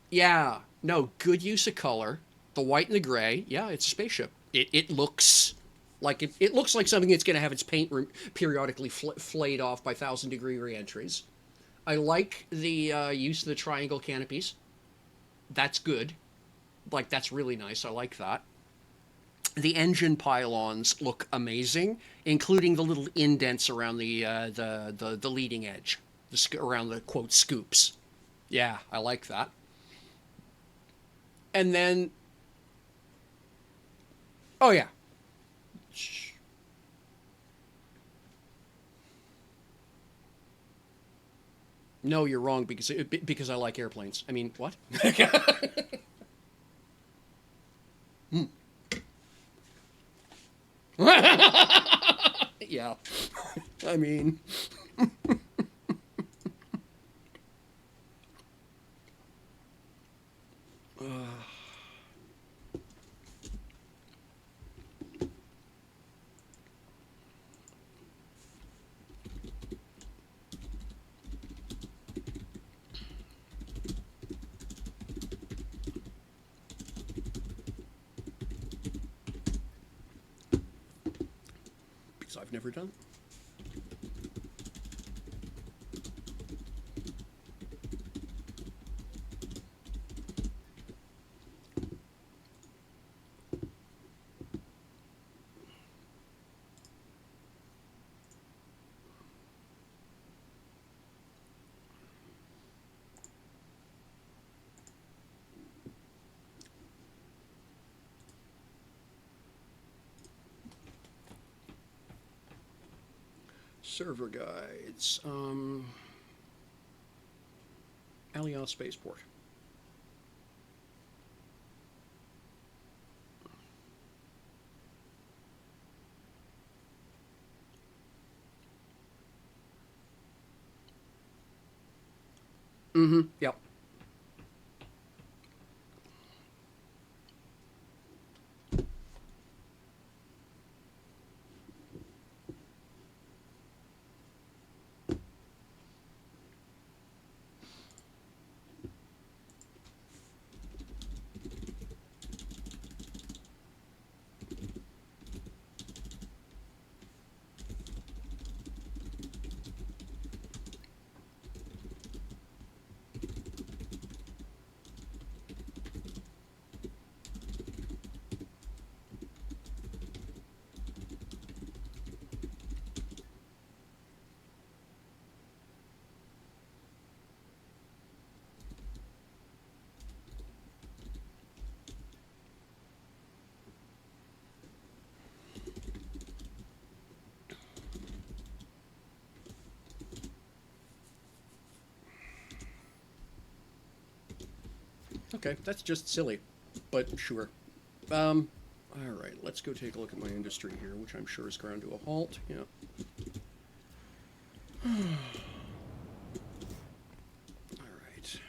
yeah. No, good use of color. The white and the gray. Yeah, it's a spaceship. It looks like it looks like something that's going to have its paint periodically flayed off by 1,000-degree reentries. I like the use of the triangle canopies. That's good. Like, that's really nice. I like that. The engine pylons look amazing, including the little indents around the leading edge, around the quote scoops. Yeah, I like that. And then, oh yeah, No, you're wrong because I like airplanes. I mean, what? Yeah. I mean, because I've never done. Server guides. Allianz Spaceport. Mm-hmm. Yep. Okay, that's just silly, but sure. All right, let's go take a look at my industry here, which I'm sure is ground to a halt. Yeah. All right.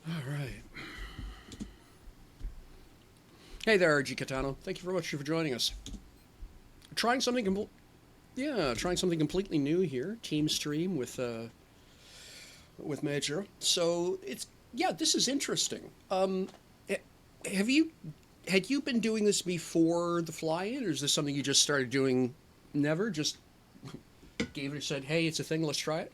All right. Hey there, RG Katano. Thank you very much for joining us. Trying something trying something completely new here. Team stream with myDU. So it's yeah, this is interesting. Eh, have you had you been doing this before the fly-in, or is this something you just started doing? Never, just gave it said, "Hey, it's a thing. Let's try it."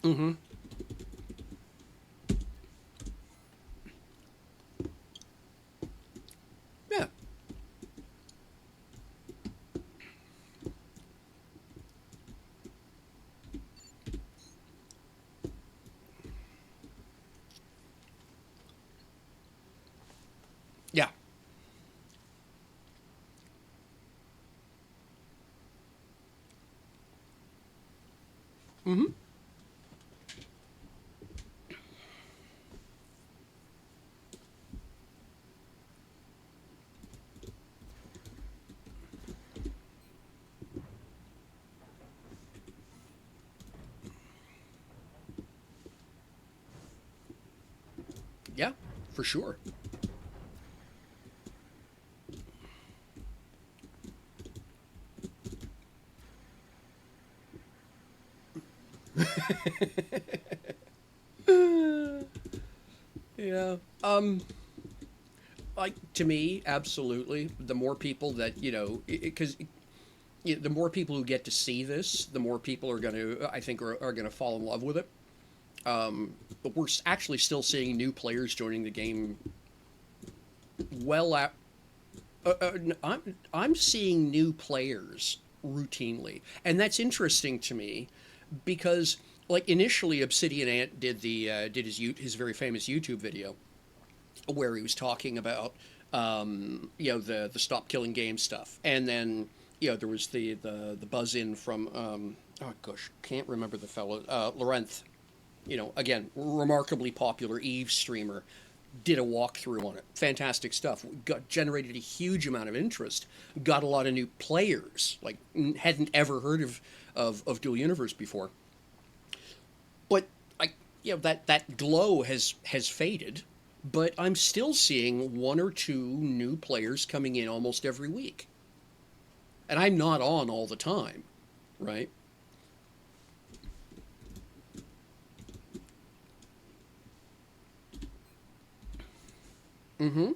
Mm-hmm. Yeah. Yeah. Mm-hmm. Yeah, for sure. Yeah. Like to me, absolutely. The more people that because the more people who get to see this, the more people are going to, I think, are going to fall in love with it. But we're actually still seeing new players joining the game. Well, I'm seeing new players routinely, and that's interesting to me because like initially Obsidian Ant did his very famous YouTube video where he was talking about the stop killing game stuff, and then there was the buzz in from oh gosh, can't remember the fellow, Laurent, again, remarkably popular Eve streamer, did a walkthrough on it. Fantastic stuff. Got generated a huge amount of interest. Got a lot of new players. Like hadn't ever heard of Dual Universe before. But I, that glow has faded. But I'm still seeing one or two new players coming in almost every week, and I'm not on all the time, right? Mm-hmm.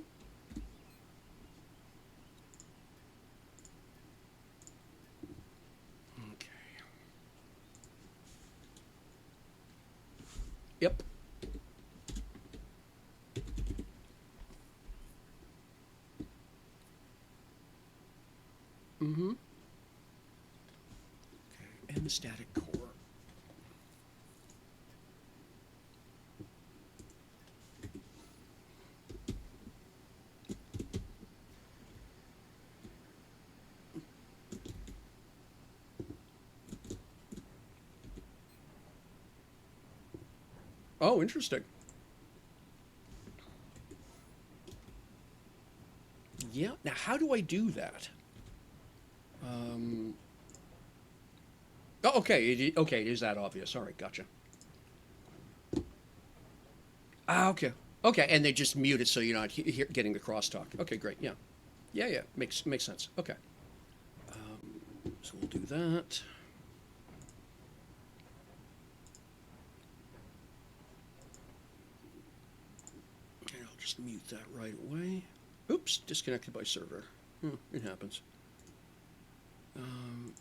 Okay. Yep. Mm-hmm. Okay. And the static core. Oh, interesting. Yeah. Now, how do I do that? Um, oh, okay. Okay, it is that obvious. All right, gotcha. Ah, okay. Okay, and they just mute it so you're not getting the crosstalk. Okay, great. Yeah. Yeah, yeah. Makes sense. Okay. So we'll do that. And I'll just mute that right away. Oops, disconnected by server. It happens. Um,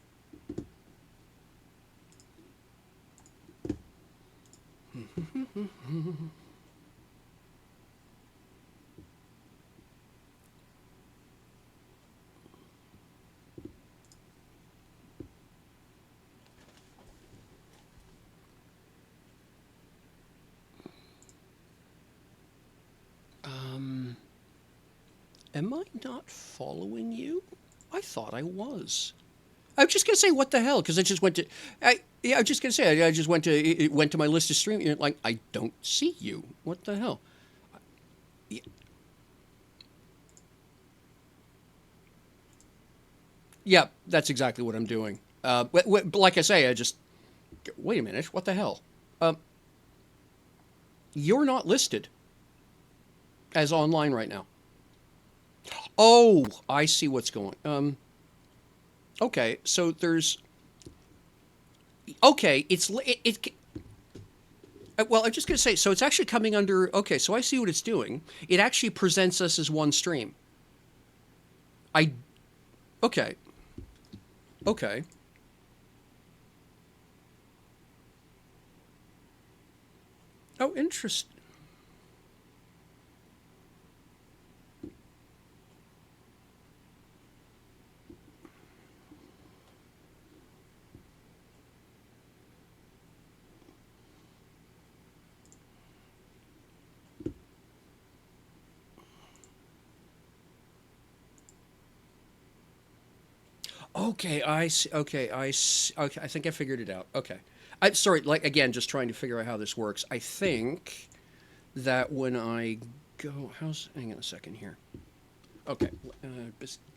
um, am I not following you? I thought I was. I was just gonna say what the hell because I just went to. Yeah, I was just gonna say I just went to it went to my list of stream. Like I don't see you. What the hell? Yeah, that's exactly what I'm doing. Like I say, I just wait a minute. What the hell? Um, you're not listed as online right now. Oh, I see what's going. Okay, so there's. Okay, well, I'm just gonna say. So it's actually coming under. Okay, so I see what it's doing. It actually presents us as one stream. I. Okay. Okay. Oh, interest. Okay, I see. Okay, I see. Okay, I think I figured it out. Okay. I'm sorry, like, again, just trying to figure out how this works. I think that when I go, hang on a second here. Okay,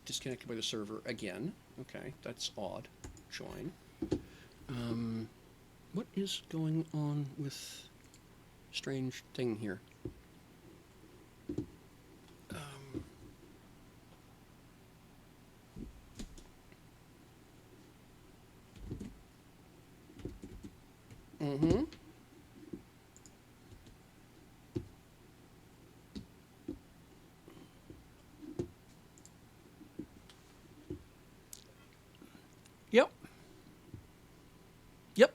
disconnected by the server again. Okay, that's odd. Join. What is going on with strange thing here? Mm-hmm. Yep. Yep.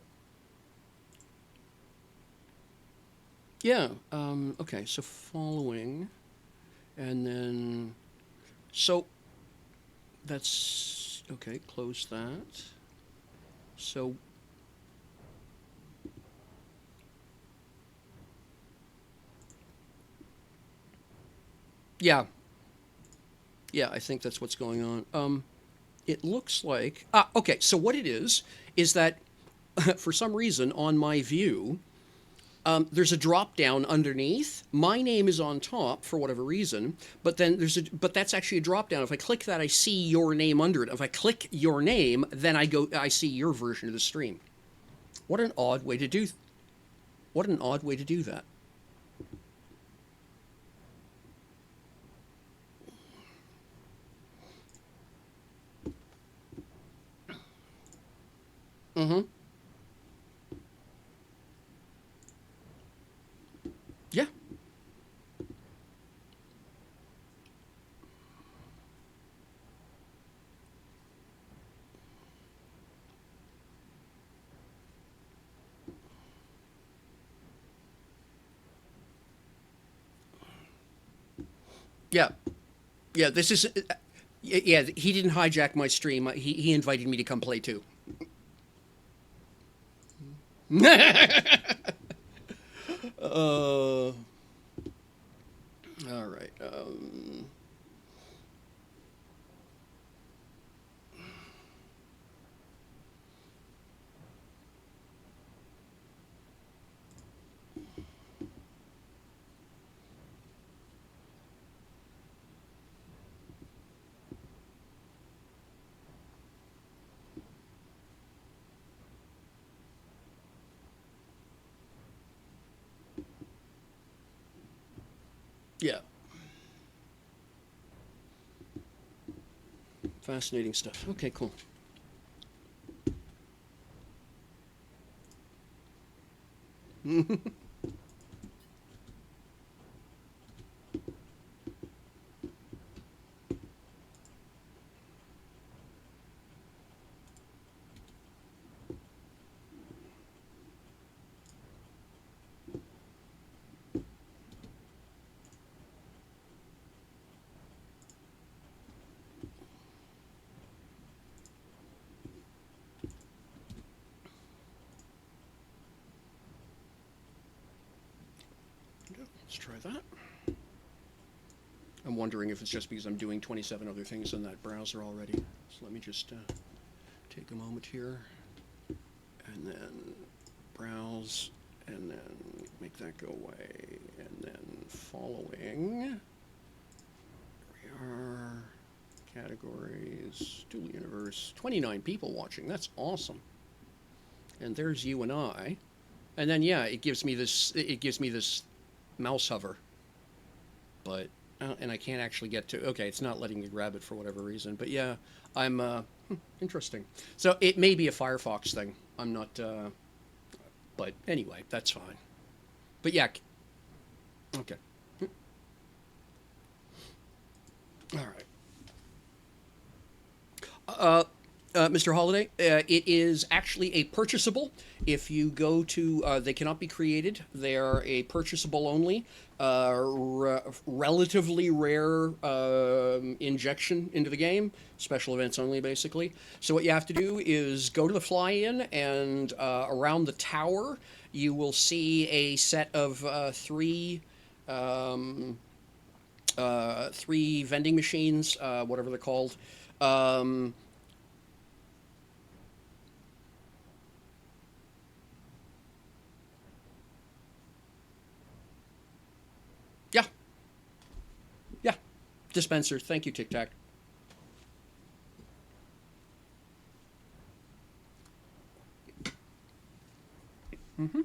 Yeah. Okay. So following, and then so that's okay. Close that. So yeah, yeah. I think that's what's going on. It looks like okay. So what it is that for some reason on my view, there's a drop down underneath. My name is on top for whatever reason, but then but that's actually a drop down. If I click that, I see your name under it. If I click your name, then I see your version of the stream. What an odd way to do. What an odd way to do that. Mm-hmm. Yeah. Yeah. Yeah. This is. Yeah. He didn't hijack my stream. He invited me to come play too. All right. Yeah. Fascinating stuff. Okay. Cool. Let's try that. I'm wondering if it's just because I'm doing 27 other things in that browser already. So let me just take a moment here and then browse and then make that go away. And then following, here we are, categories, Dual Universe, 29 people watching. That's awesome. And there's you and I. And then yeah, it gives me this mouse hover. But and I can't actually get to. Okay, it's not letting me grab it for whatever reason. But yeah, I'm interesting. So it may be a Firefox thing. I'm not. But anyway, that's fine. But yeah, okay. All right. Mr. Holiday, it is actually a purchasable. If you go to, they cannot be created. They are a purchasable only, relatively rare injection into the game. Special events only, basically. So what you have to do is go to the fly-in, and around the tower, you will see a set of three vending machines, whatever they're called. Um, Dispenser. Thank you, Tic Tac. Mm-hmm.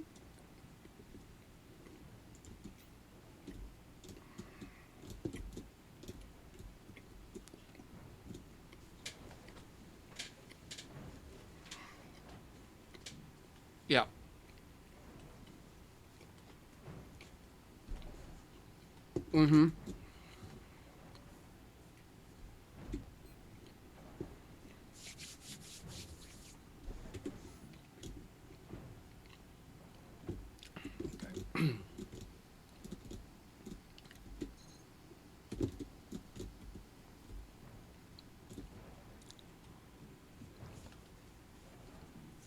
Yeah. Mm-hmm.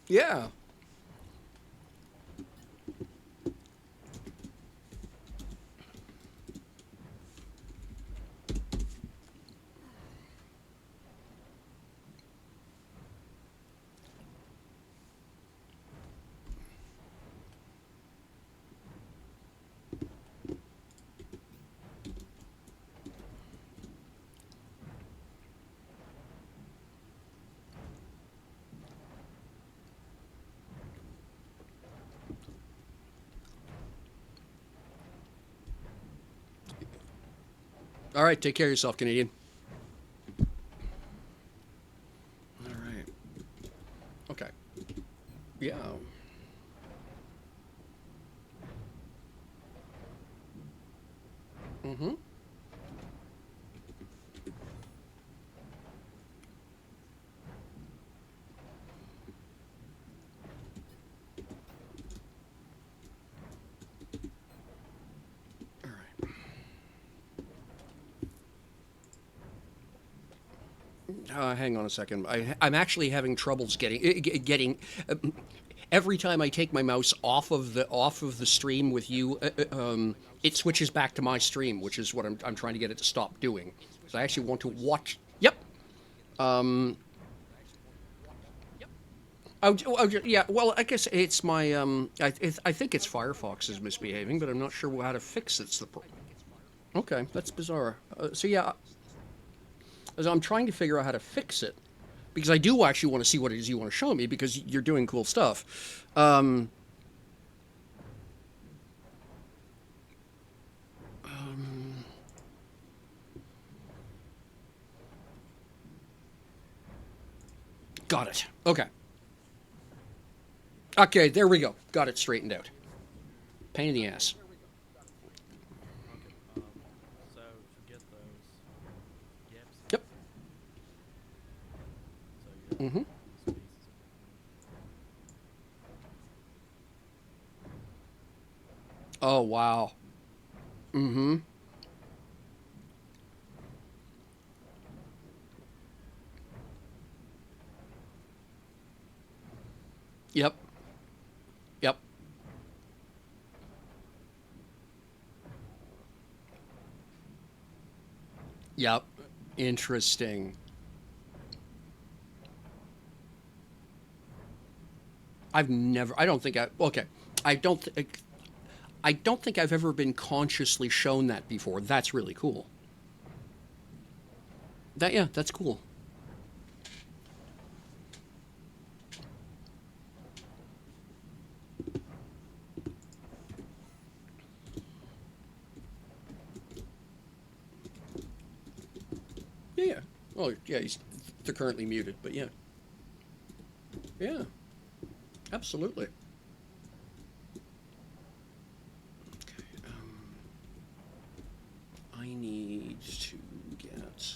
Yeah. All right. Take care of yourself, Canadian. All right. Okay. Yeah. Mm-hmm. All right. Hang on a second. I'm actually having troubles getting. Every time I take my mouse off of the stream with you, it switches back to my stream, which is what I'm trying to get it to stop doing. So I actually want to watch. Yep. Yeah. Well, I guess it's my. I think it's Firefox is misbehaving, but I'm not sure how to fix it. Okay, that's bizarre. So yeah, as I'm trying to figure out how to fix it, because I do actually want to see what it is you want to show me because you're doing cool stuff. Got it. Okay. Okay, there we go. Got it straightened out. Pain in the ass. Okay. So to get those gaps Yep. out, so you have Mm-hmm. spaces in between. Oh wow. Mm-hmm. Yep. Yep. Yep. Interesting. I've never. I don't think I. Okay. I don't. I don't think I've ever been consciously shown that before. That's really cool. That yeah. That's cool. Yeah. Yeah. Oh yeah. They're currently muted, but yeah. Yeah. Absolutely. I need to get.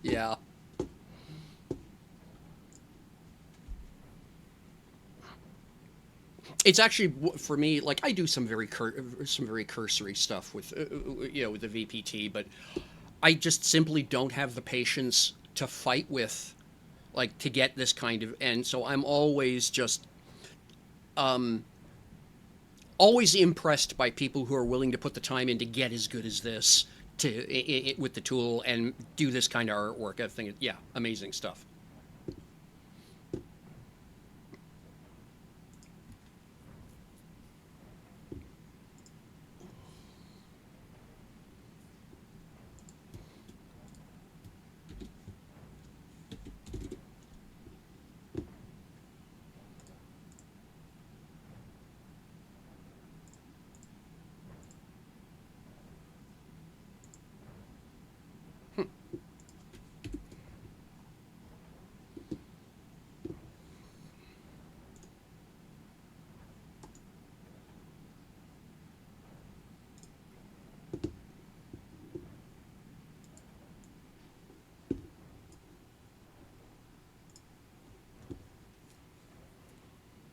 Yeah. It's actually for me, like I do some very cursory stuff with with the VPT, but I just simply don't have the patience to fight with, like, to get this kind of, and so I'm always just always impressed by people who are willing to put the time in to get as good as this with the tool and do this kind of artwork. I think, yeah, amazing stuff.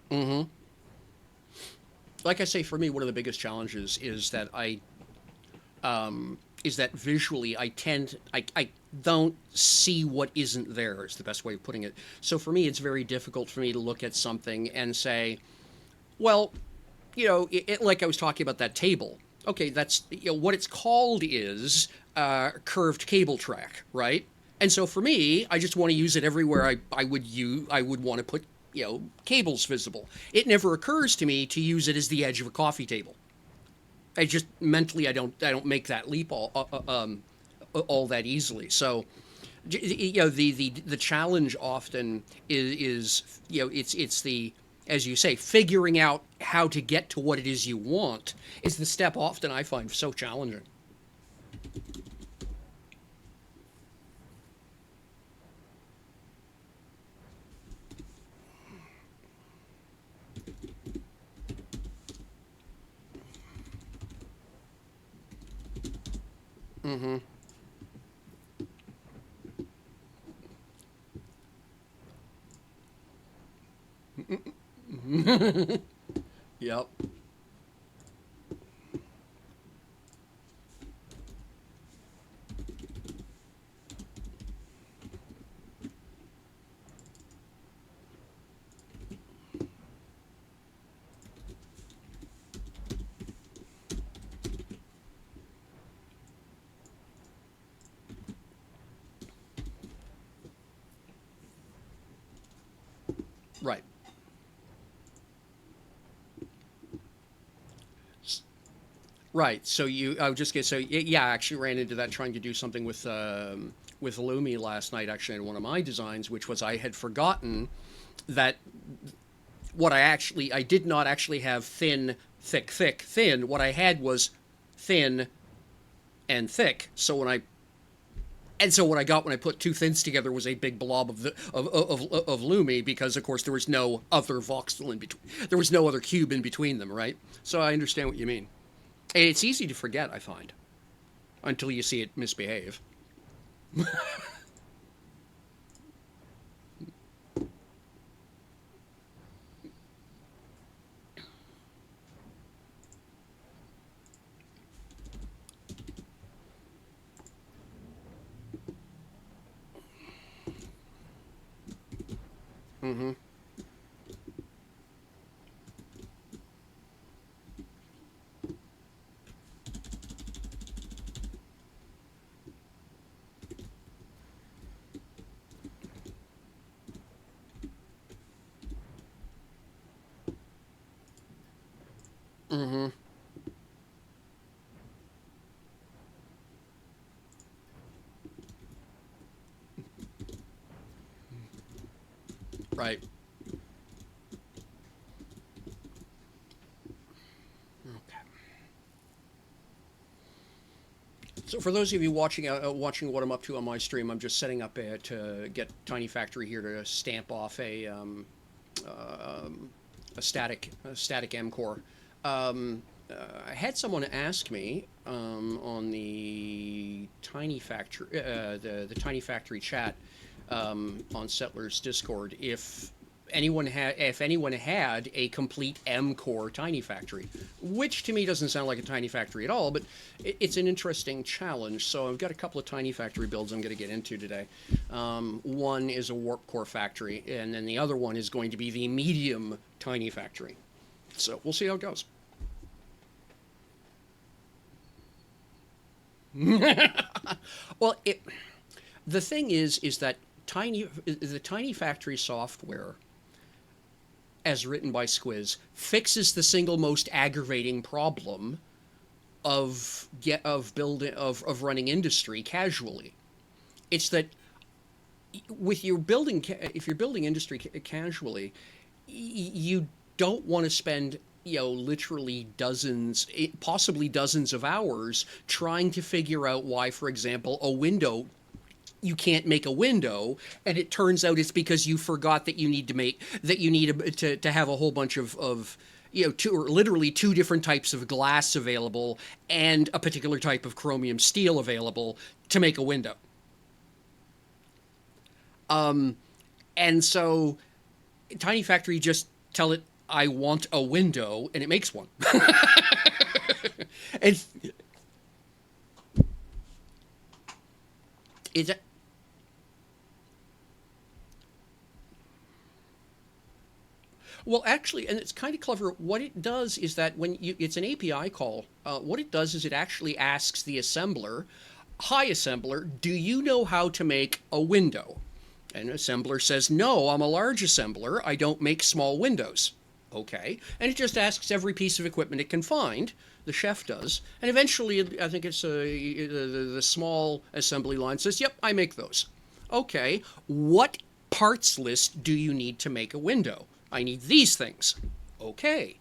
Hmm. Like I say, for me, one of the biggest challenges is that visually I don't see what isn't there. Is the best way of putting it. So for me, it's very difficult for me to look at something and say, well, like I was talking about that table. Okay, that's what it's called is curved cable track, right? And so for me, I just want to use it everywhere I would want to put cables visible. It never occurs to me to use it as the edge of a coffee table. I just mentally I don't make that leap all that easily. So the challenge often is it's the, as you say, figuring out how to get to what it is you want is the step often I find so challenging. Mm-hmm. Yep. Right. Right. So I was just gonna say, yeah, I actually ran into that trying to do something with Lumi last night, actually, in one of my designs, which was I had forgotten that I did not actually have thin, thick, thick, thin. What I had was thin and thick. So what I got when I put two thins together was a big blob of Lumi, because of course there was no other voxel in between. There was no other cube in between them, right? So I understand what you mean. And it's easy to forget, I find, until you see it misbehave. Mm-hmm. Mm-hmm. Right. Okay. So for those of you watching what I'm up to on my stream, I'm just setting up to get Tiny Factory here to stamp off a static M core. I had someone ask me on the Tiny Factory chat on Settlers Discord if if anyone had a complete M core tiny factory, which to me doesn't sound like a tiny factory at all, but it's an interesting challenge. So I've got a couple of tiny factory builds I'm going to get into today. One is a warp core factory, and then the other one is going to be the medium tiny factory. So we'll see how it goes. Well, the thing is that the tiny factory software, as written by Squiz, fixes the single most aggravating problem of running industry casually. It's that with your building, if you're building industry casually, you don't want to spend literally dozens, possibly dozens of hours trying to figure out why, for example, a window you can't make a window, and it turns out it's because you forgot that you need to have a whole bunch of literally two different types of glass available and a particular type of chromium steel available to make a window. And so Tiny Factory, just tell it I want a window and it makes one. And it's well, actually, and it's kind of clever. What it does is that it's an API call. What it does is it actually asks the assembler, "Hi, assembler, do you know how to make a window?" And assembler says, "No, I'm a large assembler. I don't make small windows." Okay, and it just asks every piece of equipment it can find. The chef does, and eventually, I think it's the small assembly line says, "Yep, I make those." Okay, what parts list do you need to make a window? I need these things. Okay.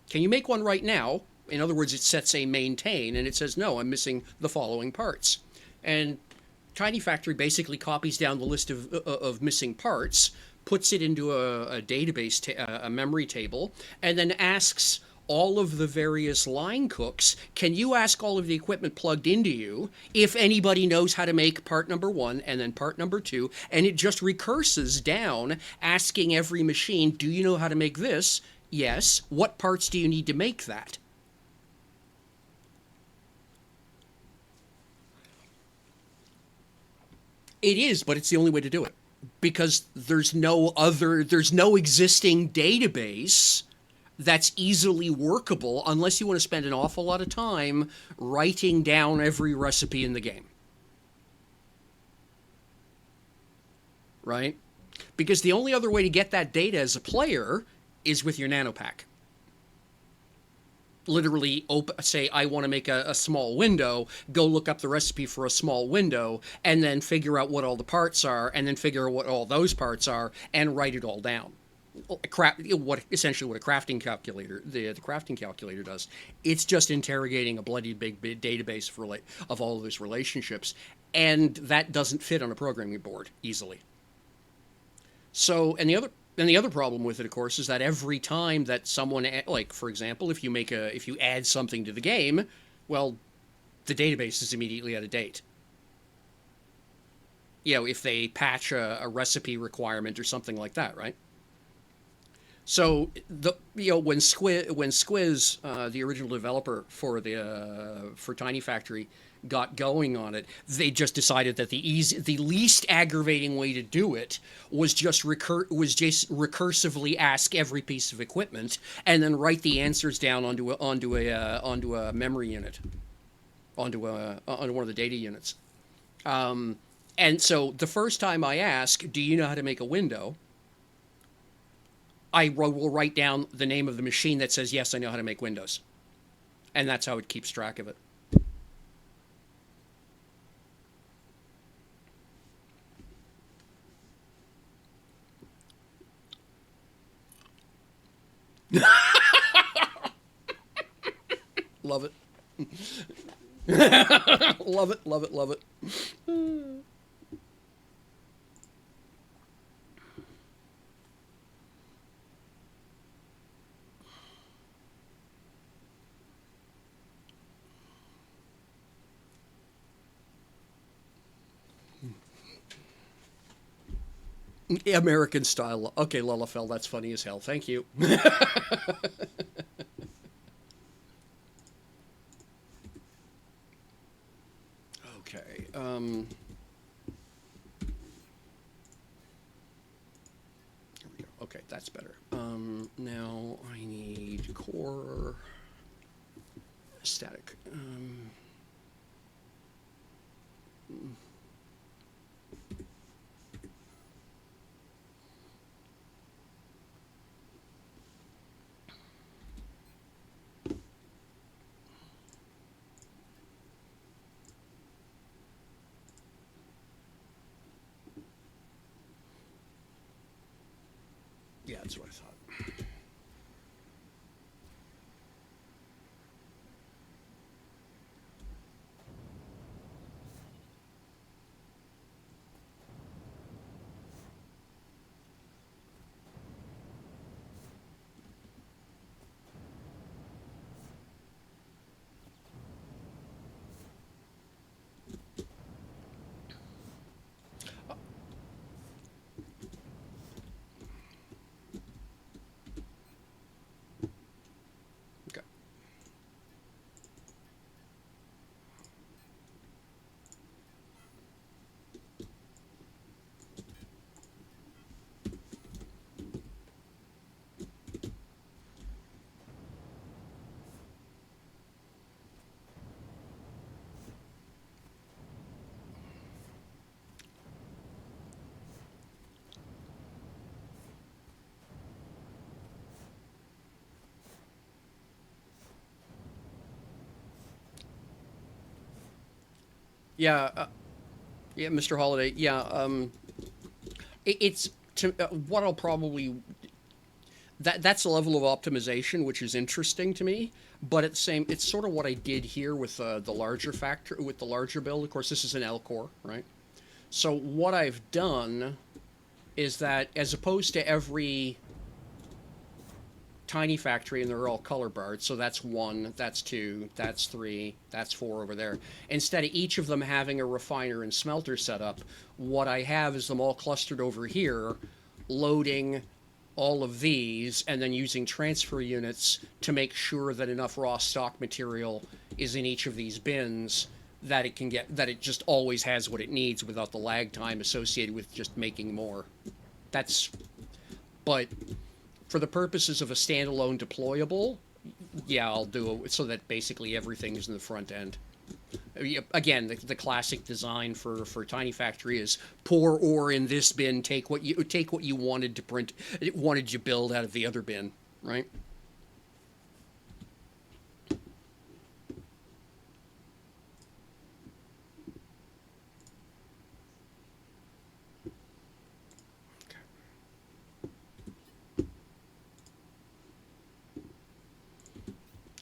Can you make one right now? In other words, it sets a maintain, and it says, no, I'm missing the following parts. And Tiny Factory basically copies down the list of missing parts, puts it into a database, a memory table, and then asks all of the various line cooks, can you ask all of the equipment plugged into you if anybody knows how to make part number one and then part number two, and it just recurses down, asking every machine, do you know how to make this? Yes. What parts do you need to make that? It is, but it's the only way to do it. Because there's no existing database that's easily workable unless you want to spend an awful lot of time writing down every recipe in the game. Right? Because the only other way to get that data as a player is with your nanopack. Literally say, I want to make a small window, go look up the recipe for a small window, and then figure out what all the parts are, and then figure out what all those parts are, and write it all down. Essentially what a crafting calculator, the crafting calculator does. It's just interrogating a bloody big database of all of those relationships, and that doesn't fit on a programming board easily. So, and the other problem with it, of course, is that every time that someone, like for example, if you add something to the game, well, the database is immediately out of date. If they patch a recipe requirement or something like that, right? So when Squiz, the original developer for Tiny Factory, got going on it, they just decided that the least aggravating way to do it was just recursively ask every piece of equipment and then write the answers down onto a memory unit, onto one of the data units. And so the first time I ask, do you know how to make a window? I will write down the name of the machine that says, yes, I know how to make windows. And that's how it keeps track of it. Love it. Love it, love it, love it. American style. Okay, Lullafell, that's funny as hell. Thank you. Okay. Here we go. Okay, that's better. Now I need core static. Yeah, that's what I thought. Okay. Yeah, yeah, Mr. Holiday. Yeah, it's what I'll probably that's a level of optimization which is interesting to me. But at the same, it's sort of what I did here with the larger factor with the larger build. Of course, this is an L core, right? So what I've done is that as opposed to every tiny factory and they're all color barred, so that's one, that's two, that's three, that's four over there. Instead of each of them having a refiner and smelter set up, what I have is them all clustered over here, loading all of these and then using transfer units to make sure that enough raw stock material is in each of these bins that it can get, that it just always has what it needs without the lag time associated with just making more. That's, but for the purposes of a standalone deployable, yeah, I'll do it so that basically everything's in the front end. Again, the classic design for Tiny Factory is pour ore in this bin, take what you wanted to print, wanted to build out of the other bin, right?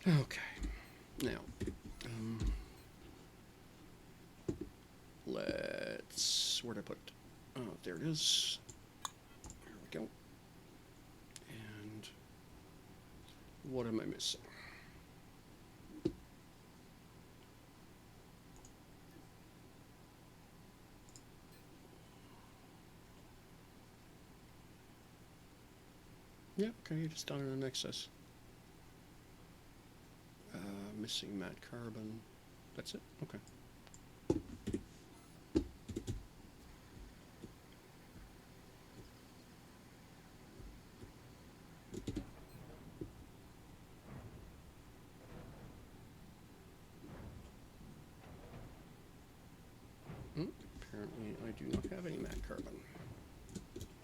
Okay. Now, where'd I put it? Oh, there it is. There we go. And what am I missing? Yeah, okay, just done it in excess. Missing matte carbon. That's it? Okay. Apparently I do not have any matte carbon.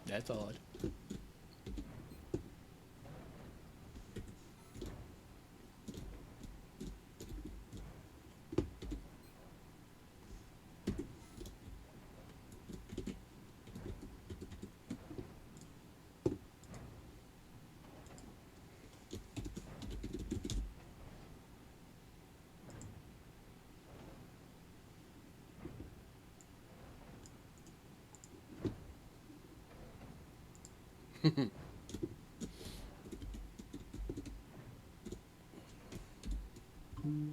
That's odd.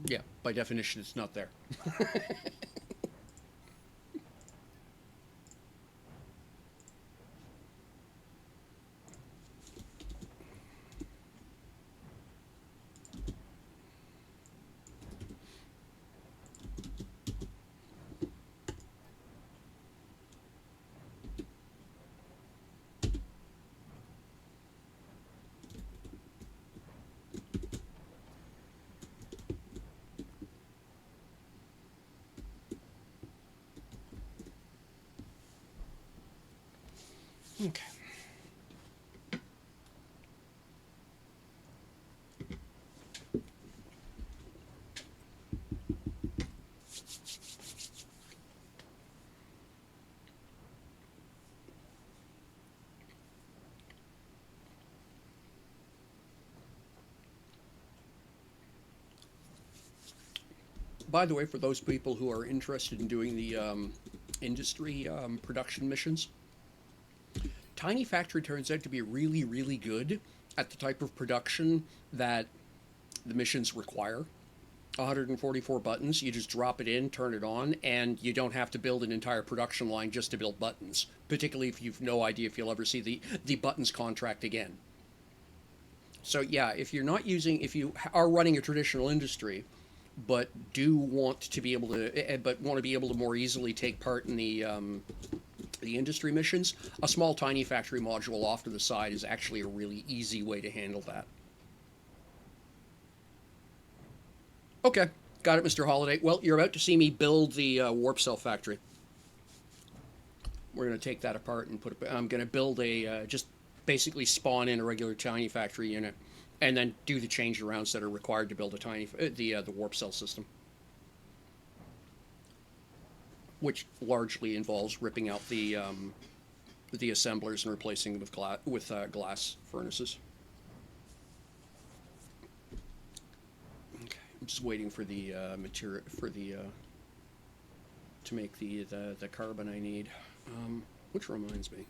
Yeah, by definition, it's not there. Okay. By the way, for those people who are interested in doing the industry production missions, Tiny Factory turns out to be really, really good at the type of production that the missions require. 144 buttons, you just drop it in, turn it on, and you don't have to build an entire production line just to build buttons, particularly if you've no idea if you'll ever see the buttons contract again. So yeah, if you are running a traditional industry, but do want to be able to, but want to be able to more easily take part in the industry missions, a small tiny factory module off to the side is actually a really easy way to handle that. Okay, got it, Mr. Holiday. Well, you're about to see me build the warp cell factory. We're going to take that apart and put it. I'm going to build a just basically spawn in a regular tiny factory unit, and then do the change arounds that are required to build a the warp cell system, which largely involves ripping out the assemblers and replacing them with glass furnaces. Okay, I'm just waiting for the material for the to make the carbon I need. Which reminds me.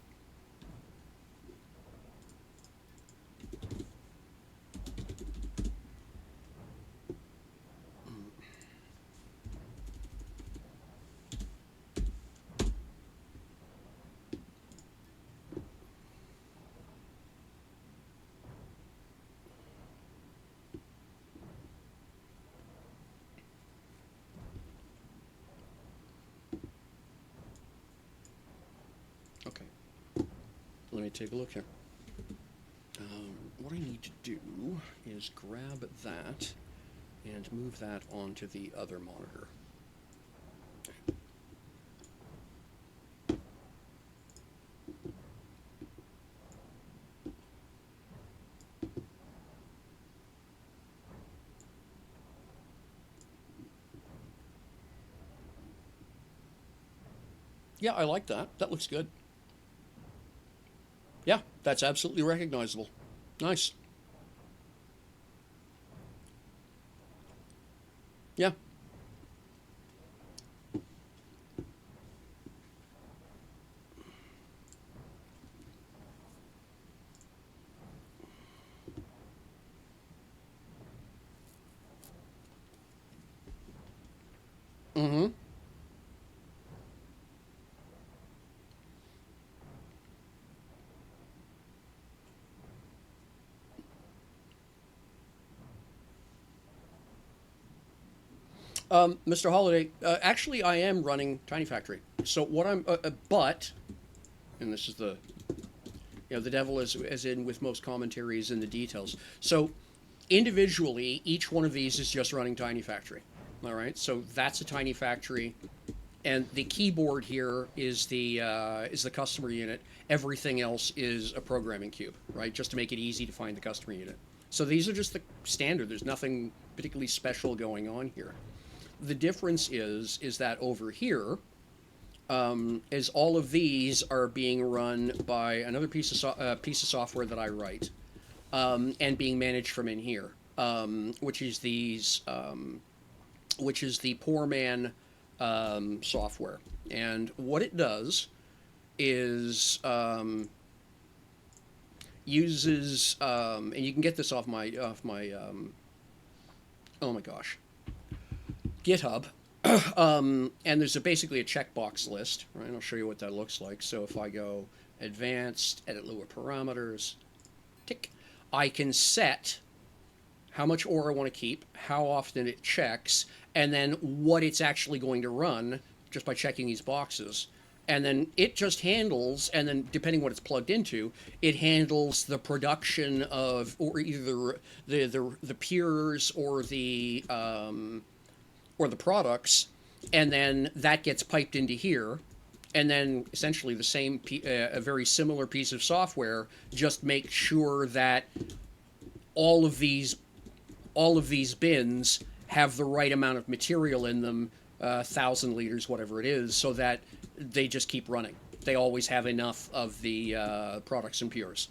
Okay, let me take a look here. What I need to do is grab that and move that onto the other monitor. Yeah, I like that. That looks good. Yeah, that's absolutely recognizable. Nice. Yeah. Mm-hmm. Mr. Holiday, actually, I am running Tiny Factory. So what but, and this is the devil is as in with most commentaries in the details. So individually, each one of these is just running Tiny Factory. All right, so that's a Tiny Factory, and the keyboard here is the customer unit. Everything else is a programming cube, right? Just to make it easy to find the customer unit. So these are just the standard. There's nothing particularly special going on here. The difference is that over here, is all of these are being run by another piece of software that I write, and being managed from in here, which is the Poor Man software. And what it does is uses and you can get this off my oh my gosh, GitHub. And there's basically a checkbox list, right? I'll show you what that looks like. So if I go advanced, edit lower parameters, tick, I can set how much ore I want to keep, how often it checks, and then what it's actually going to run just by checking these boxes. And then it just handles, and then depending what it's plugged into, it handles the production of, or either the peers or the products, and then that gets piped into here, and then essentially the same, a very similar piece of software, just make sure that all of these all of these bins have the right amount of material in them, 1,000 liters, whatever it is, so that they just keep running. They always have enough of the products and pures.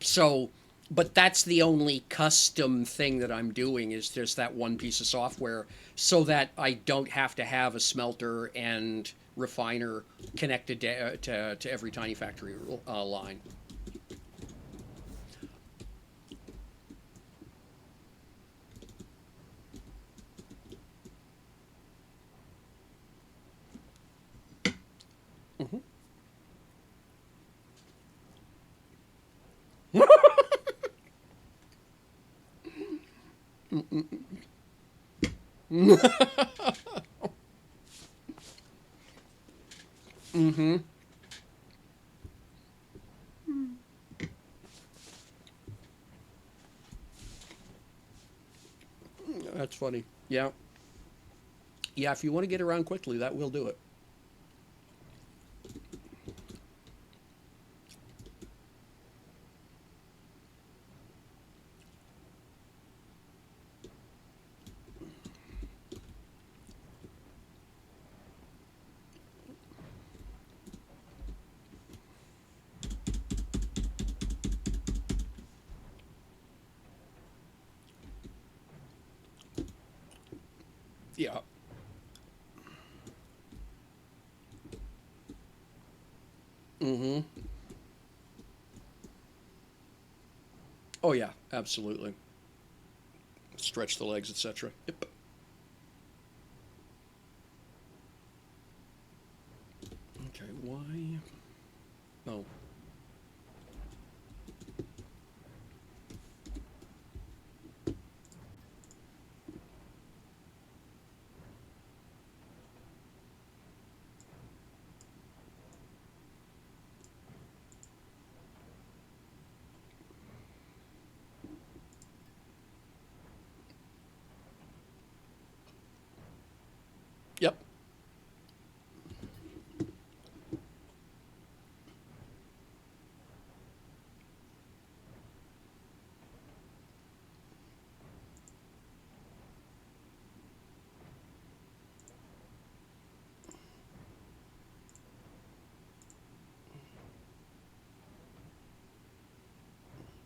So, but that's the only custom thing that I'm doing is just that one piece of software, so that I don't have to have a smelter and refiner connected to every tiny factory line. Mm-hmm. That's funny. Yeah. Yeah, if you want to get around quickly, that will do it. Yeah. Mm-hmm. Oh yeah, absolutely. Stretch the legs, etc. Yep. Okay, why? Oh. Yep.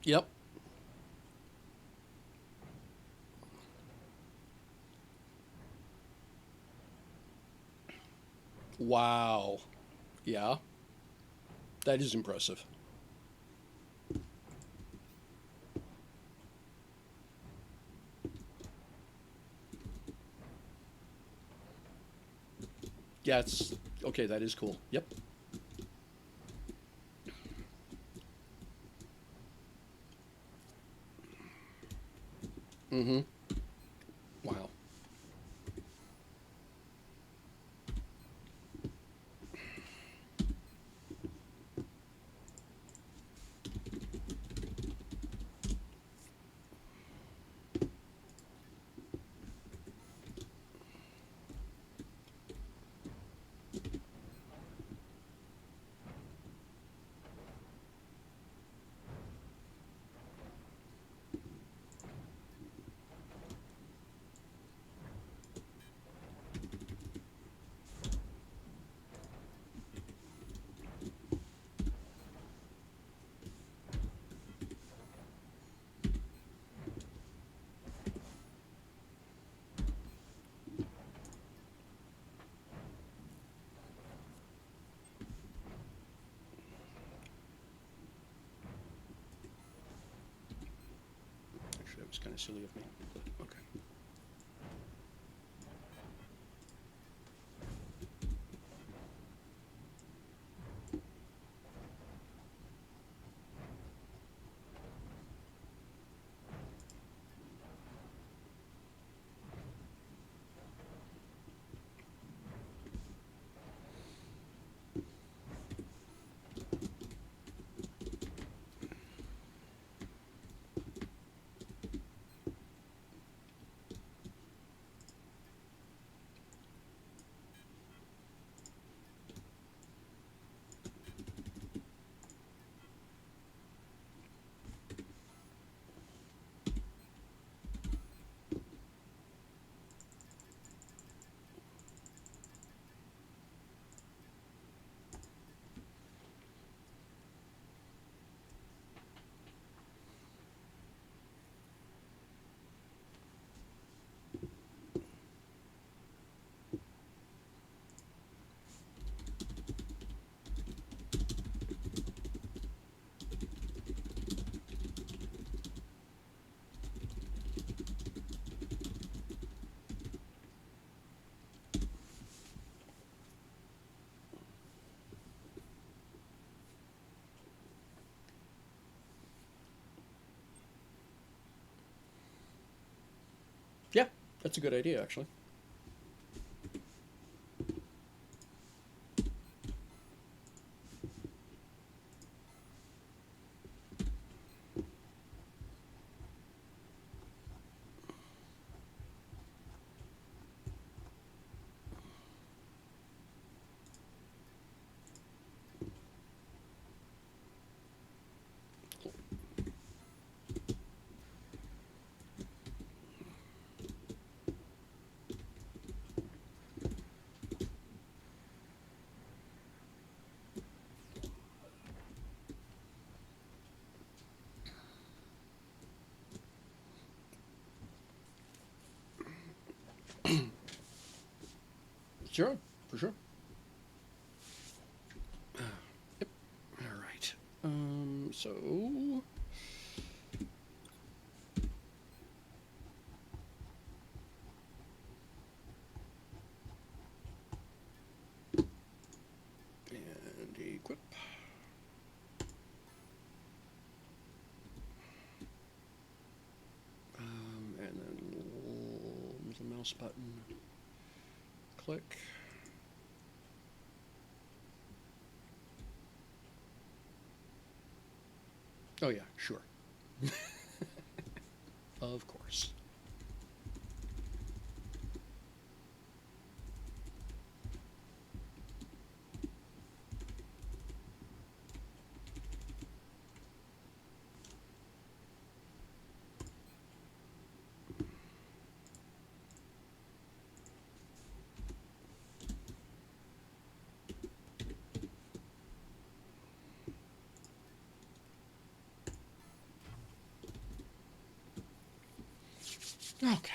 Yep. Wow. Yeah. That is impressive. Yeah, it's okay, that is cool. Yep. Mm-hmm. Wow. Actually, that was kind of silly of me. But okay. Yeah, that's a good idea, actually. Sure, for sure. Yep. All right. So and equip. And then the mouse button. Click. Oh yeah, sure. Of course. Okay.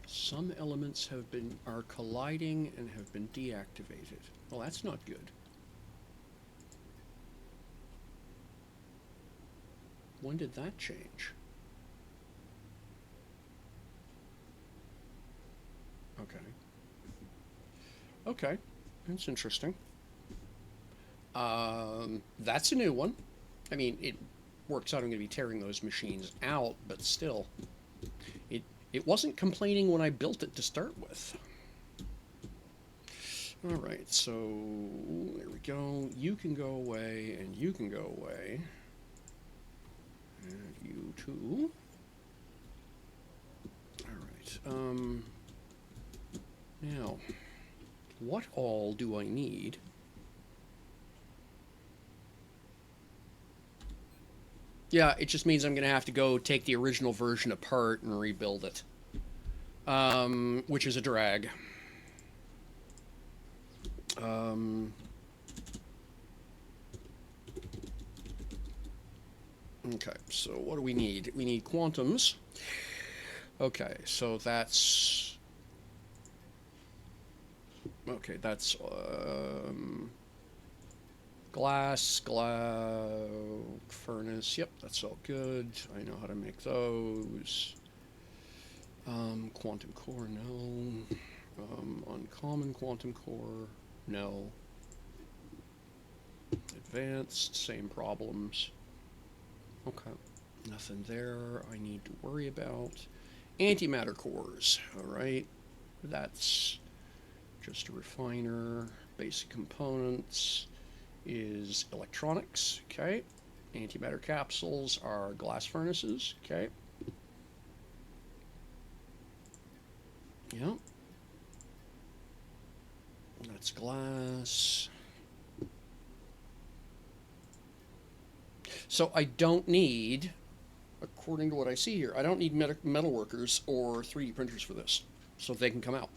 Some elements are colliding and have been deactivated. Well, that's not good. When did that change? Okay. Okay. That's interesting. That's a new one. I mean, it works out I'm going to be tearing those machines out, but still, it it wasn't complaining when I built it to start with. All right, so there we go. You can go away, and you can go away, and you too. All right. Now, what all do I need? Yeah, it just means I'm going to have to go take the original version apart and rebuild it, which is a drag. Okay, so what do we need? We need quantums. Okay, so that's... Okay, that's glass, furnace. Yep, that's all good. I know how to make those. Quantum core, no. Uncommon quantum core, no. Advanced, same problems. Okay, nothing there I need to worry about. Antimatter cores, all right. That's just a refiner. Basic components is electronics, okay. Antimatter capsules are glass furnaces, okay. Yep. That's glass. So I don't need, according to what I see here, I don't need metal workers or 3D printers for this, so they can come out.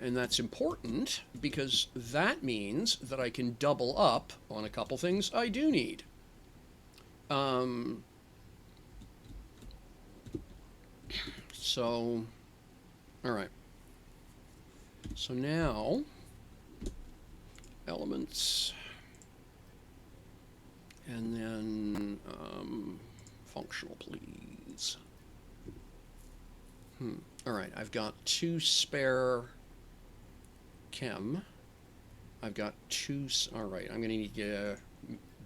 And that's important because that means that I can double up on a couple things I do need. So All right. So now, elements, and then functional, please. All right, I've got 2 spare chem. I've got 2. All right, I'm going to need to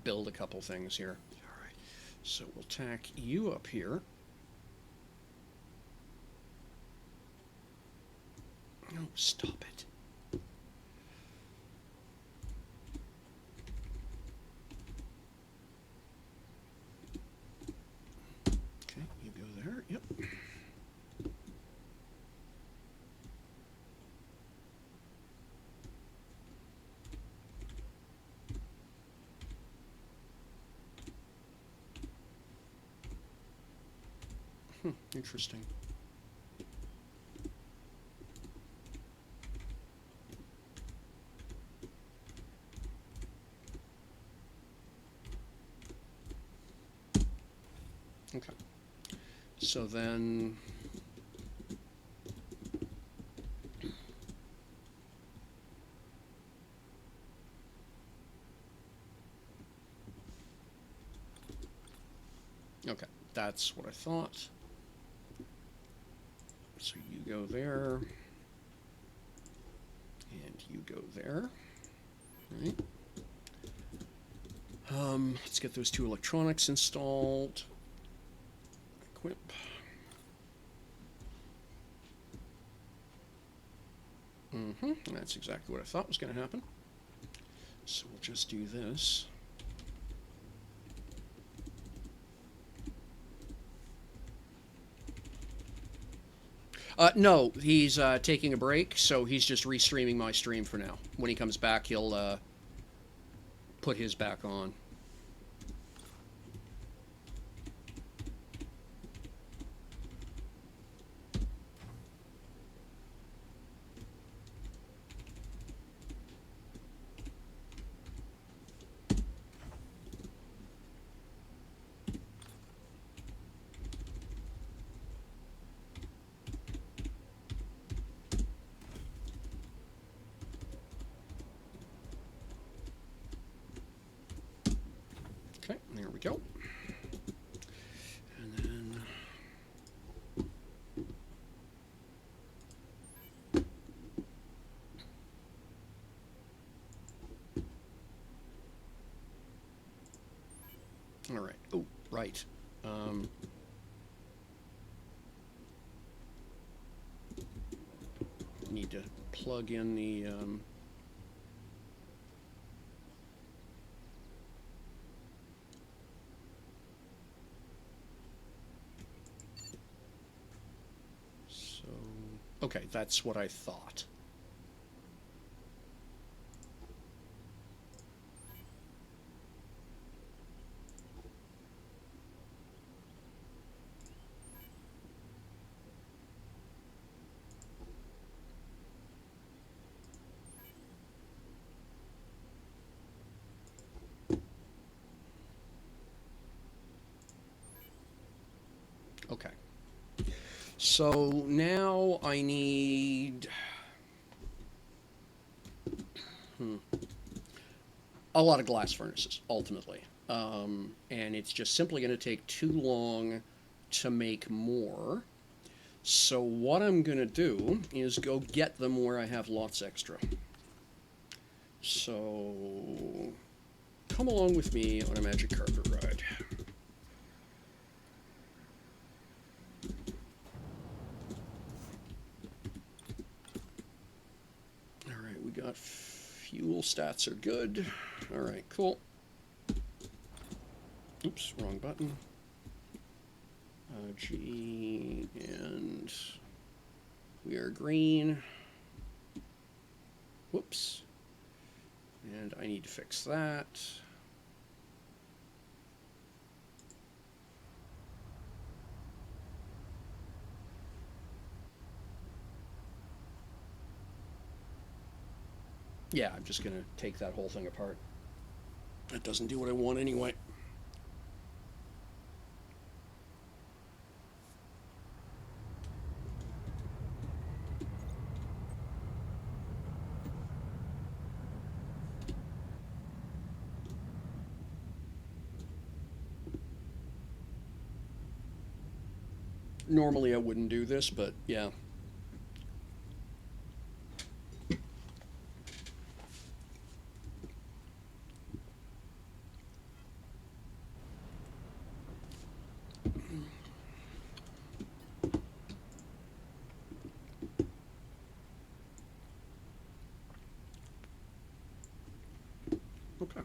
build a couple things here. All right, so we'll tack you up here. No, stop it. Okay, you go there. Yep. Interesting. Okay. So then okay, that's what I thought. So you go there, and you go there. Right. Let's get those 2 electronics installed. Equip. That's exactly what I thought was going to happen. So we'll just do this. No, he's taking a break, so he's just restreaming my stream for now. When he comes back, he'll put his back on. Okay, there we go. And then all right. Oh, right. Need to plug in the so okay, that's what I thought. Okay. So now I need a lot of glass furnaces, ultimately. And it's just simply going to take too long to make more. So what I'm going to do is go get them where I have lots extra. So come along with me on a magic carpet ride. All right, we got fuel stats are good. All right, cool. Oops, wrong button. G, and we are green. Whoops. And I need to fix that. Yeah, I'm just going to take that whole thing apart. That doesn't do what I want anyway. Normally I wouldn't do this, but yeah. Okay.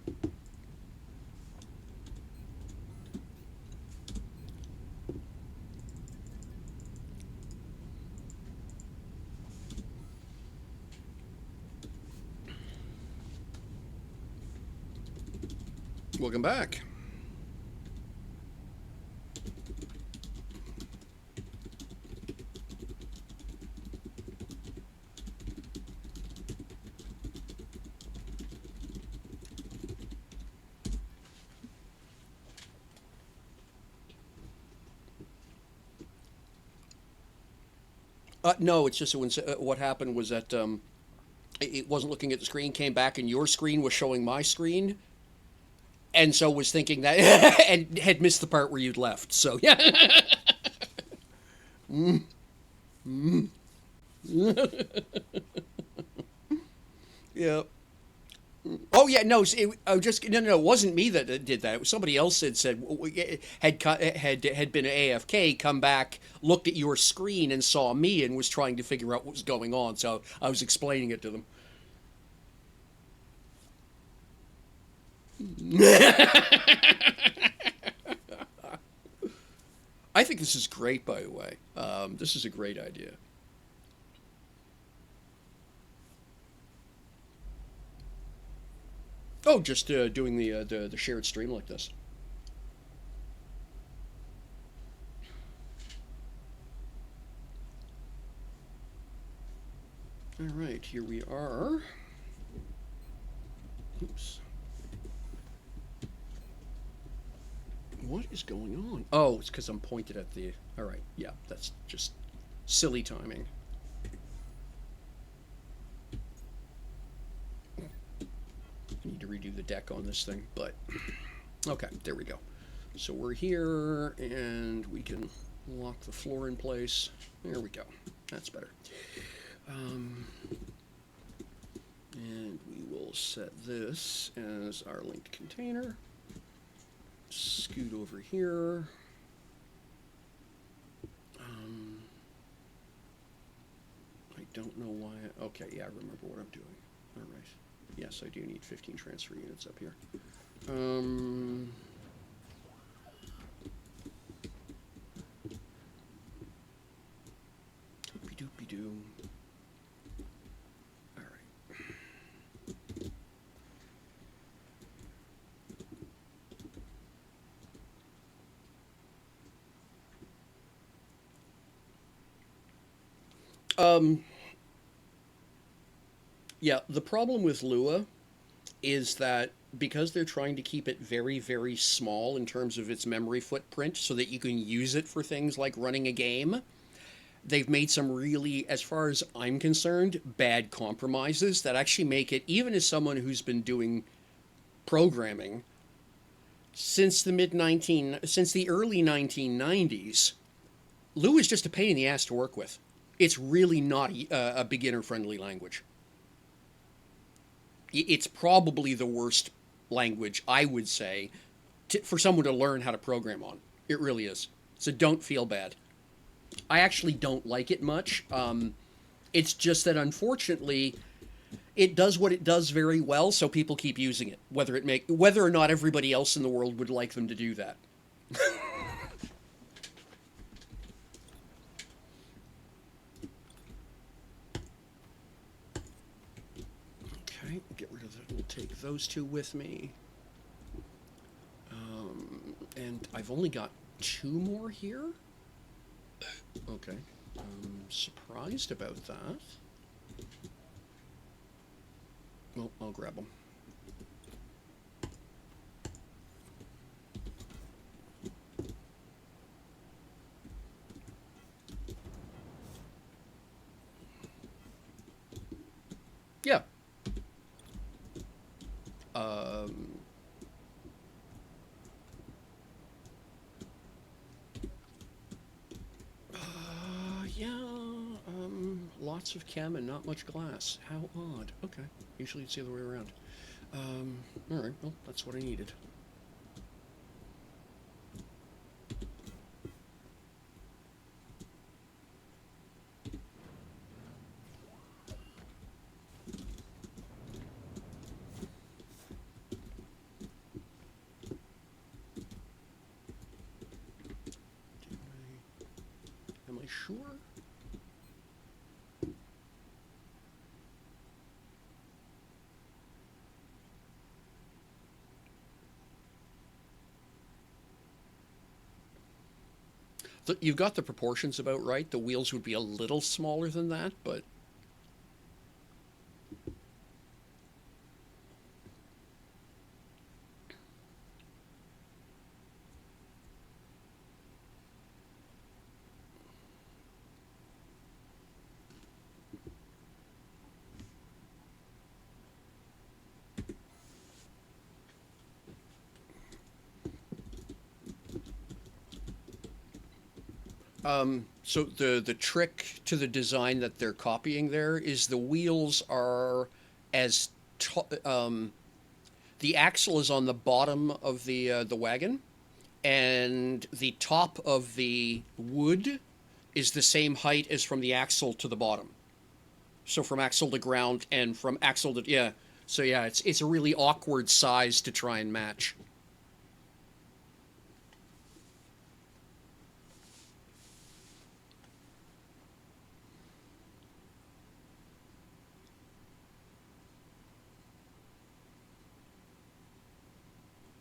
Welcome back. No, it's just when what happened was that it wasn't looking at the screen, came back, and your screen was showing my screen, and so was thinking that and had missed the part where you'd left. So yeah. Yeah. Oh yeah, no. I just no. It wasn't me that did that. It was somebody else that said had been AFK, come back, looked at your screen, and saw me, and was trying to figure out what was going on. So I was explaining it to them. I think this is great, by the way. This is a great idea. Oh, just doing the shared stream like this. All right, here we are. Oops. What is going on? Oh, it's because I'm pointed at the. All right, yeah, that's just silly timing. I need to redo the deck on this thing, but okay, there we go. So we're here, and we can lock the floor in place. There we go. That's better. And we will set this as our linked container. Scoot over here. I don't know why. Okay, yeah, I remember what I'm doing. All right. Yes, I do need 15 transfer units up here. Doopy doopy doo. All right. Yeah, the problem with Lua is that because they're trying to keep it very, very small in terms of its memory footprint so that you can use it for things like running a game, they've made some really, as far as I'm concerned, bad compromises that actually make it, even as someone who's been doing programming since the early 1990s, Lua is just a pain in the ass to work with. It's really not a beginner friendly language. It's probably the worst language, I would say, for someone to learn how to program on. It really is. So don't feel bad. I actually don't like it much. It's just that unfortunately, it does what it does very well, so people keep using it, whether or not everybody else in the world would like them to do that. Okay, get rid of that. We'll take those two with me. And I've only got two more here. Okay. I'm surprised about that. Well, I'll grab them. Yeah. Um, lots of chem and not much glass. How odd. Okay. Usually it's the other way around. Alright, well, that's what I needed. Am I sure? You've got the proportions about right. The wheels would be a little smaller than that, but so the trick to the design that they're copying there is the wheels are as the axle is on the bottom of the wagon, and the top of the wood is the same height as from the axle to the bottom. So from axle to ground and from axle to yeah. So yeah, it's a really awkward size to try and match.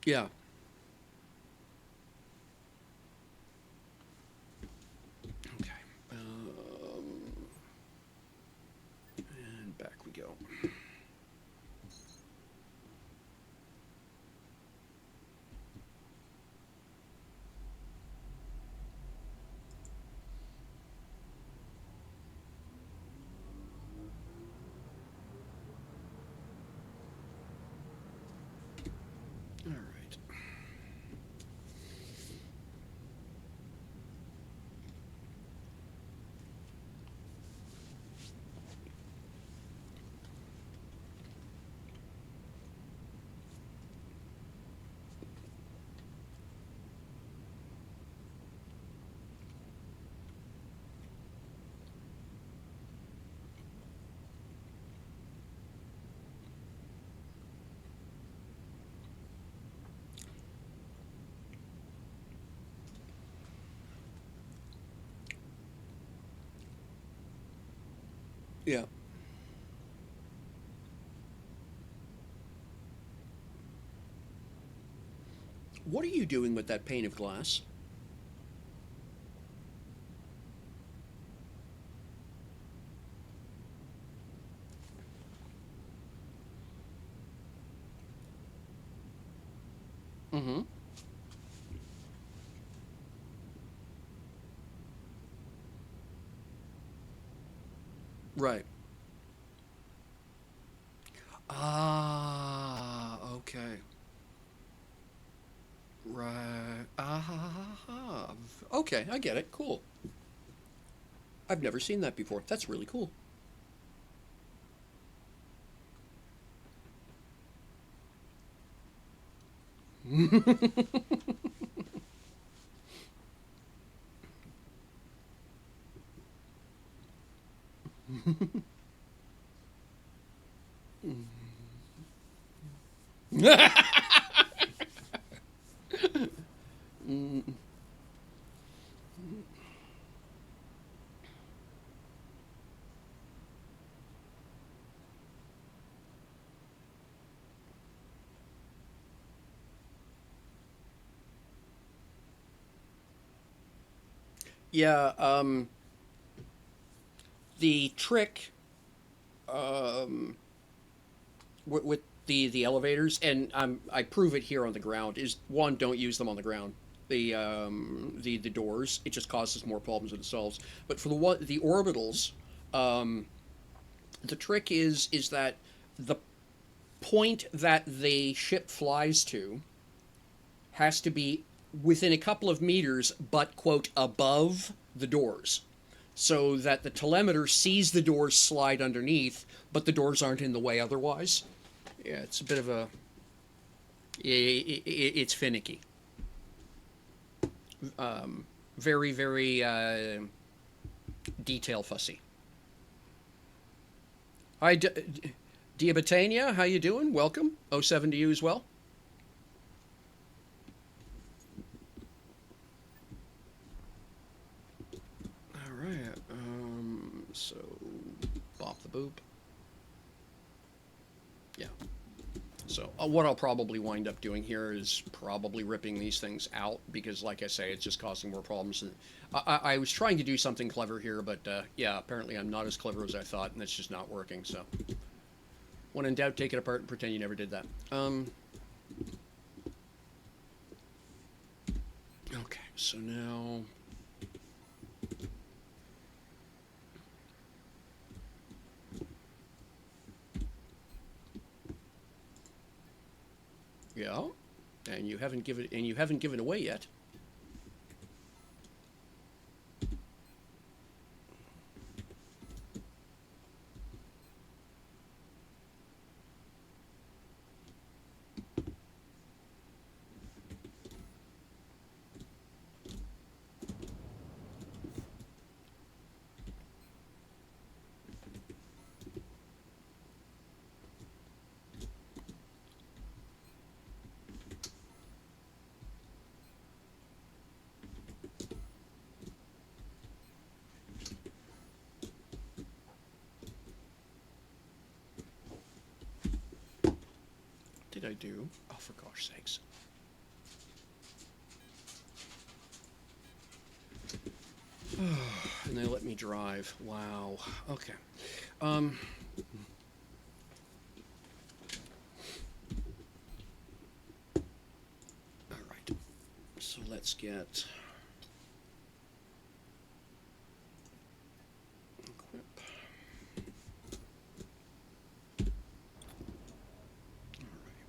Yeah. Okay. And back we go. All right. Yeah. What are you doing with that pane of glass? Mm-hmm. Right. Ah, okay. Right. Ah. Okay, I get it. Cool. I've never seen that before. That's really cool. Yeah, the trick with the elevators, and I prove it here on the ground, is one, don't use them on the ground. The doors, it just causes more problems than it solves. But for the orbitals, um, the trick is that the point that the ship flies to has to be within a couple of meters, but quote above the doors. so that the telemeter sees the doors slide underneath, but the doors aren't in the way otherwise. Yeah, it's a bit of a. It's finicky. Very, very detail fussy. Hi, Diabatania, how you doing? Welcome. 07 to you as well. All right. So, bop the boop. Yeah. So what I'll probably wind up doing here is probably ripping these things out because, like I say, it's just causing more problems. I was trying to do something clever here, but yeah, apparently I'm not as clever as I thought, and it's just not working. So, when in doubt, take it apart and pretend you never did that. Okay, so now. Yeah, and you haven't given away yet. Did I do? Oh, for gosh sakes. And they let me drive. Wow. Okay. All right. So let's get equip. All right.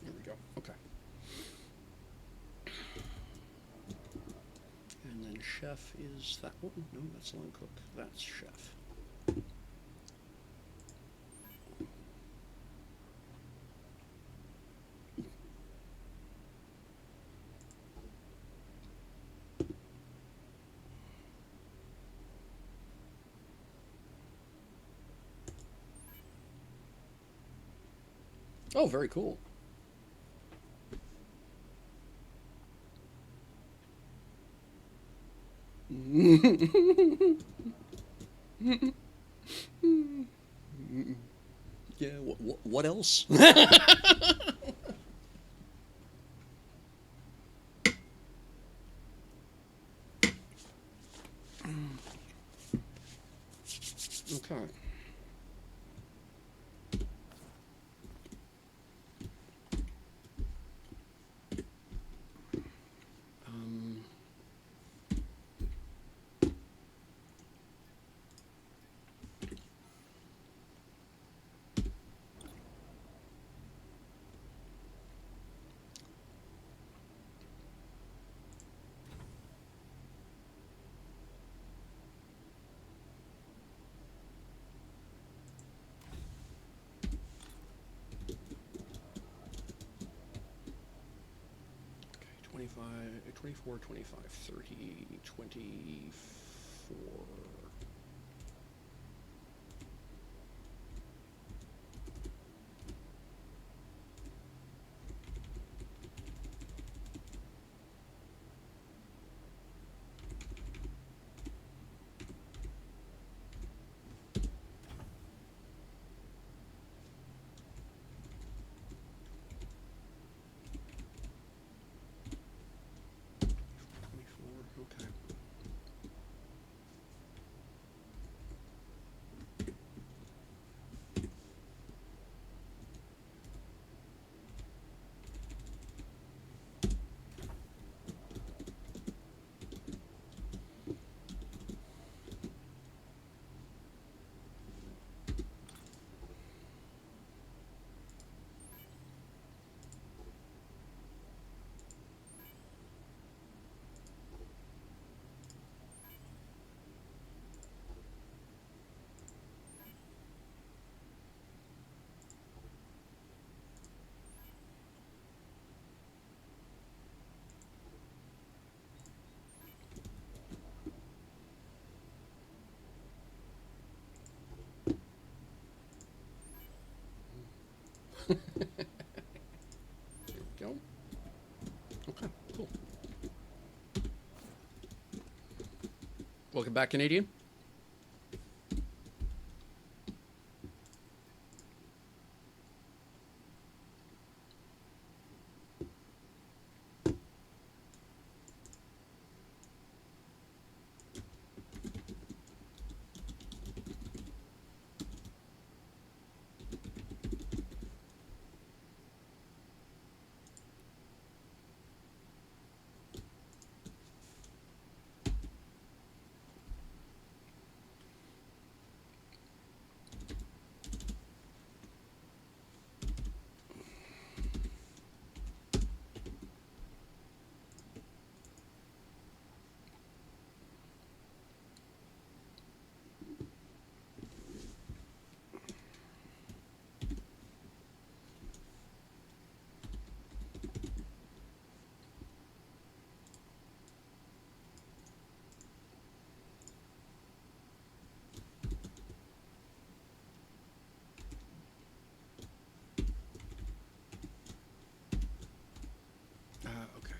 There we go. Okay. And then chef is that one? No, that's line cook. That's chef. Oh, very cool. Yeah, what else? Okay. Um, okay, 25, 24, 25, 30, 24. There we go. Okay, cool. Welcome back, Canadian. Okay.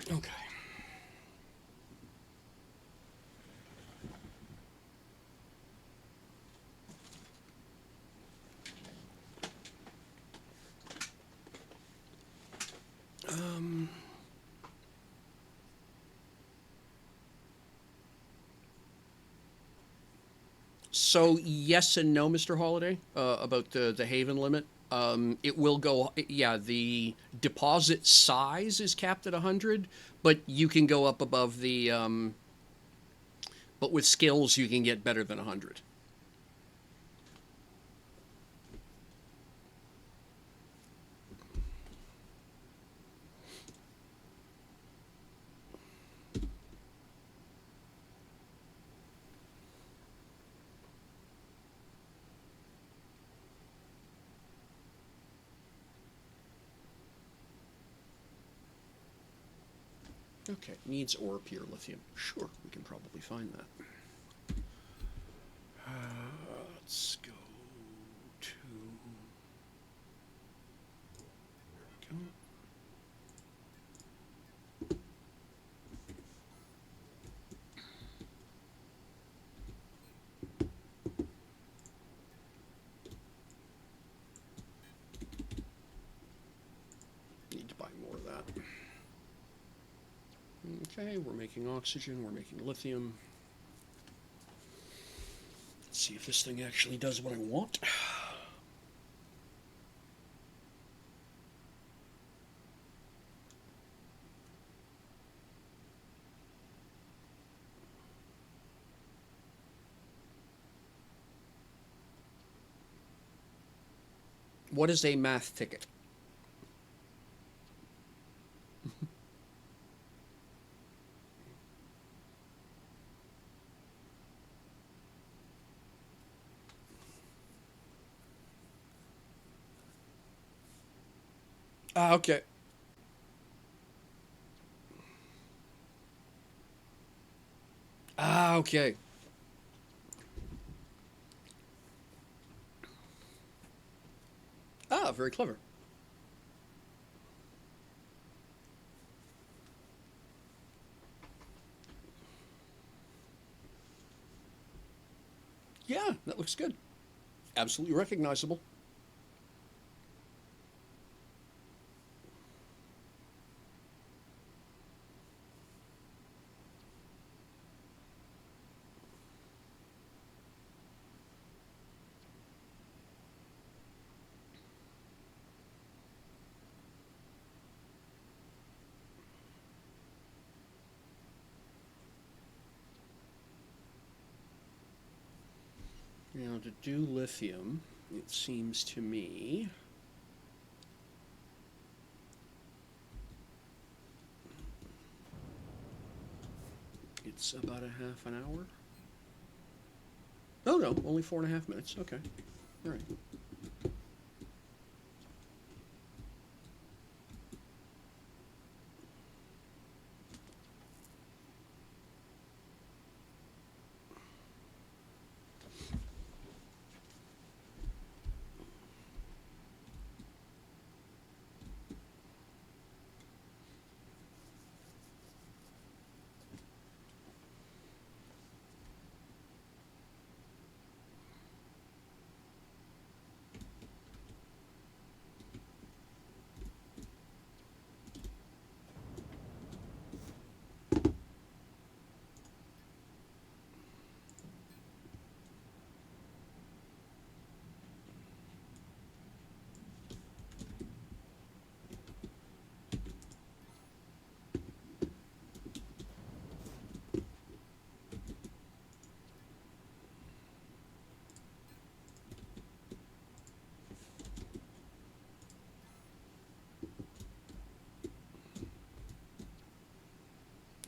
Okay. Um, so yes and no, Mr. Holiday, about the Haven limit. It will go. Yeah, the deposit size is capped at 100, but you can go up above the. But with skills, you can get better than 100. Okay, needs ore pure lithium. Sure, we can probably find that. Let's go to. There we go. Need to buy more of that. Okay, we're making oxygen, we're making lithium. Let's see if this thing actually does what I want. What is a math ticket? Ah, okay. Ah, okay. Ah, very clever. Yeah, that looks good. Absolutely recognizable. Now, to do lithium, it seems to me. It's about a half an hour. Oh, no, only 4.5 minutes. Okay. All right.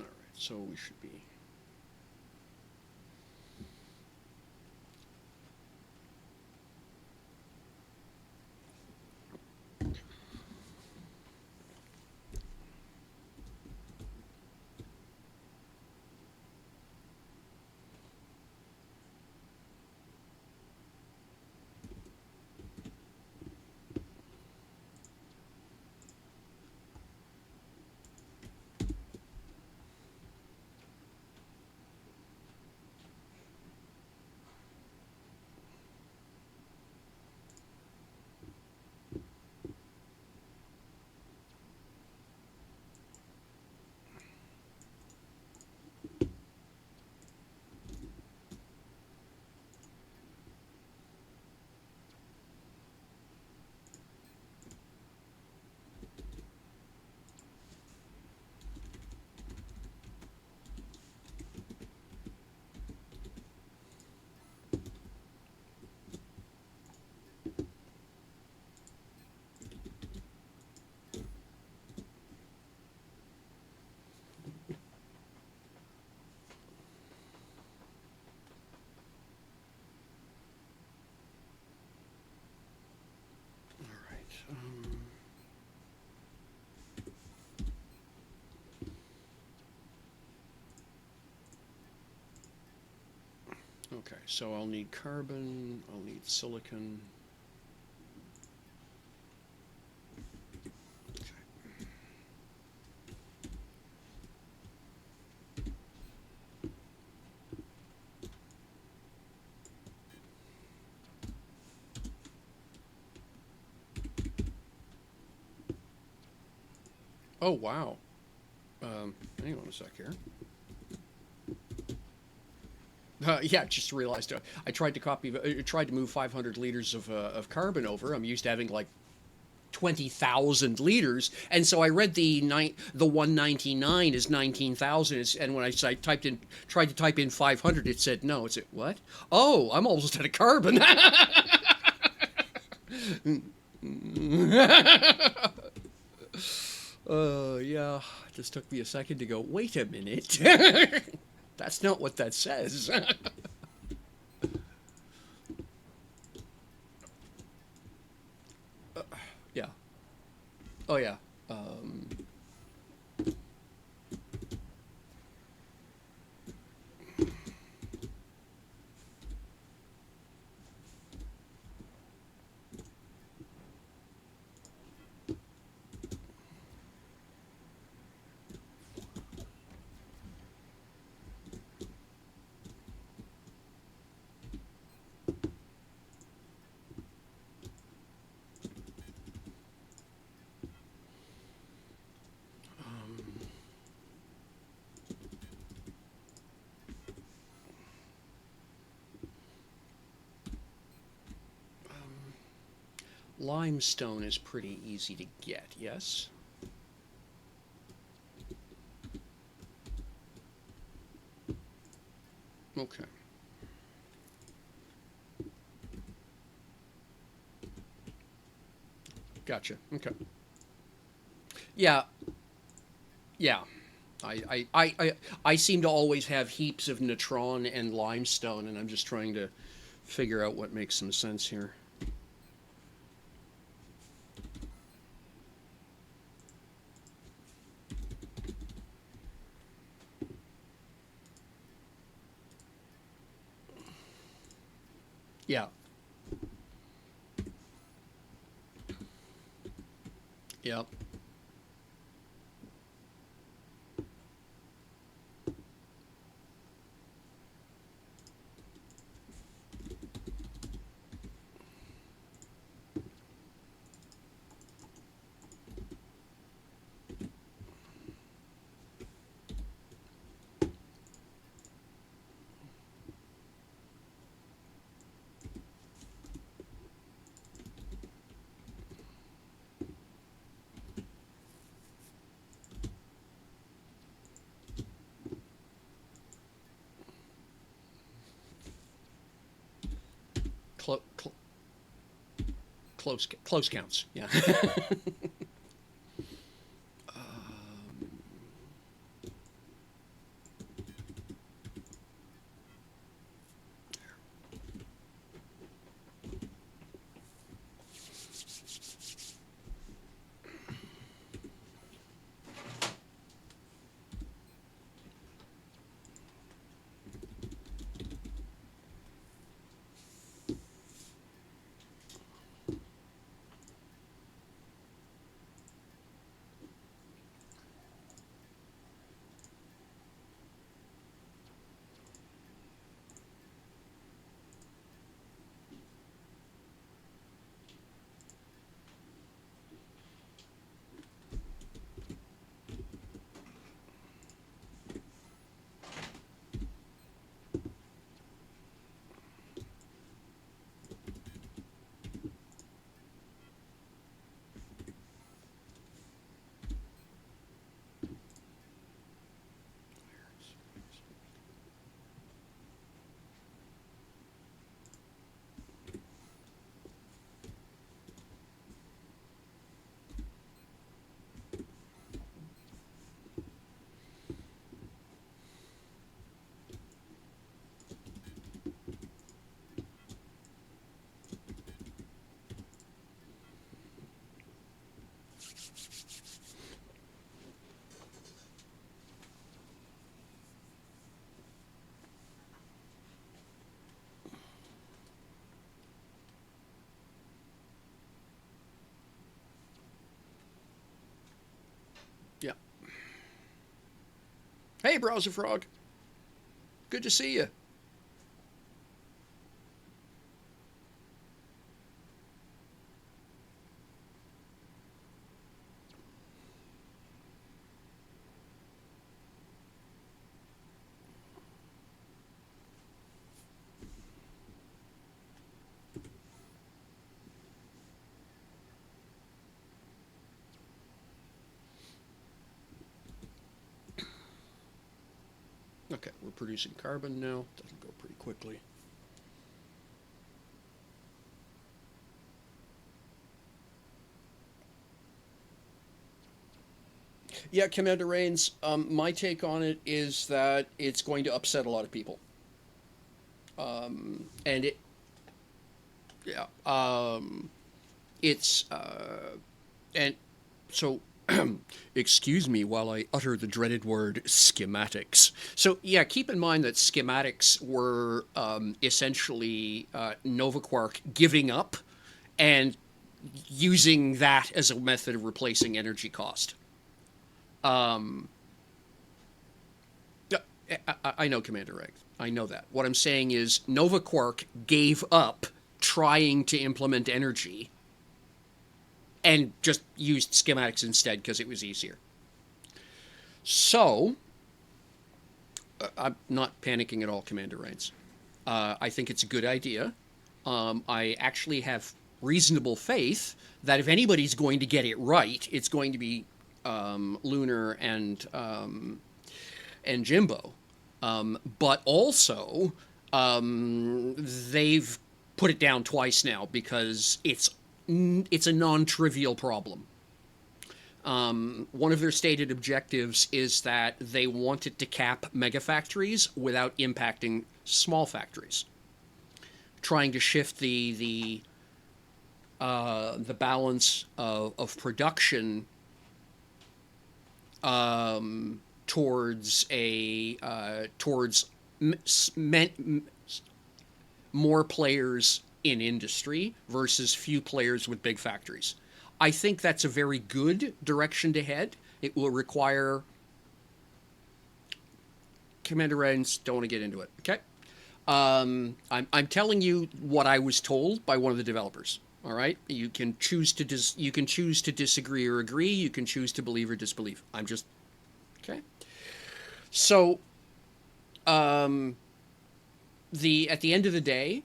All right. So we should be. All right. Okay, so I'll need carbon, I'll need silicon. Okay. Oh, wow. Hang on a sec here. Yeah, just realized I tried to tried to move 500 liters of carbon over. I'm used to having like 20,000 liters, and so I read the 199 is 19,000, and when I tried to type in 500, it said no. It said what? Oh, I'm almost out of carbon. Yeah. It just took me a second to go, wait a minute. That's not what that says. Yeah. Oh, yeah. Um, limestone is pretty easy to get, yes? Okay. Gotcha. Okay. Yeah. Yeah. I seem to always have heaps of natron and limestone, and I'm just trying to figure out what makes some sense here. Yeah. Yep. Clo- cl- close counts. Yeah. Yeah. Hey, Browser Frog. Good to see you. Okay, we're producing carbon now. That'll go pretty quickly. Yeah, Commander Reigns. My take on it is that it's going to upset a lot of people, and it, yeah, it's and so. Excuse me while I utter the dreaded word schematics. So yeah, keep in mind that schematics were essentially Nova Quark giving up and using that as a method of replacing energy cost. Yeah, I know, Commander Egg. I know that. What I'm saying is Nova Quark gave up trying to implement energy and just used schematics instead because it was easier. So, I'm not panicking at all, Commander Reigns. I think it's a good idea. I actually have reasonable faith that if anybody's going to get it right, it's going to be Lunar and Jimbo. But also, they've put it down twice now because it's a non-trivial problem. One of their stated objectives is that they wanted to cap mega factories without impacting small factories, trying to shift the balance of production towards towards more players in industry versus few players with big factories. I think that's a very good direction to head. It will require Commander Reigns. Don't want to get into it. Okay. I'm telling you what I was told by one of the developers. All right. You can choose to you can choose to disagree or agree. You can choose to believe or disbelieve. I'm just okay. So the at the end of the day,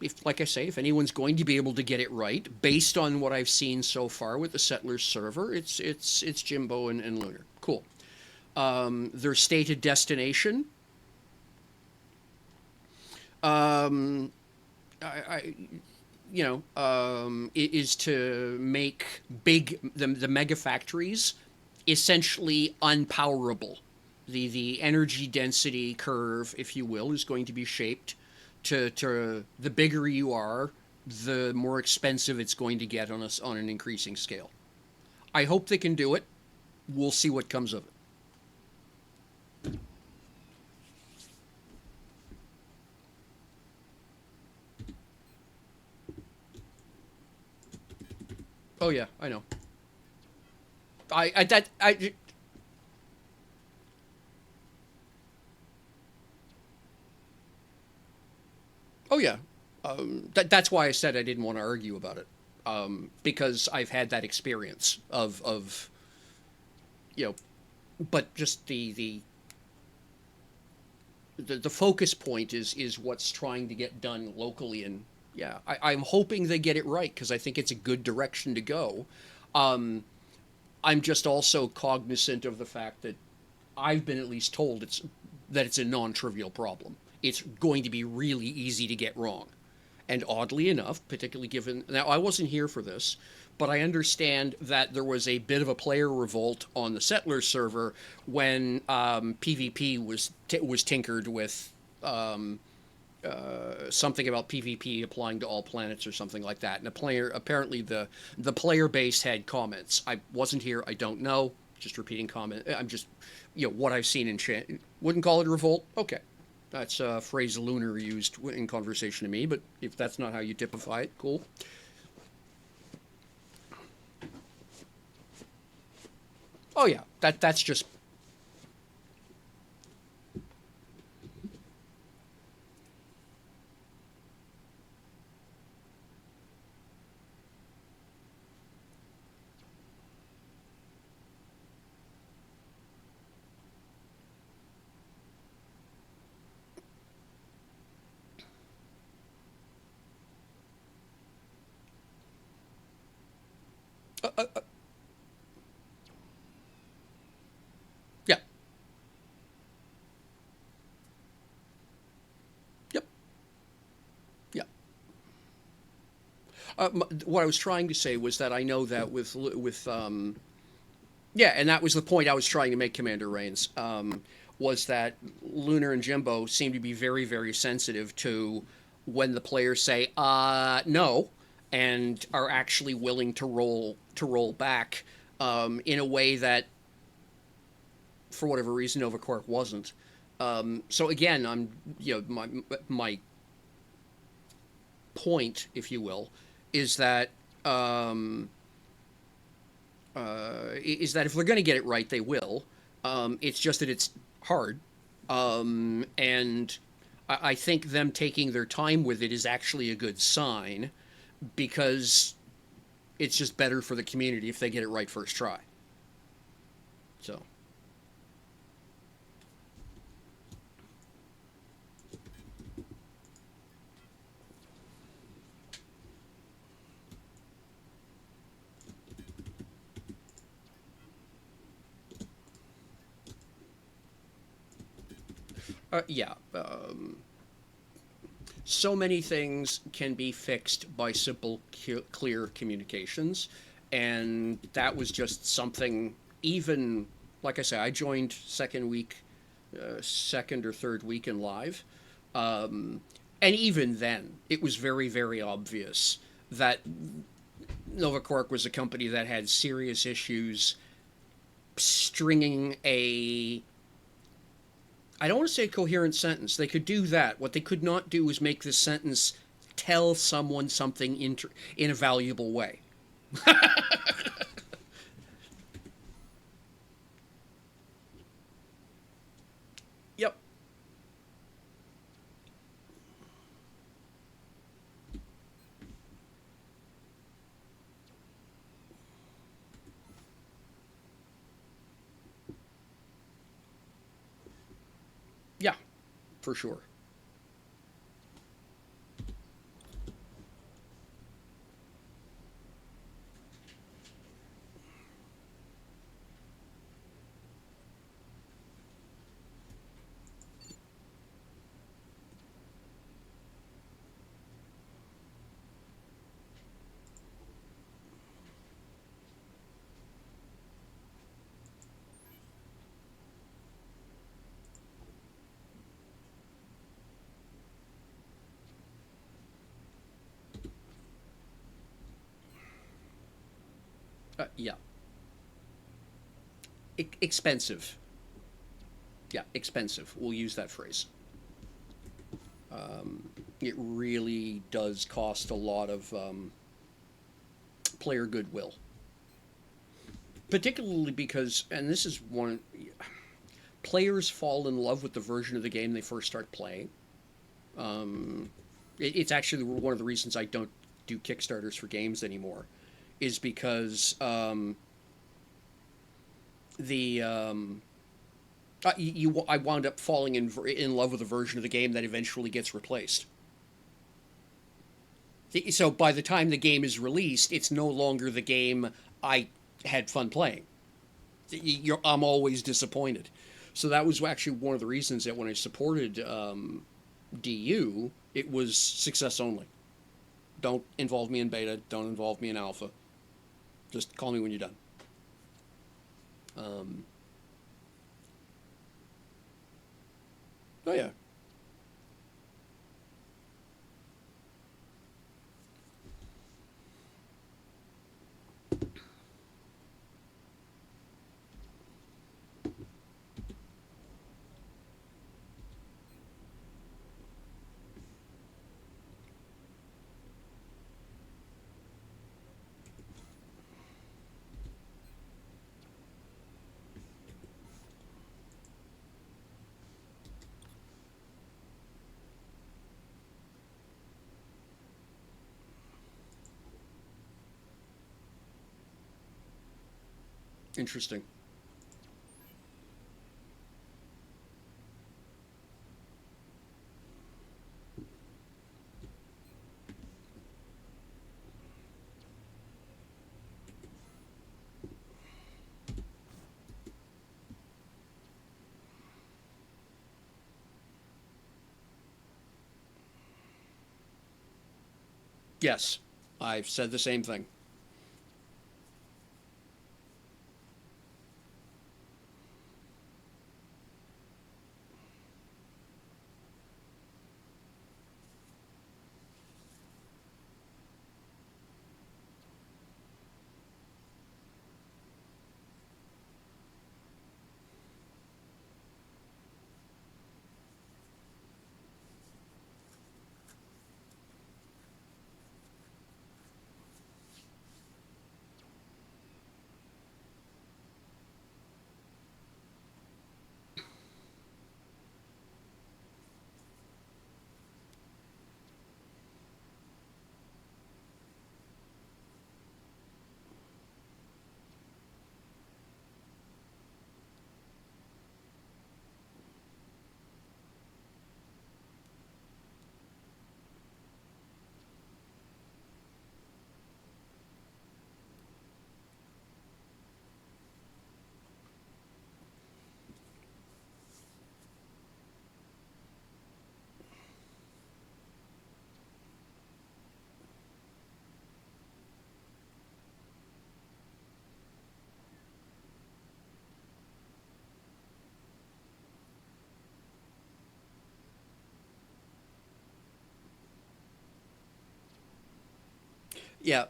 if like I say, if anyone's going to be able to get it right, based on what I've seen so far with the Settlers server, it's Jimbo and Lunar. Cool. Their stated destination. Um, I is to make the mega factories essentially unpowerable. The energy density curve, if you will, is going to be shaped to the bigger you are, the more expensive it's going to get on an increasing scale. I hope they can do it. We'll see what comes of it. Oh yeah, I know. I that I Oh yeah, that's why I said I didn't want to argue about it, because I've had that experience of you know, but just the focus point is what's trying to get done locally, and yeah, I'm hoping they get it right because I think it's a good direction to go. Um, I'm just also cognizant of the fact that I've been at least told it's a non-trivial problem. It's going to be really easy to get wrong. And oddly enough, particularly given now I wasn't here for this, but I understand that there was a bit of a player revolt on the Settlers server when PvP was tinkered with something about PvP applying to all planets or something like that. And the player apparently the player base had comments. I wasn't here. I don't know. Just repeating comment. I'm just what I've seen in chat. Wouldn't call it a revolt. Okay, that's a phrase Lunar used in conversation to me. But if that's not how you typify it, cool. Oh yeah, that's just yeah, yep, yeah. What I was trying to say was that I know that with Yeah, and that was the point I was trying to make, Commander Reigns. Was that Lunar and Jimbo seem to be very, very sensitive to when the players say no, and are actually willing to roll back in a way that, for whatever reason, Nova Corp wasn't. So again, my point, if you will, is that um, if they're going to get it right, they will. It's just that it's hard, and I think them taking their time with it is actually a good sign because it's just better for the community if they get it right first try. So, yeah. So many things can be fixed by simple, clear communications, and that was just something. Even like I say, I joined second or third week in live, um, and even then, it was very, very obvious that Nova Cork was a company that had serious issues stringing a, I don't want to say a coherent sentence. They could do that. What they could not do is make this sentence tell someone something in a valuable way. Yep. Yeah, for sure. Yeah. Expensive. Yeah, expensive. We'll use that phrase. It really does cost a lot of player goodwill. Particularly because, and this is one, players fall in love with the version of the game they first start playing. It's actually one of the reasons I don't do Kickstarters for games anymore, is because the I wound up falling in love with a version of the game that eventually gets replaced. So by the time the game is released, it's no longer the game I had fun playing. I'm always disappointed. So that was actually one of the reasons that when I supported DU, it was success only. Don't involve me in beta. Don't involve me in alpha. Just call me when you're done. Um, oh yeah, interesting. Yes, I've said the same thing. Yeah.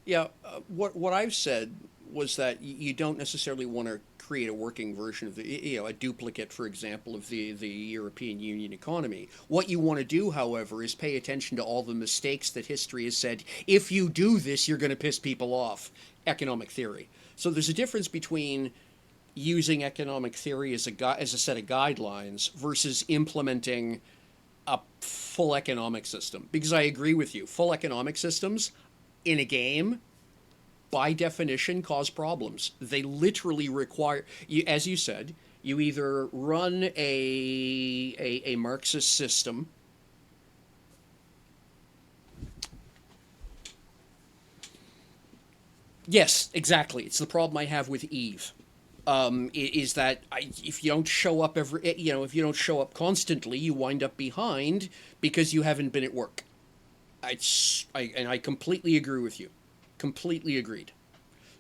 Yeah, what I've said was that you don't necessarily want to create a working version of a duplicate, for example, of the European Union economy. What you want to do, however, is pay attention to all the mistakes that history has said. If you do this, you're going to piss people off. Economic theory. So there's a difference between using economic theory as as a set of guidelines versus implementing a full economic system. Because I agree with you, full economic systems in a game by definition cause problems. They literally require you, as you said, you either run a Marxist system. Yes, exactly. It's the problem I have with Eve. Is that if you don't show up if you don't show up constantly, you wind up behind because you haven't been at work. And I completely agree with you. Completely agreed.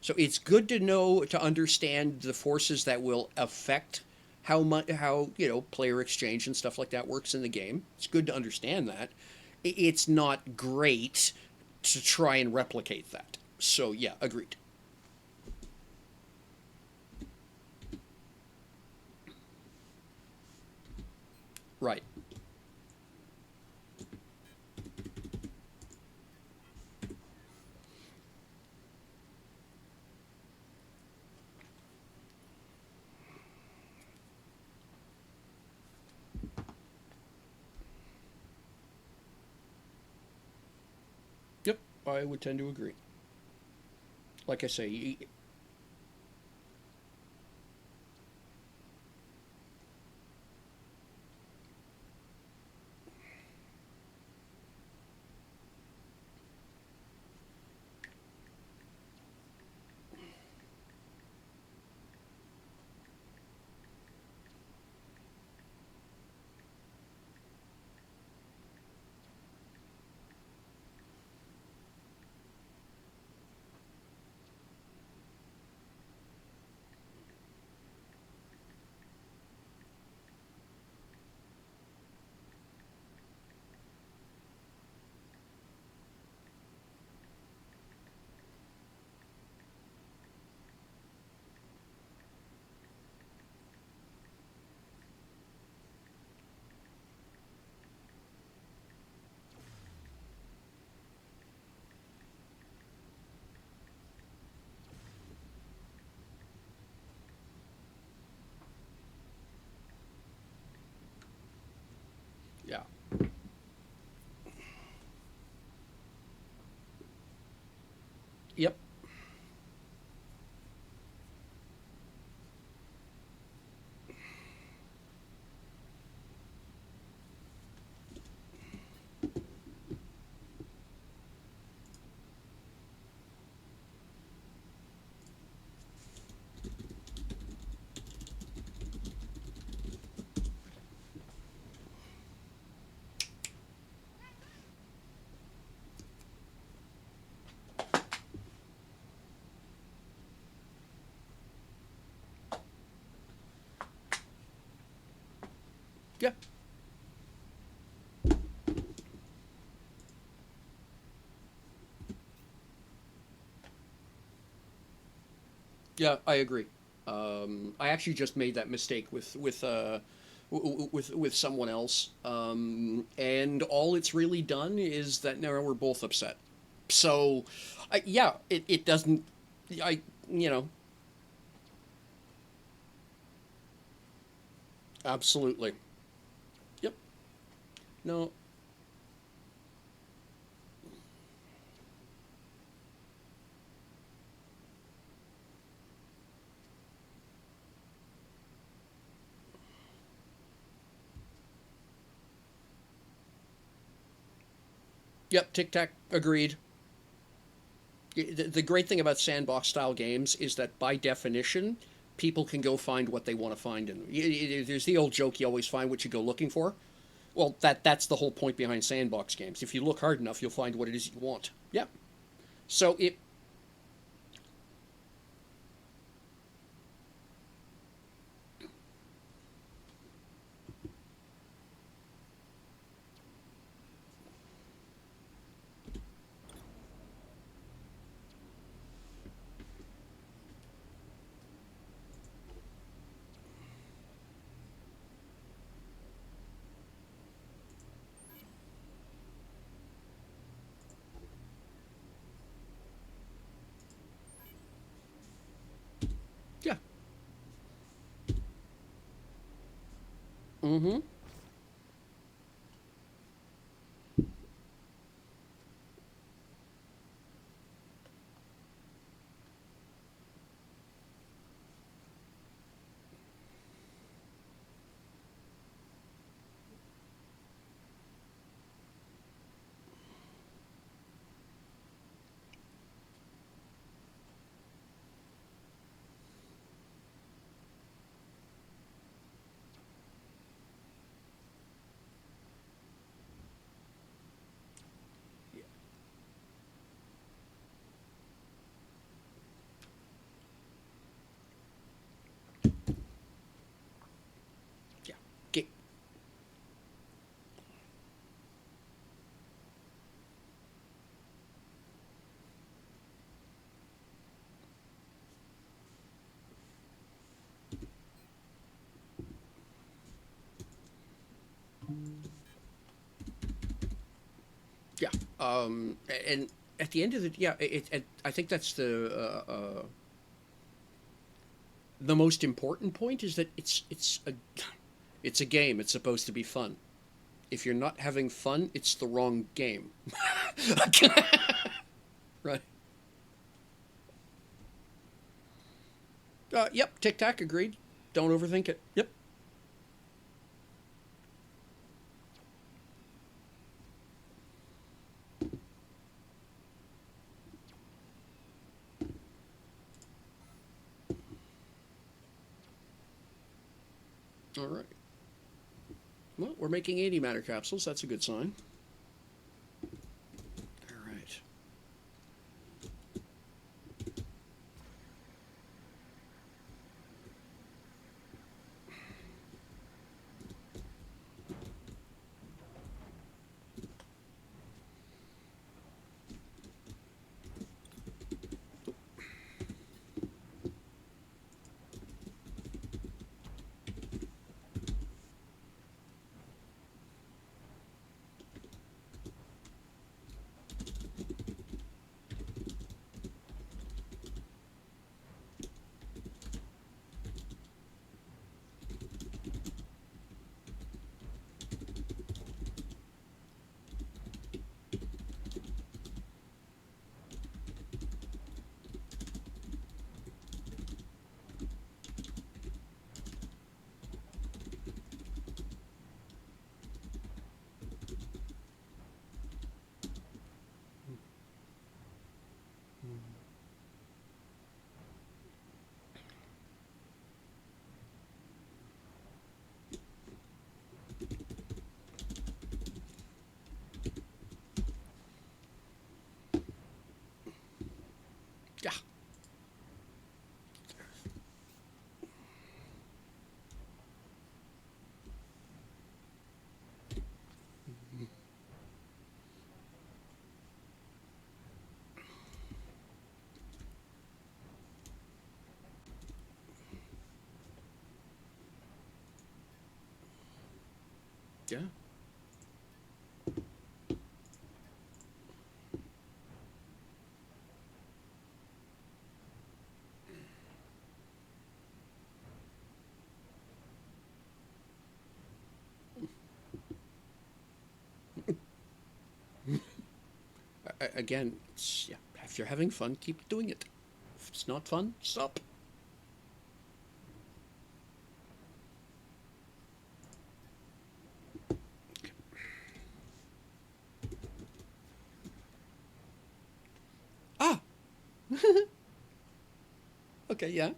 So it's good to know to understand the forces that will affect how much how player exchange and stuff like that works in the game. It's good to understand that. It's not great to try and replicate that. So yeah, agreed. Right. Yep. I would tend to agree. Like I say, yeah. Yep. Yeah. Yeah, I agree. I actually just made that mistake with someone else, and all it's really done is that now we're both upset. So, yeah, it doesn't. I you know Absolutely. Yep. No. Yep, Tic Tac, agreed. The great thing about sandbox style games is that by definition, people can go find what they want to find in them. There's the old joke: you always find what you go looking for. Well, that's the whole point behind sandbox games. If you look hard enough, you'll find what it is you want. Yep. So it. Yeah. Mm-hmm. Yeah. Ga- Yeah. And at the end of the I think that's the most important point is that it's a game. It's supposed to be fun. If you're not having fun, it's the wrong game. Right. Yep. Tic Tac, agreed. Don't overthink it. Yep. All right. Well, we're making antimatter capsules. That's a good sign. All right. Yeah. Yeah. Again, yeah. If you're having fun, keep doing it. If it's not fun, stop. Okay, yeah.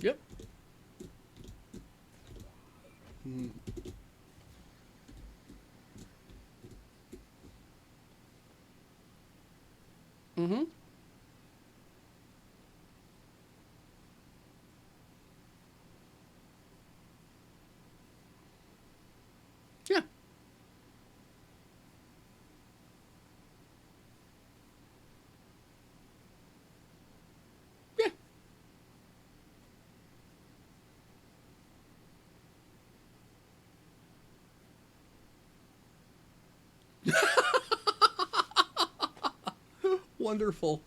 Yep. Mm-hmm. Yeah. Yeah. Wonderful.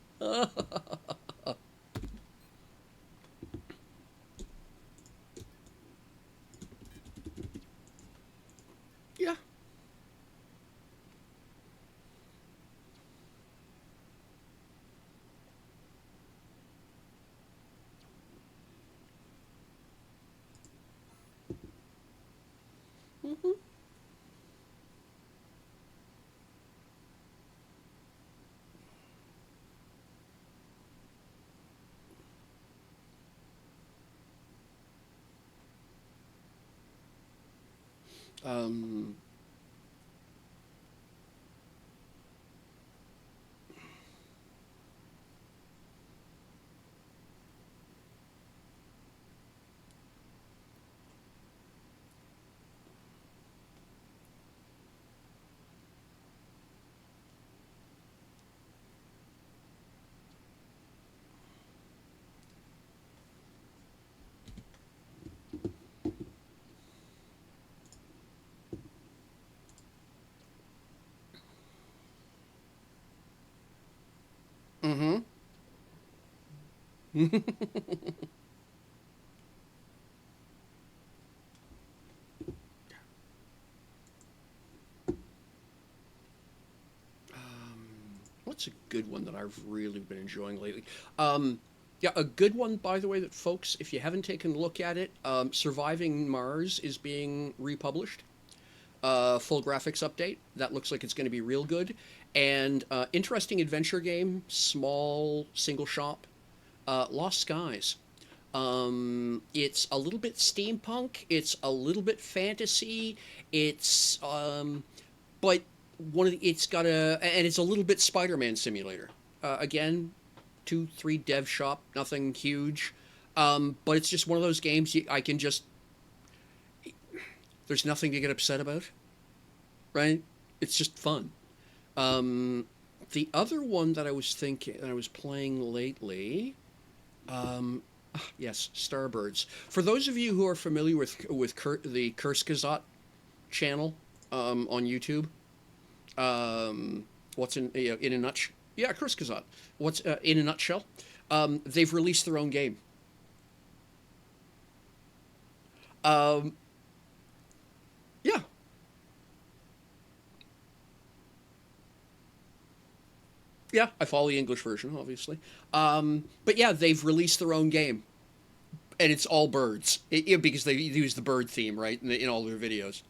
Yeah. Mm-hmm. Um, mm-hmm. What's a good one that I've really been enjoying lately? Um, yeah, a good one, by the way, that folks, if you haven't taken a look at it, Surviving Mars is being republished. Full graphics update. That looks like it's going to be real good. And interesting adventure game, small single shop, Lost Skies. It's a little bit steampunk. It's a little bit fantasy. It's but it's got and it's a little bit Spider-Man simulator. Again, 2, 3 dev shop, nothing huge. But it's just one of those games I can just. There's nothing to get upset about, right? It's just fun. Um, the other one that I was thinking, I was playing lately, yes, Starbirds. For those of you who are familiar with the Kurskazat channel on YouTube, what's in a nutshell? Yeah, Kurskazat. What's in a nutshell? They've released their own game. Um, yeah, yeah. I follow the English version, obviously. But yeah, they've released their own game, and it's all birds because they use the bird theme right in all their videos.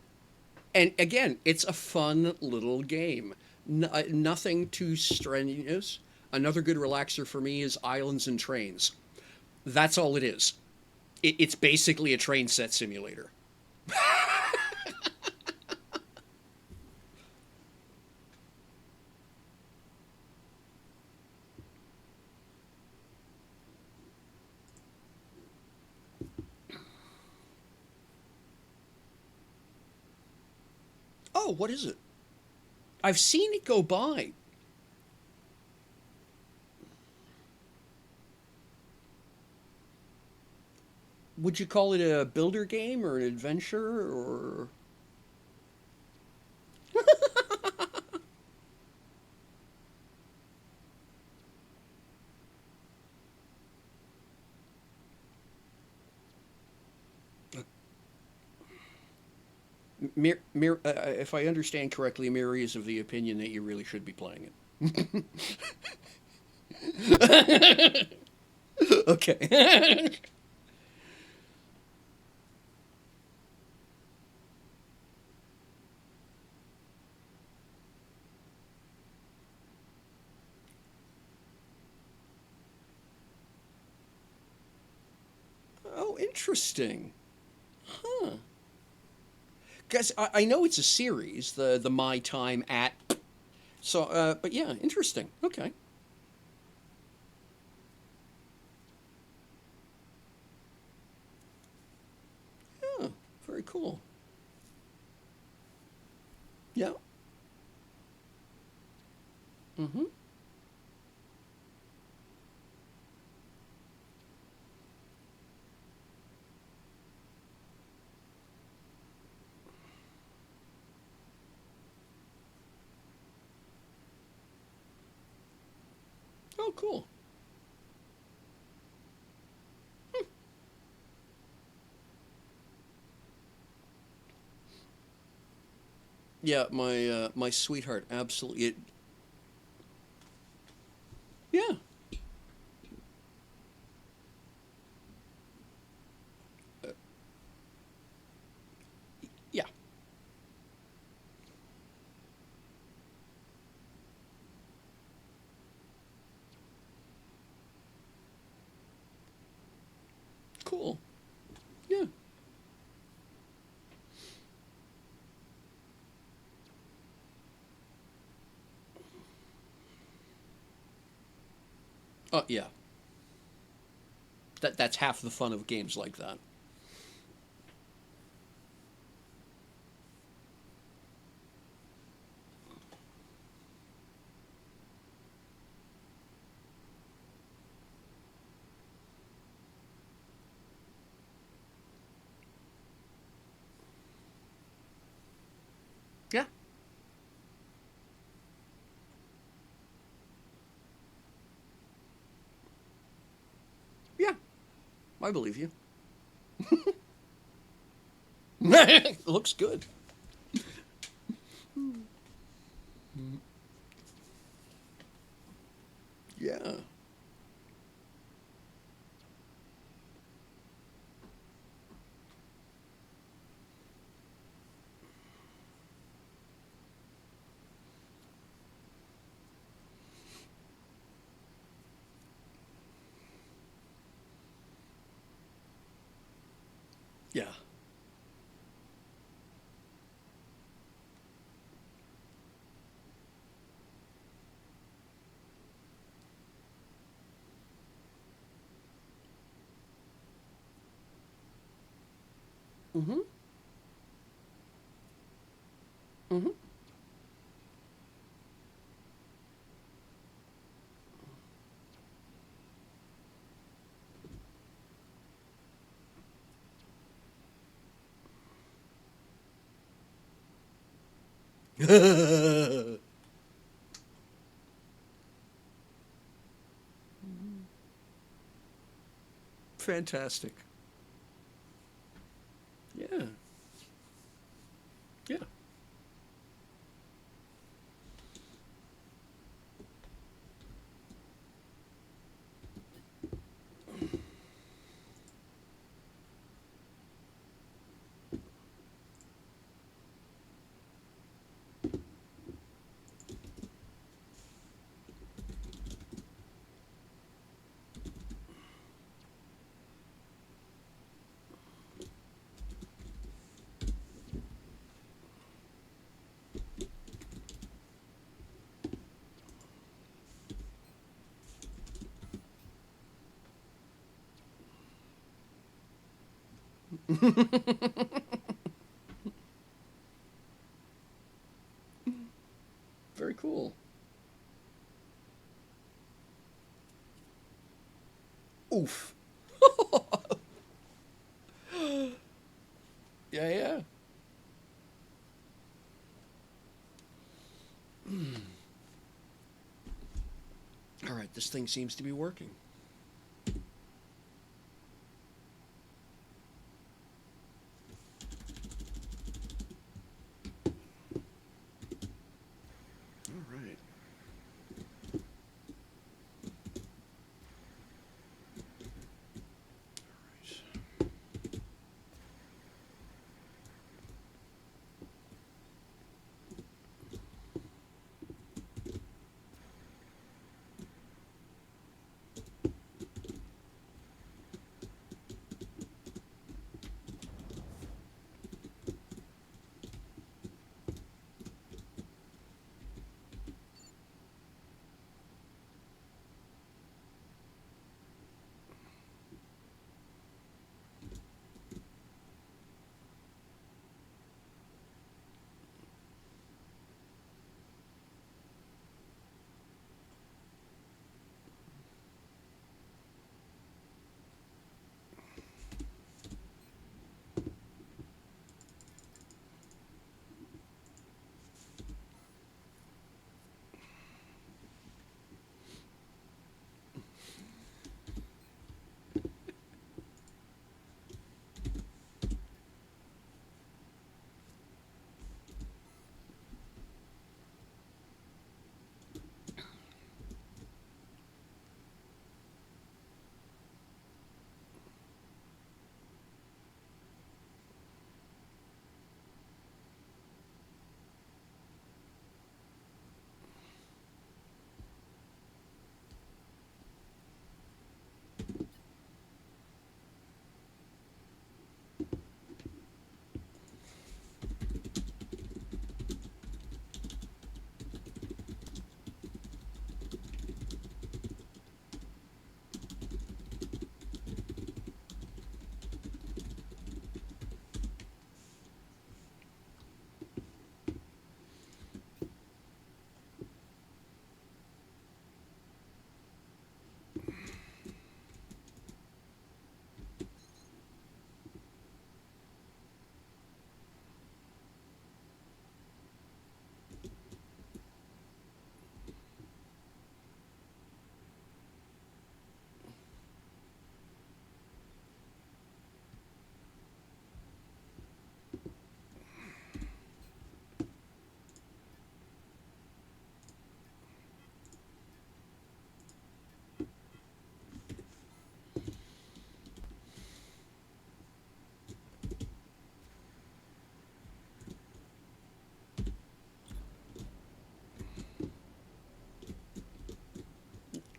And again, it's a fun little game. Nothing too strenuous. Another good relaxer for me is Islands and Trains. That's all it is. It's basically a train set simulator. Oh, what is it? I've seen it go by. Would you call it a builder game or an adventure or? If I understand correctly, Mary is of the opinion that you really should be playing it. Okay. Oh, interesting. Huh. Because I know it's a series, the My Time at. So, but yeah, interesting. Okay. Yeah, very cool. Yeah. Mm-hmm. Oh, cool. Yeah, my sweetheart, absolutely. Yeah, uh, yeah, cool. Yeah. Oh, yeah. That's half the fun of games like that. Yeah, yeah. I believe you. Looks good. Yeah. Yeah. Mm-hmm. Mm-hmm. Fantastic. Yeah. Yeah. Very cool. Oof. Yeah, yeah. All right, this thing seems to be working. All right.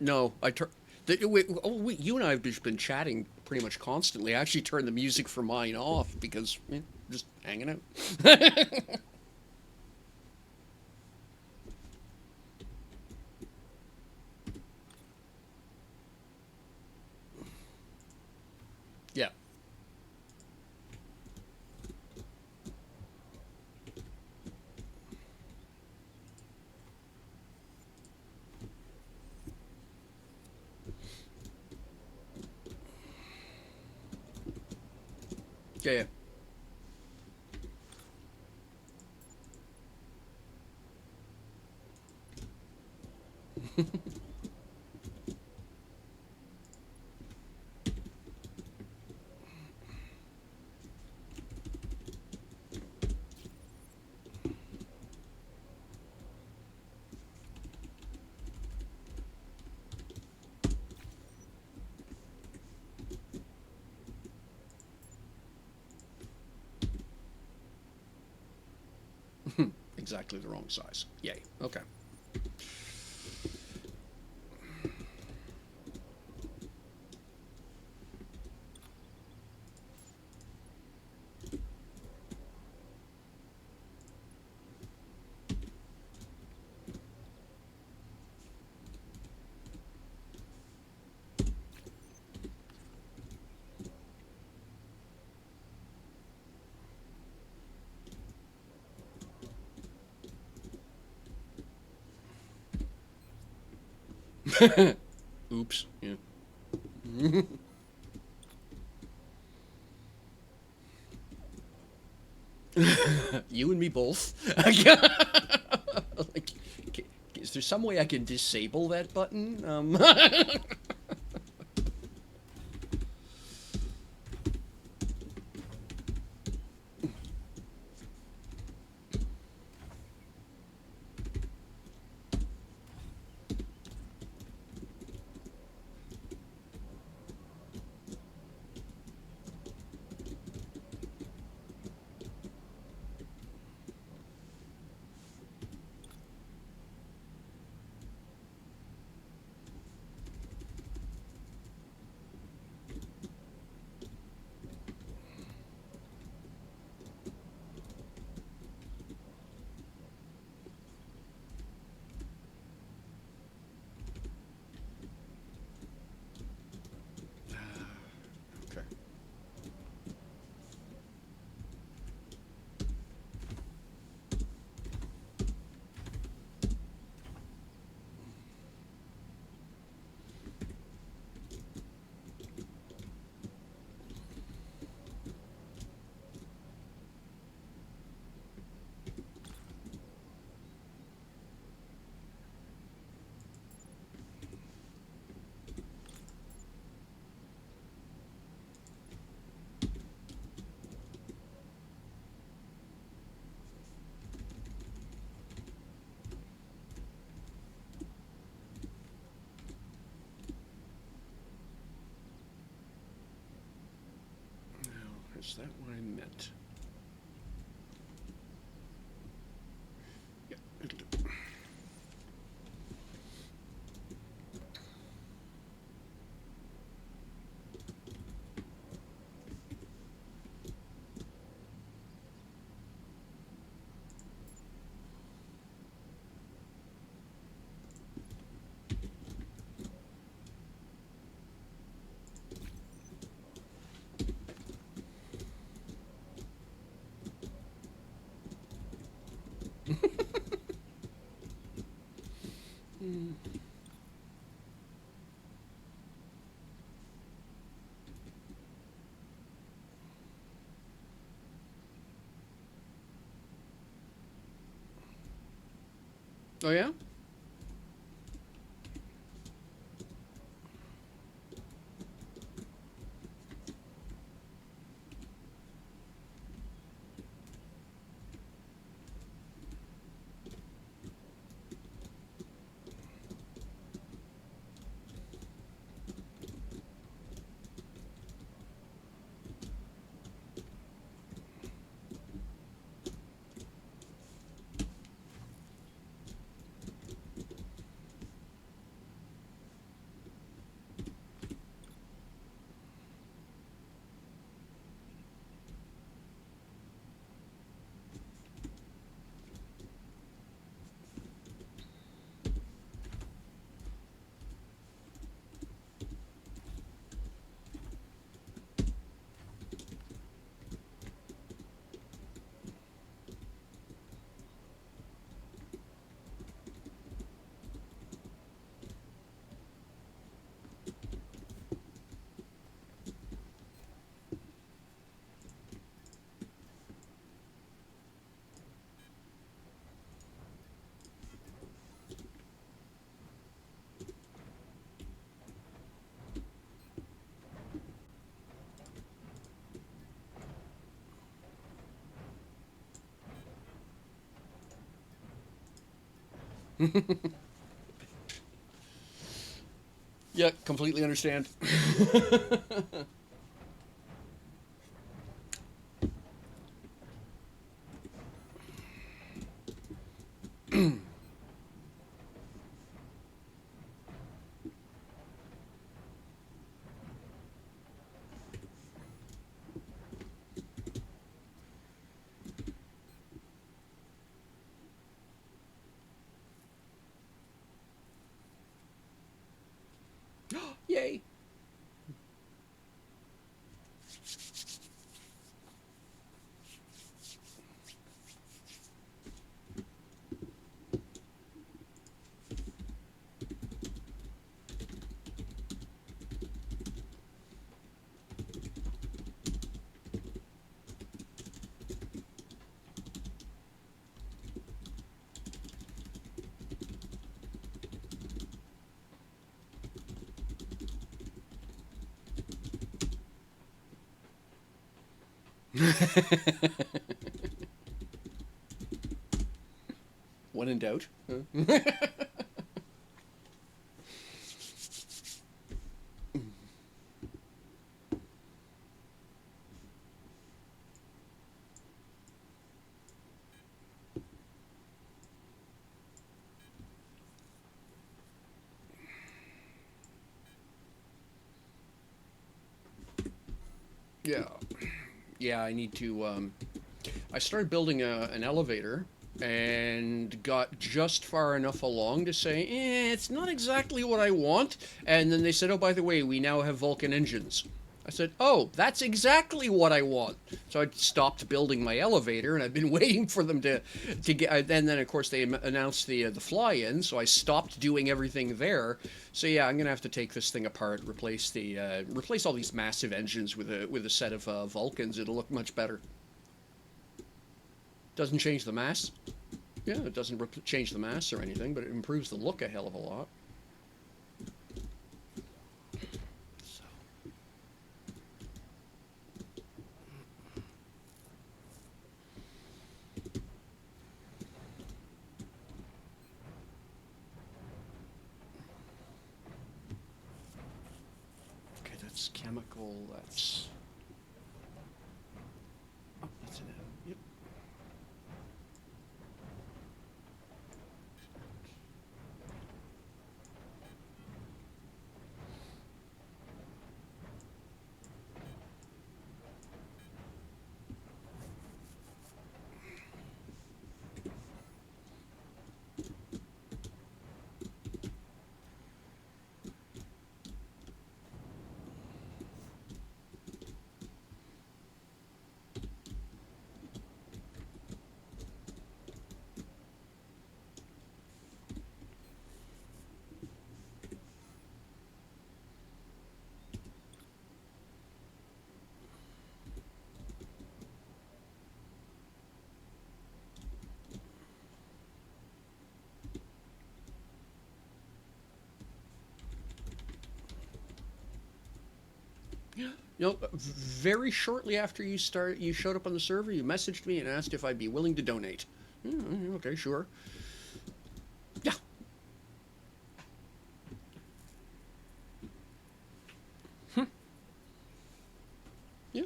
No, you and I have just been chatting pretty much constantly. I actually turned the music for mine off because just hanging out. Yeah. Yeah, yeah. Exactly the wrong size. Yay. Okay. Oops. Yeah. You and me both. Like, is there some way I can disable that button? Okay. Now, is that what I meant? Yeah, it'll do. Oh yeah. Yeah, completely understand. Yay. When in doubt. Huh? Yeah. Yeah, I need to. I started building an elevator and got just far enough along to say, it's not exactly what I want. And then they said, oh, by the way, we now have Vulcan engines. I said, oh, that's exactly what I want. So I stopped building my elevator, and I've been waiting for them to get. And then, of course, they announced the fly-in, so I stopped doing everything there. So yeah, I'm gonna have to take this thing apart, replace all these massive engines with a set of Vulcans. It'll look much better. Doesn't change the mass. Yeah, it doesn't change the mass or anything, but it improves the look a hell of a lot. So. Okay, that's chemical. That's. Oh, that's an M. Yep. You know, very shortly after you showed up on the server, you messaged me and asked if I'd be willing to donate. Okay, sure. Yeah. Yeah.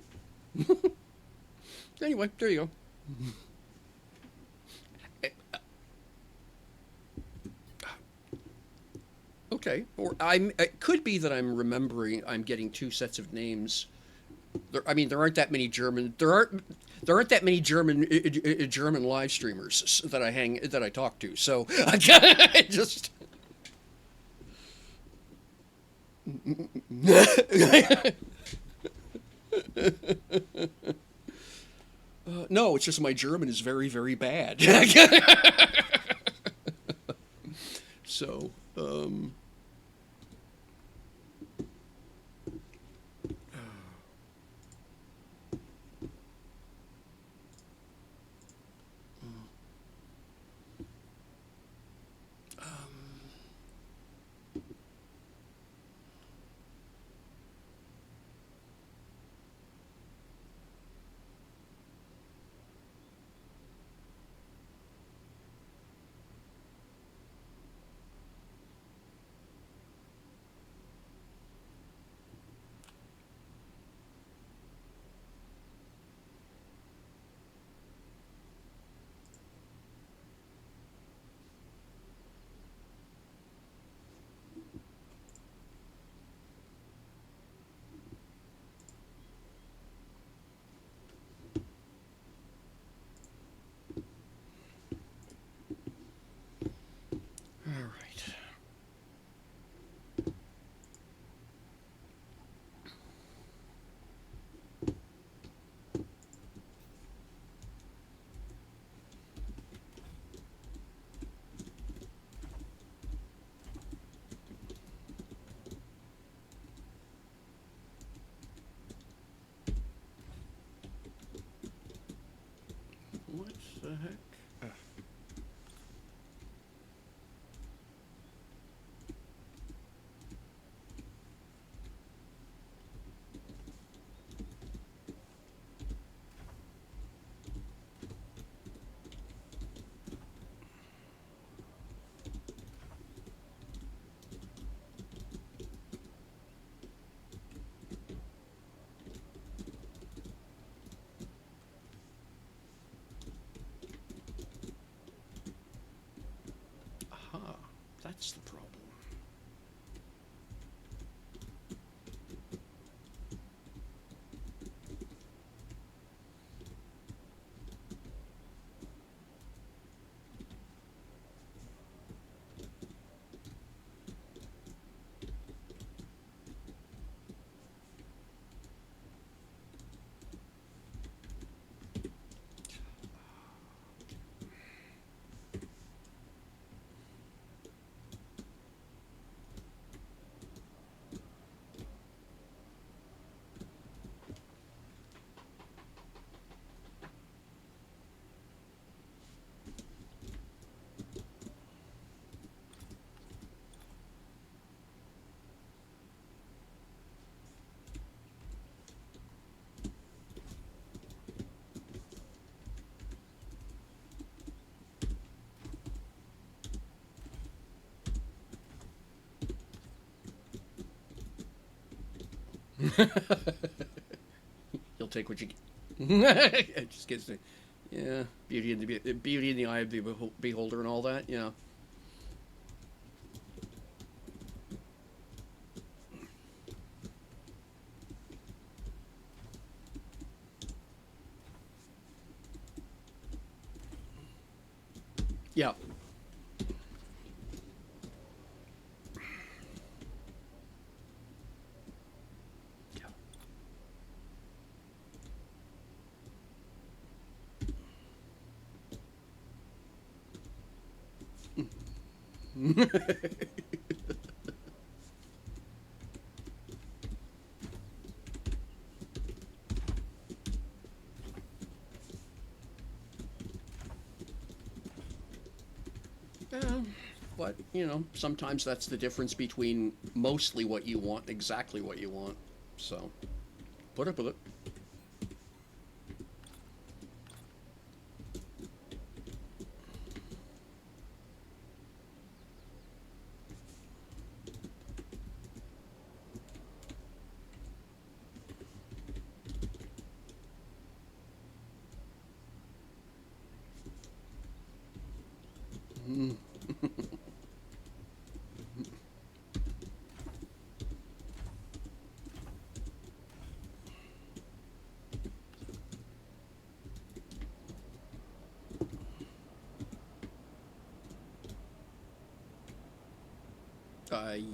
Anyway, there you go. Okay. Or it could be that I'm remembering. I'm getting two sets of names. I mean, there aren't that many German. There aren't that many German live streamers that I talk to. So I just. No, it's just my German is very, very bad. So, heck? Ah. Aha, that's the problem. You'll take what you get. It just gets the, yeah, beauty in the eye of the beholder and all that. Yeah. Yeah. Yeah. Yeah, but sometimes that's the difference between mostly what you want, and exactly what you want. So, put up with it. Mm.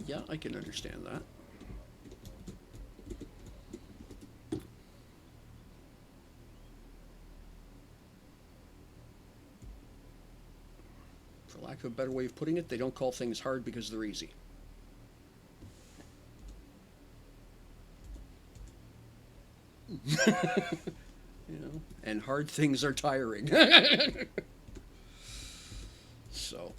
Yeah, I can understand that. For lack of a better way of putting it, they don't call things hard because they're easy. And hard things are tiring. So,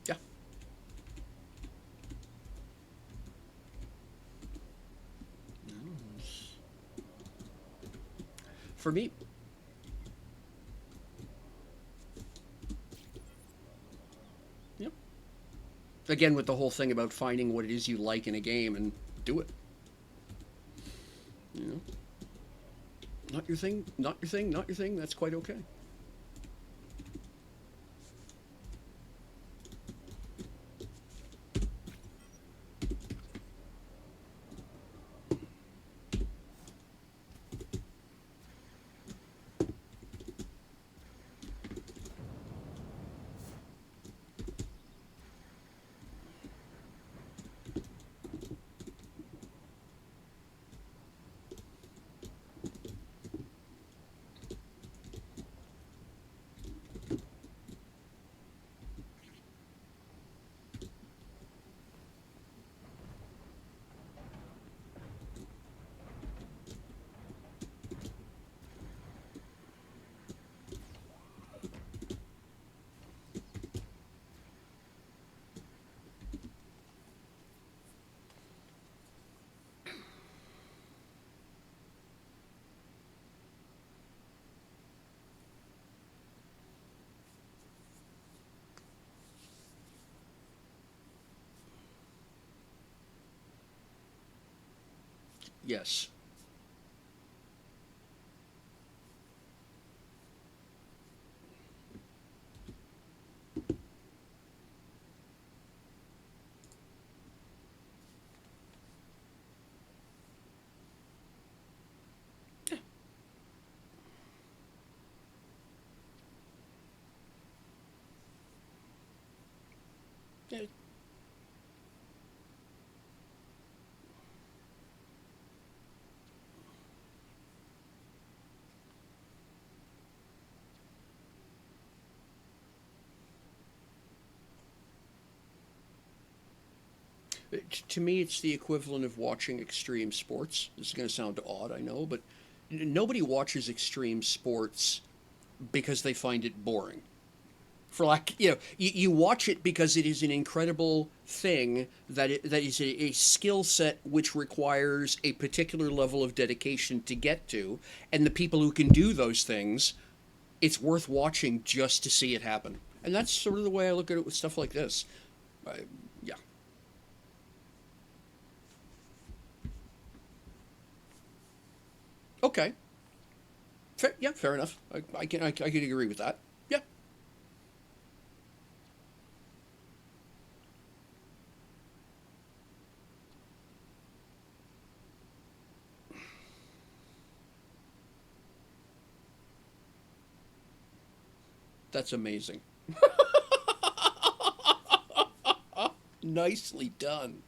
yeah. For me, yep. Again, with the whole thing about finding what it is you like in a game and do it. You know, not your thing, not your thing, not your thing. That's quite okay. Yes. Yeah. To me, it's the equivalent of watching extreme sports. This is going to sound odd, I know, but nobody watches extreme sports because they find it boring. For like, you watch it because it is an incredible thing that is a skill set which requires a particular level of dedication to get to, and the people who can do those things, it's worth watching just to see it happen. And that's sort of the way I look at it with stuff like this. I, yeah. Okay. Fair, yeah, fair enough. I can agree with that. Yeah. That's amazing. Nicely done.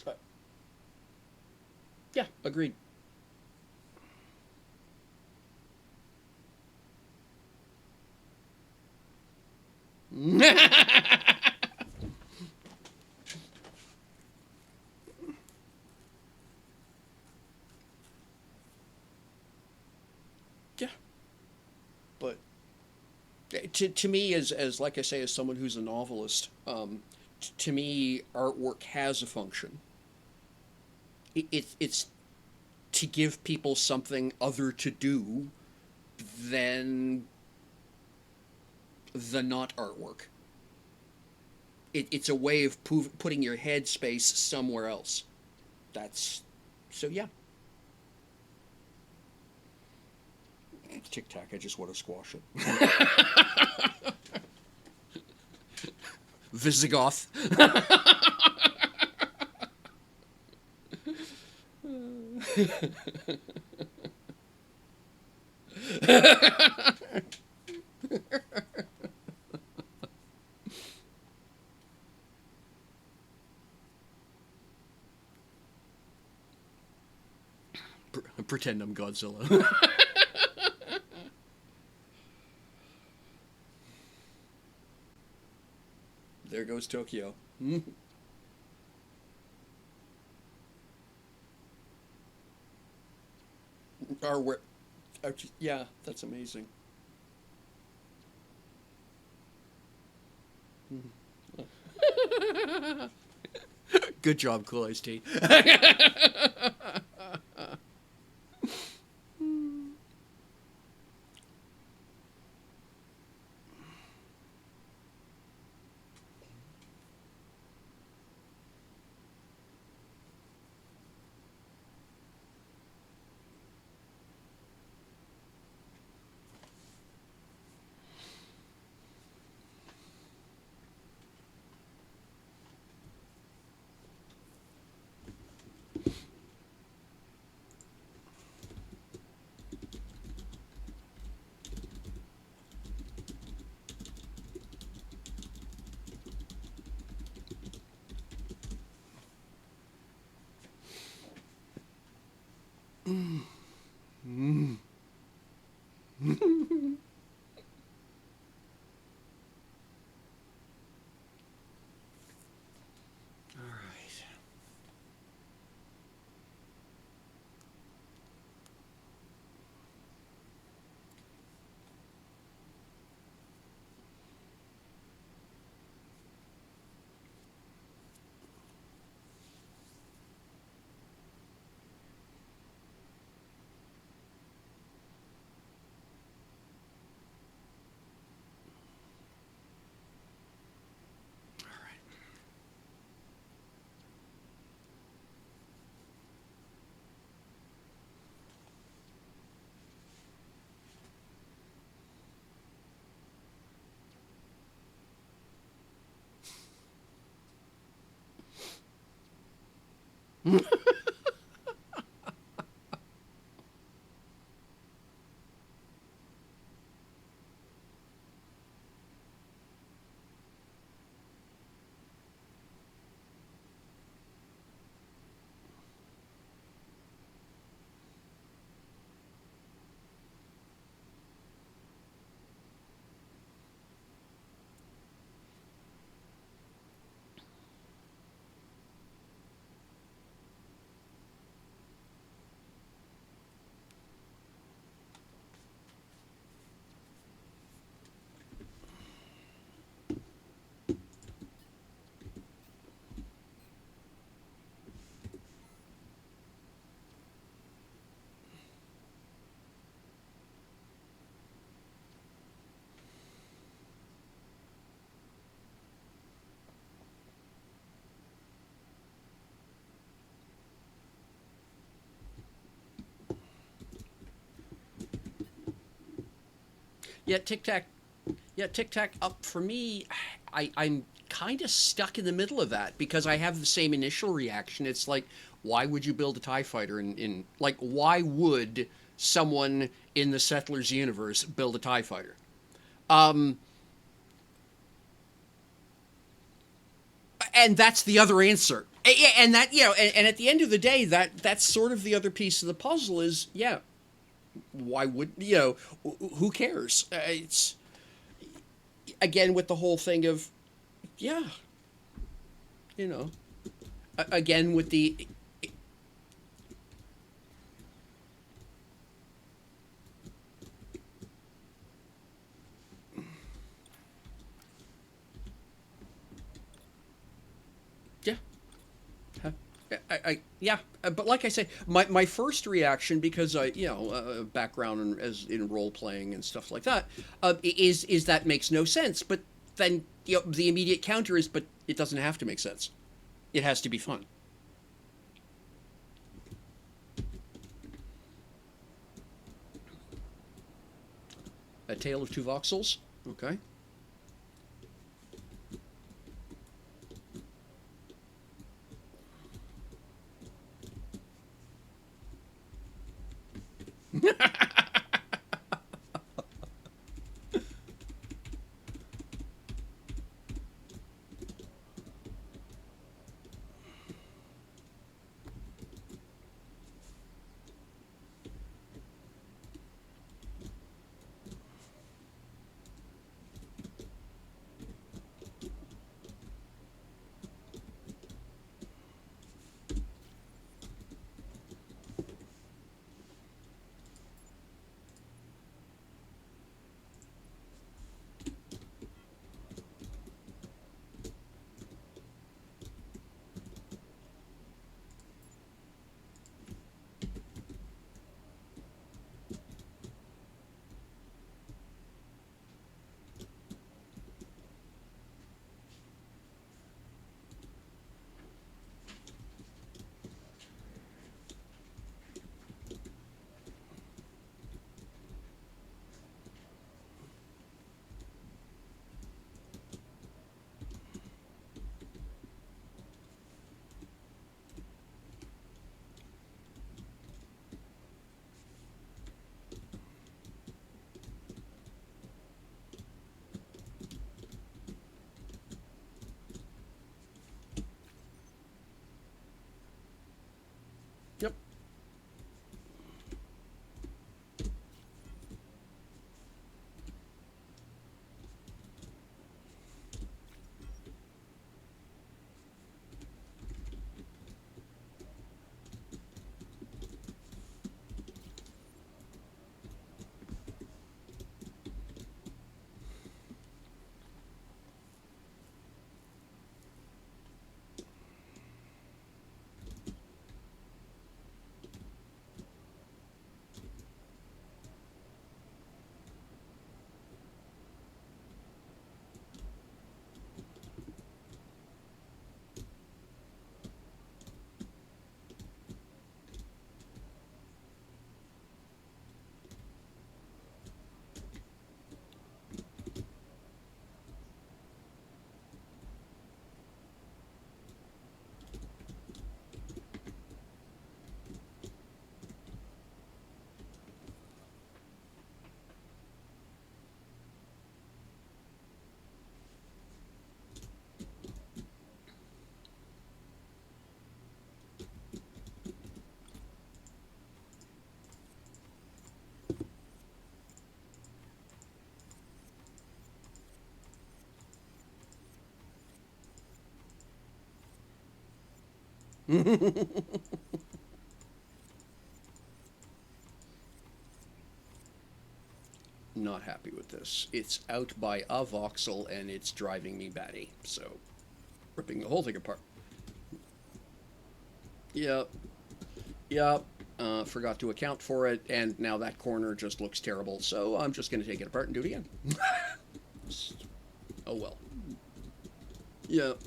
Uh, yeah, agreed. Yeah, but to me, as like I say, as someone who's a novelist, to me, artwork has a function. It's to give people something other to do than the not artwork. It's a way of putting your headspace somewhere else. That's so yeah. Tic Tac. I just want to squash it. Visigoth. Pretend I'm Godzilla. There goes Tokyo. Or where? Yeah, that's amazing. Good job, Cool Ice Tea. Yeah, Tic Tac. Yeah, Tic Tac. Up for me, I'm kind of stuck in the middle of that because I have the same initial reaction. It's like, why would you build a Tie Fighter in like why would someone in the Settlers universe build a Tie Fighter? Um, and that's the other answer. Yeah, and that and at the end of the day, that's sort of the other piece of the puzzle is yeah, why would who cares? It's again with the whole thing of yeah, you know, again with the yeah. Huh. Yeah, but like I say, my first reaction because I background as in role playing and stuff like that is that makes no sense. But then the immediate counter is, but it doesn't have to make sense. It has to be fun. A Tale of Two Voxels. Okay. Not happy with this. It's out by a voxel and it's driving me batty. So, ripping the whole thing apart. Yep. Yep. Forgot to account for it, and now that corner just looks terrible. So I'm just going to take it apart and do it again. Oh well. Yep.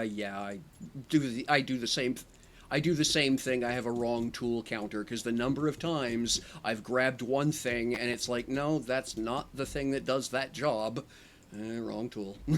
Yeah, I do the same. I do the same thing. I have a wrong tool counter because the number of times I've grabbed one thing and it's like, no, that's not the thing that does that job. Wrong tool. How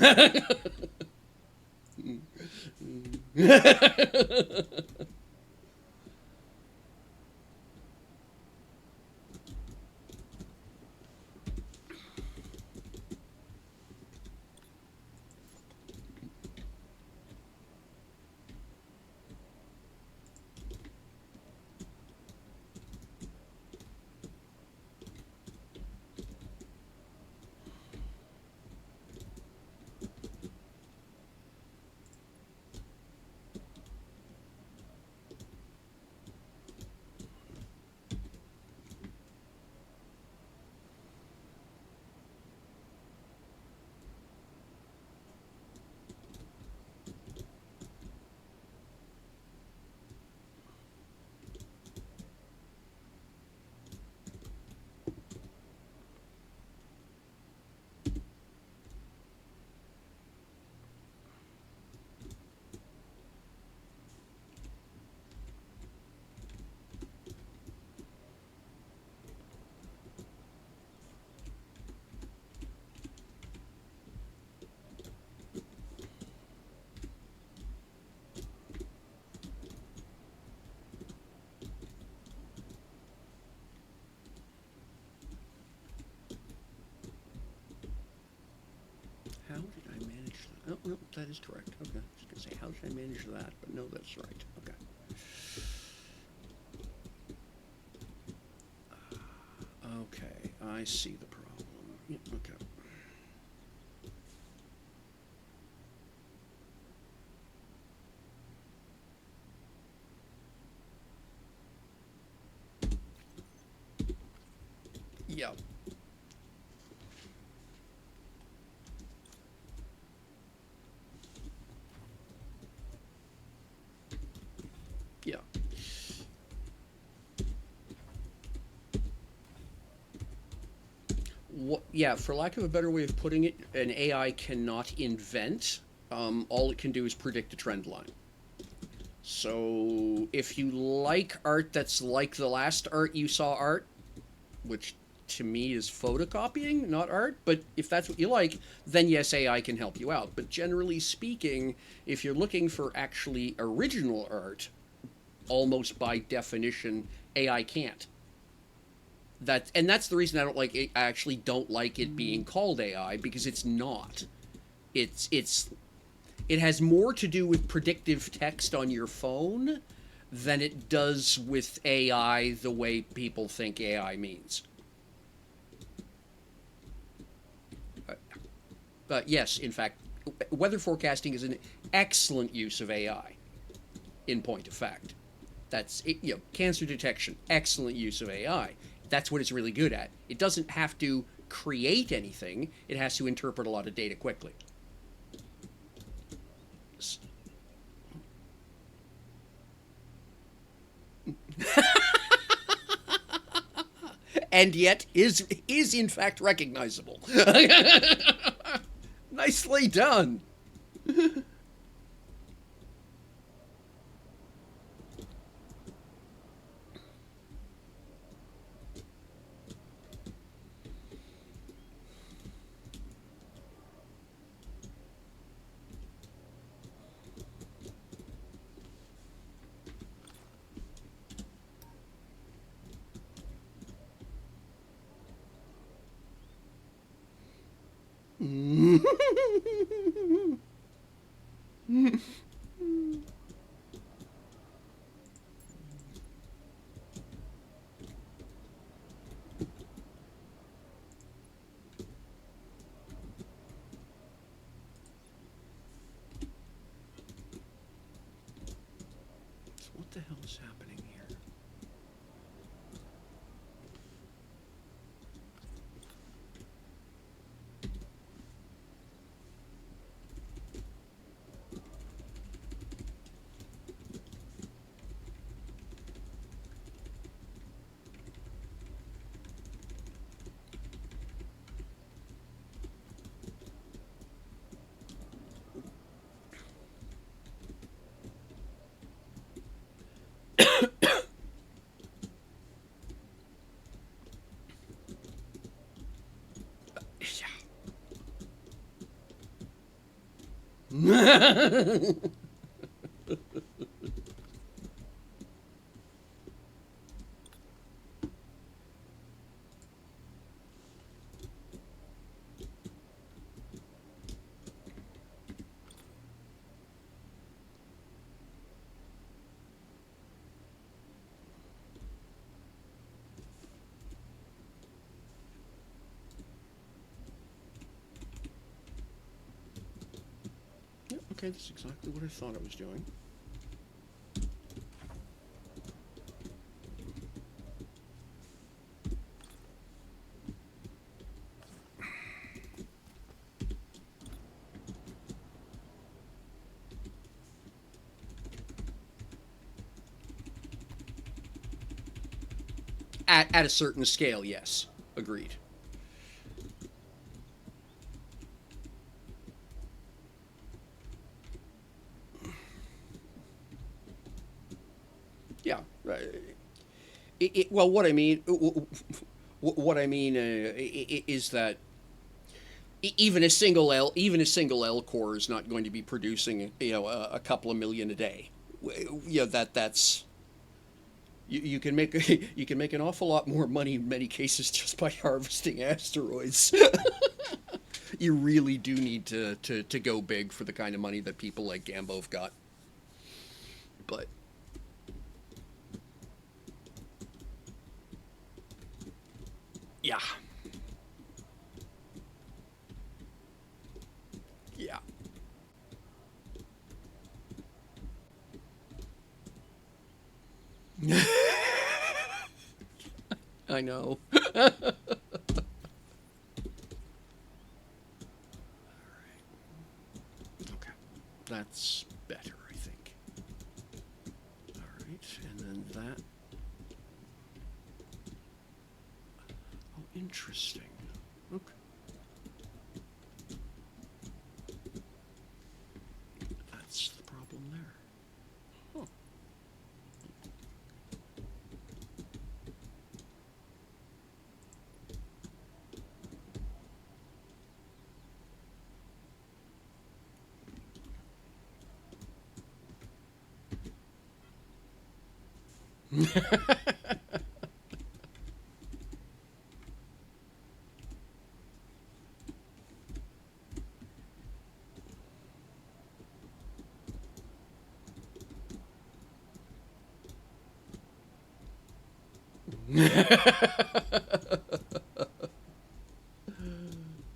did I manage that? Oh, no, that is correct. Okay. I was going to say, how did I manage that? But no, that's right. Okay. Okay, I see the problem. Yeah, okay. Yeah. Yeah. Yeah, for lack of a better way of putting it, an AI cannot invent. All it can do is predict a trend line. So if you like art that's like the last art you saw art, which to me is photocopying, not art, but if that's what you like, then yes, AI can help you out. But generally speaking, if you're looking for actually original art, almost by definition, AI can't. That's the reason I don't like it. I actually don't like it being called AI because it's not. It's it has more to do with predictive text on your phone than it does with AI the way people think AI means. Yes, in fact, weather forecasting is an excellent use of AI. In point of fact, that's it, cancer detection, excellent use of AI. That's what it's really good at. It doesn't have to create anything; it has to interpret a lot of data quickly. And yet is in fact recognizable. Nicely done. So what the hell is happening here? Yeah. Yeah, okay, that's exactly what I thought I was doing. At a certain scale, yes. Agreed. Yeah. Well, what I mean, what I mean is that even a single L core is not going to be producing a couple of million a day. That's you can make you can make an awful lot more money in many cases just by harvesting asteroids. You really do need to go big for the kind of money that people like Gambo have got. But yeah, yeah, I know. Okay, that's better, I think. All right, and then that. Oh, interesting. Okay, that's the problem there. Huh.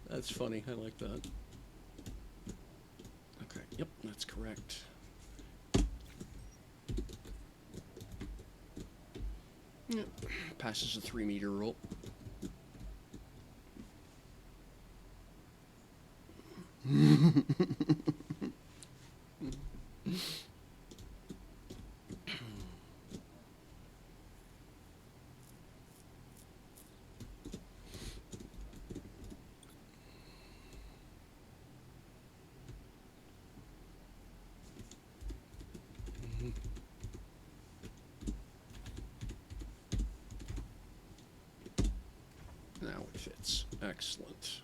That's funny. I like that. Okay. Yep, that's correct. Yep. Passes the 3 meter rule. Now it fits. Excellent.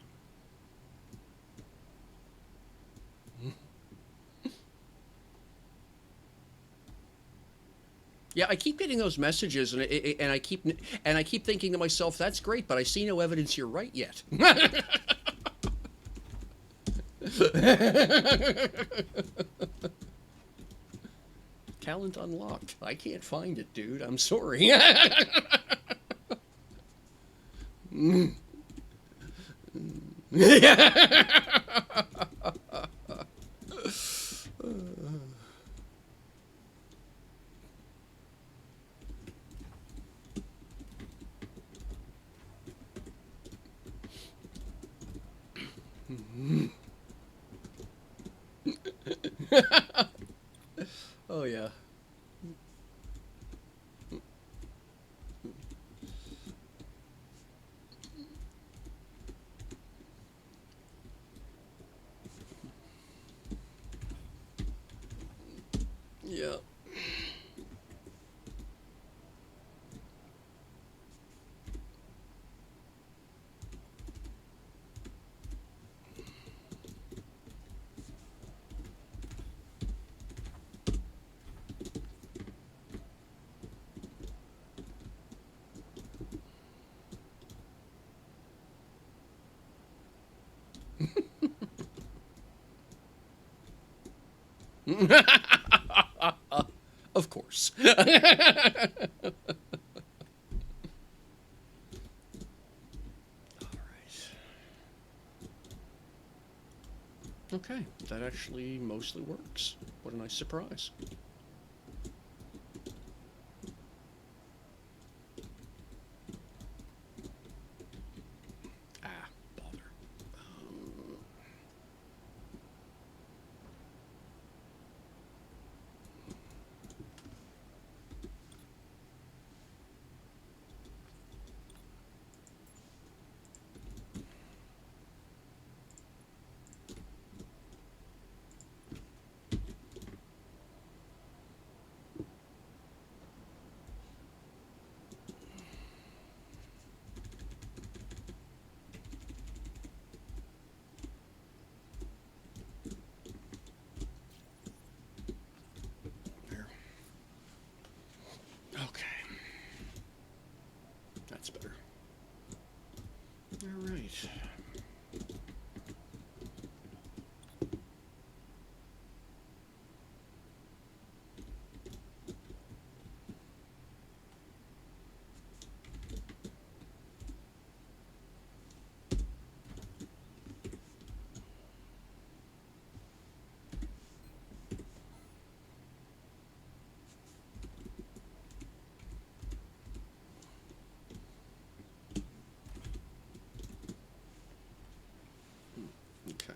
Yeah, I keep getting those messages, and I keep thinking to myself, "That's great," but I see no evidence you're right yet. Talent unlocked. I can't find it, dude. I'm sorry. Oh, yeah. Yeah. Of course. All right. Okay, that actually mostly works. What a nice surprise. Ah, bother. There. Okay. That's better. All right. Okay.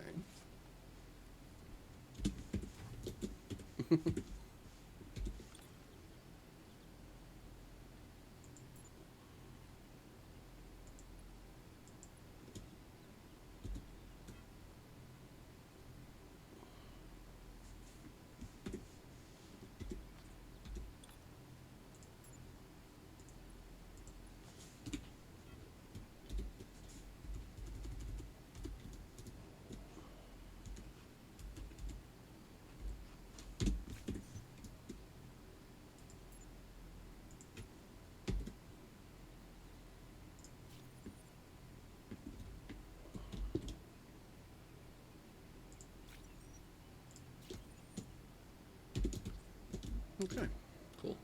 Okay. Cool.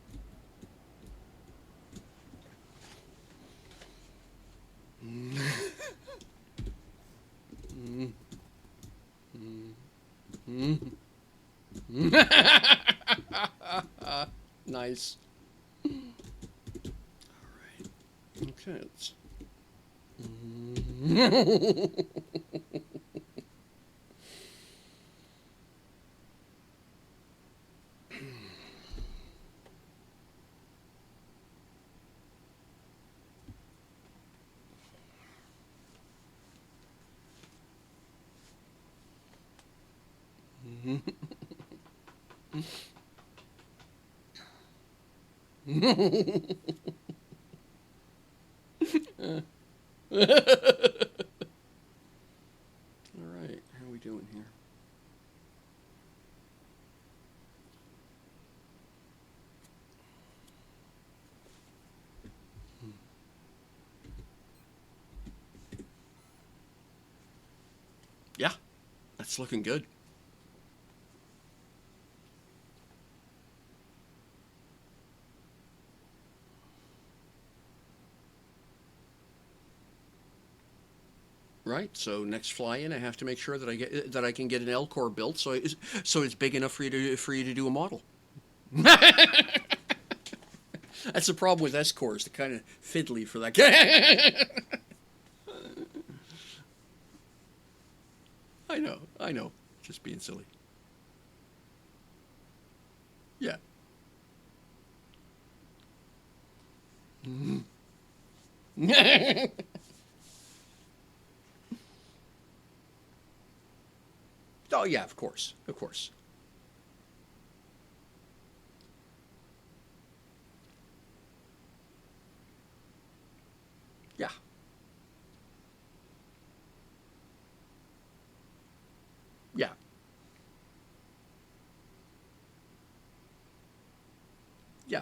Nice. All right. Okay. Let's... All right. How are we doing here? Yeah, that's looking good. Right. So next fly-in, I have to make sure that I can get an L core built, so it's big enough for you to do a model. That's the problem with S cores. They're kind of fiddly for that guy. I know. Just being silly. Yeah. Oh yeah, of course, of course. Yeah, yeah, yeah.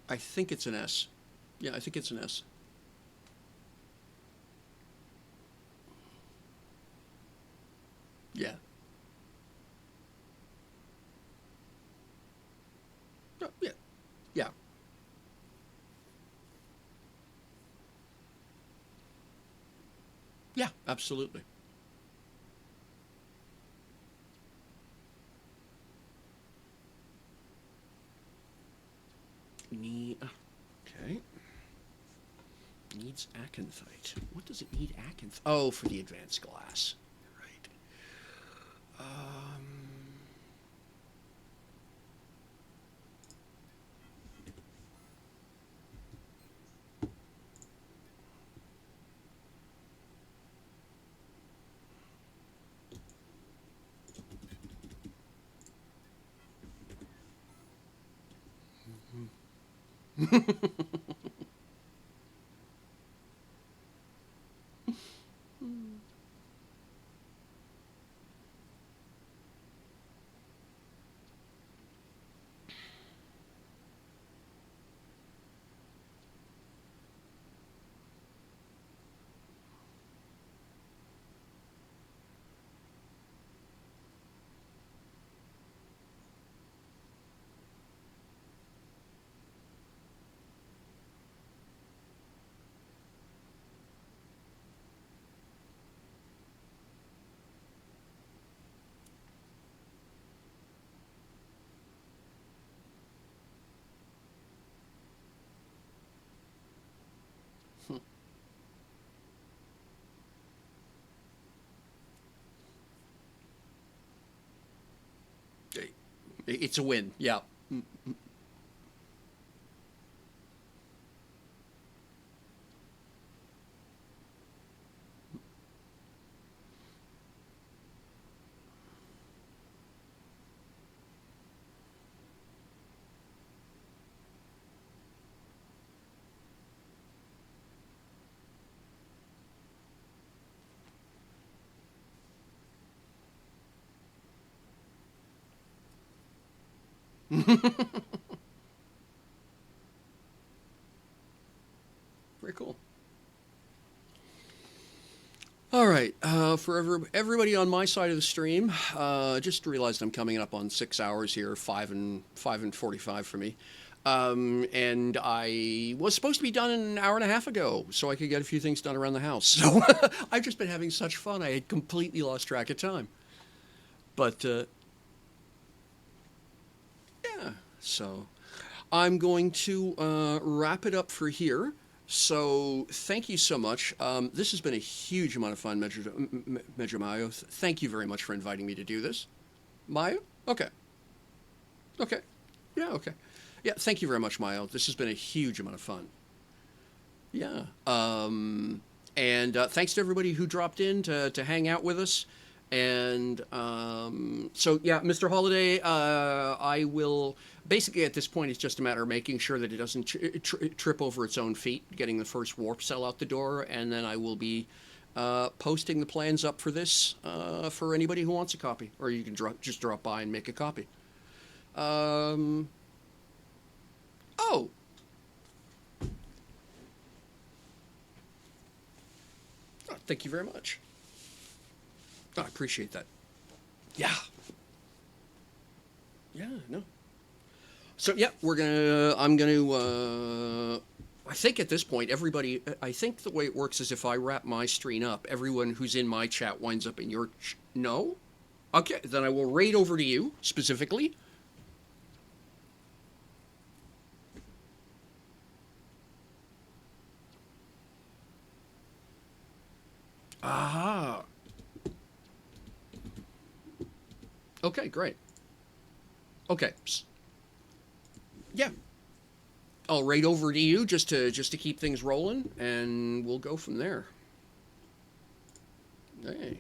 I think it's an S. Yeah, I think it's an S. Yeah. Yeah. Yeah. Yeah. Absolutely. Okay. Needs acanthite. What does it need acanthite? Oh, for the advanced glass. Right. It's a win. Yeah. Very cool. All right. Everybody on my side of the stream, just realized I'm coming up on 6 hours here, 5 and 45 for me. And I was supposed to be done an hour and a half ago, so I could get a few things done around the house. So I've just been having such fun. I had completely lost track of time. But yeah, so I'm going to wrap it up for here. So thank you so much. This has been a huge amount of fun, Major Mayo. Thank you very much for inviting me to do this. Mayo? Okay. Okay. Yeah, okay. Yeah, thank you very much, Mayo. This has been a huge amount of fun. Yeah. And thanks to everybody who dropped in to hang out with us. And so, yeah, Mr. Holiday, I will basically at this point, it's just a matter of making sure that it doesn't trip over its own feet, getting the first warp cell out the door, and then I will be posting the plans up for this for anybody who wants a copy, or you can just drop by and make a copy. Um, oh, thank you very much. Oh, I appreciate that. Yeah. Yeah, no. So yeah, I'm gonna. I think at this point, everybody. I think the way it works is if I wrap my screen up, everyone who's in my chat winds up in your. No. Okay, then I will raid over to you specifically. Aha. Okay, great. Okay. Yeah. I'll raid over to you just to keep things rolling, and we'll go from there. Hey.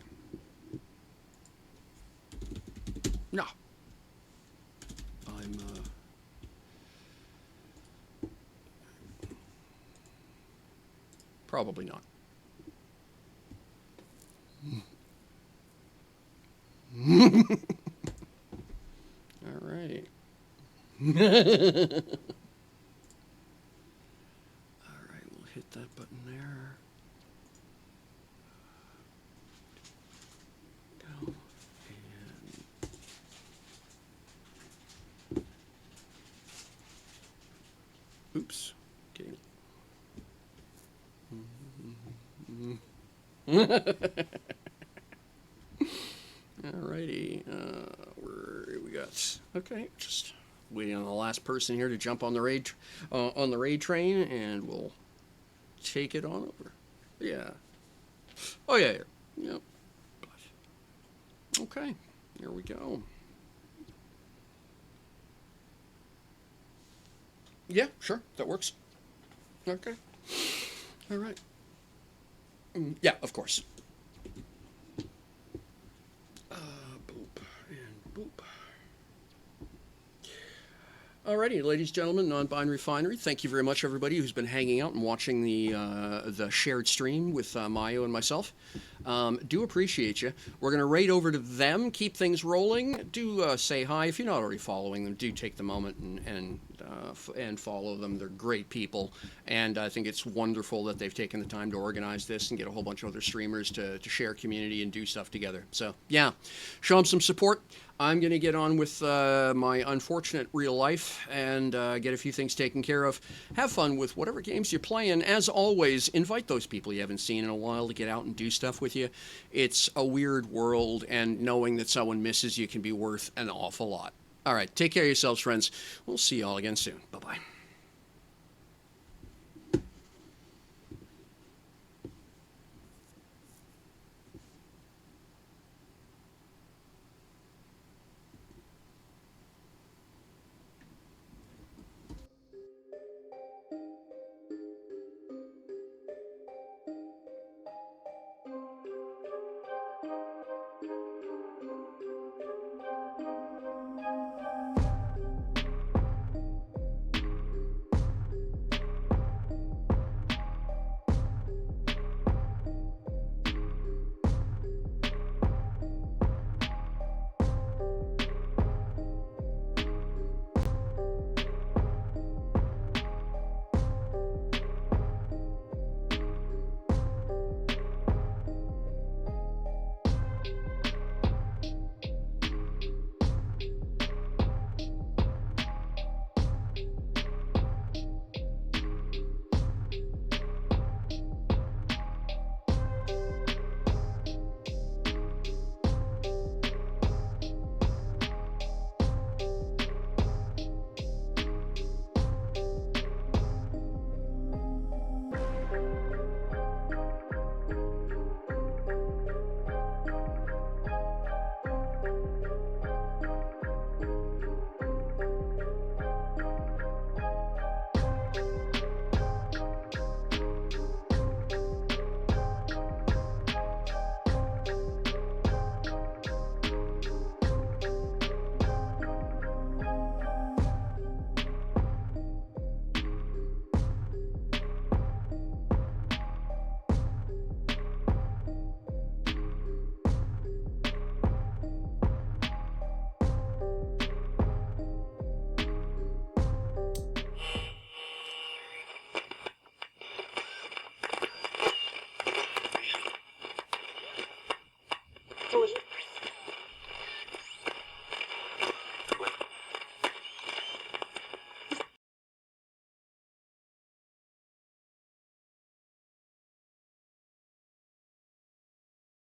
No. I'm probably not. All right. All right, we'll hit that button there. Go. And oops. Getting. Alrighty. Where we got? Okay, just waiting on the last person here to jump on the raid train, and we'll take it on over. Yeah. Oh yeah. Yeah. Yep. Okay. Here we go. Yeah, sure. That works. Okay. All right. Yeah, of course. Boop and boop. Alrighty, ladies and gentlemen, non-binary refinery. Thank you very much, everybody who's been hanging out and watching the shared stream with myDU and myself. Do appreciate you. We're going to raid over to them, keep things rolling. Do say hi if you're not already following them. Do take the moment and follow them. They're great people, and I think it's wonderful that they've taken the time to organize this and get a whole bunch of other streamers to share community and do stuff together. So yeah, show them some support. I'm going to get on with my unfortunate real life and get a few things taken care of. Have fun with whatever games you're playing. As always, invite those people you haven't seen in a while to get out and do stuff with you. It's a weird world, and knowing that someone misses you can be worth an awful lot. All right, take care of yourselves, friends. We'll see you all again soon. Bye-bye.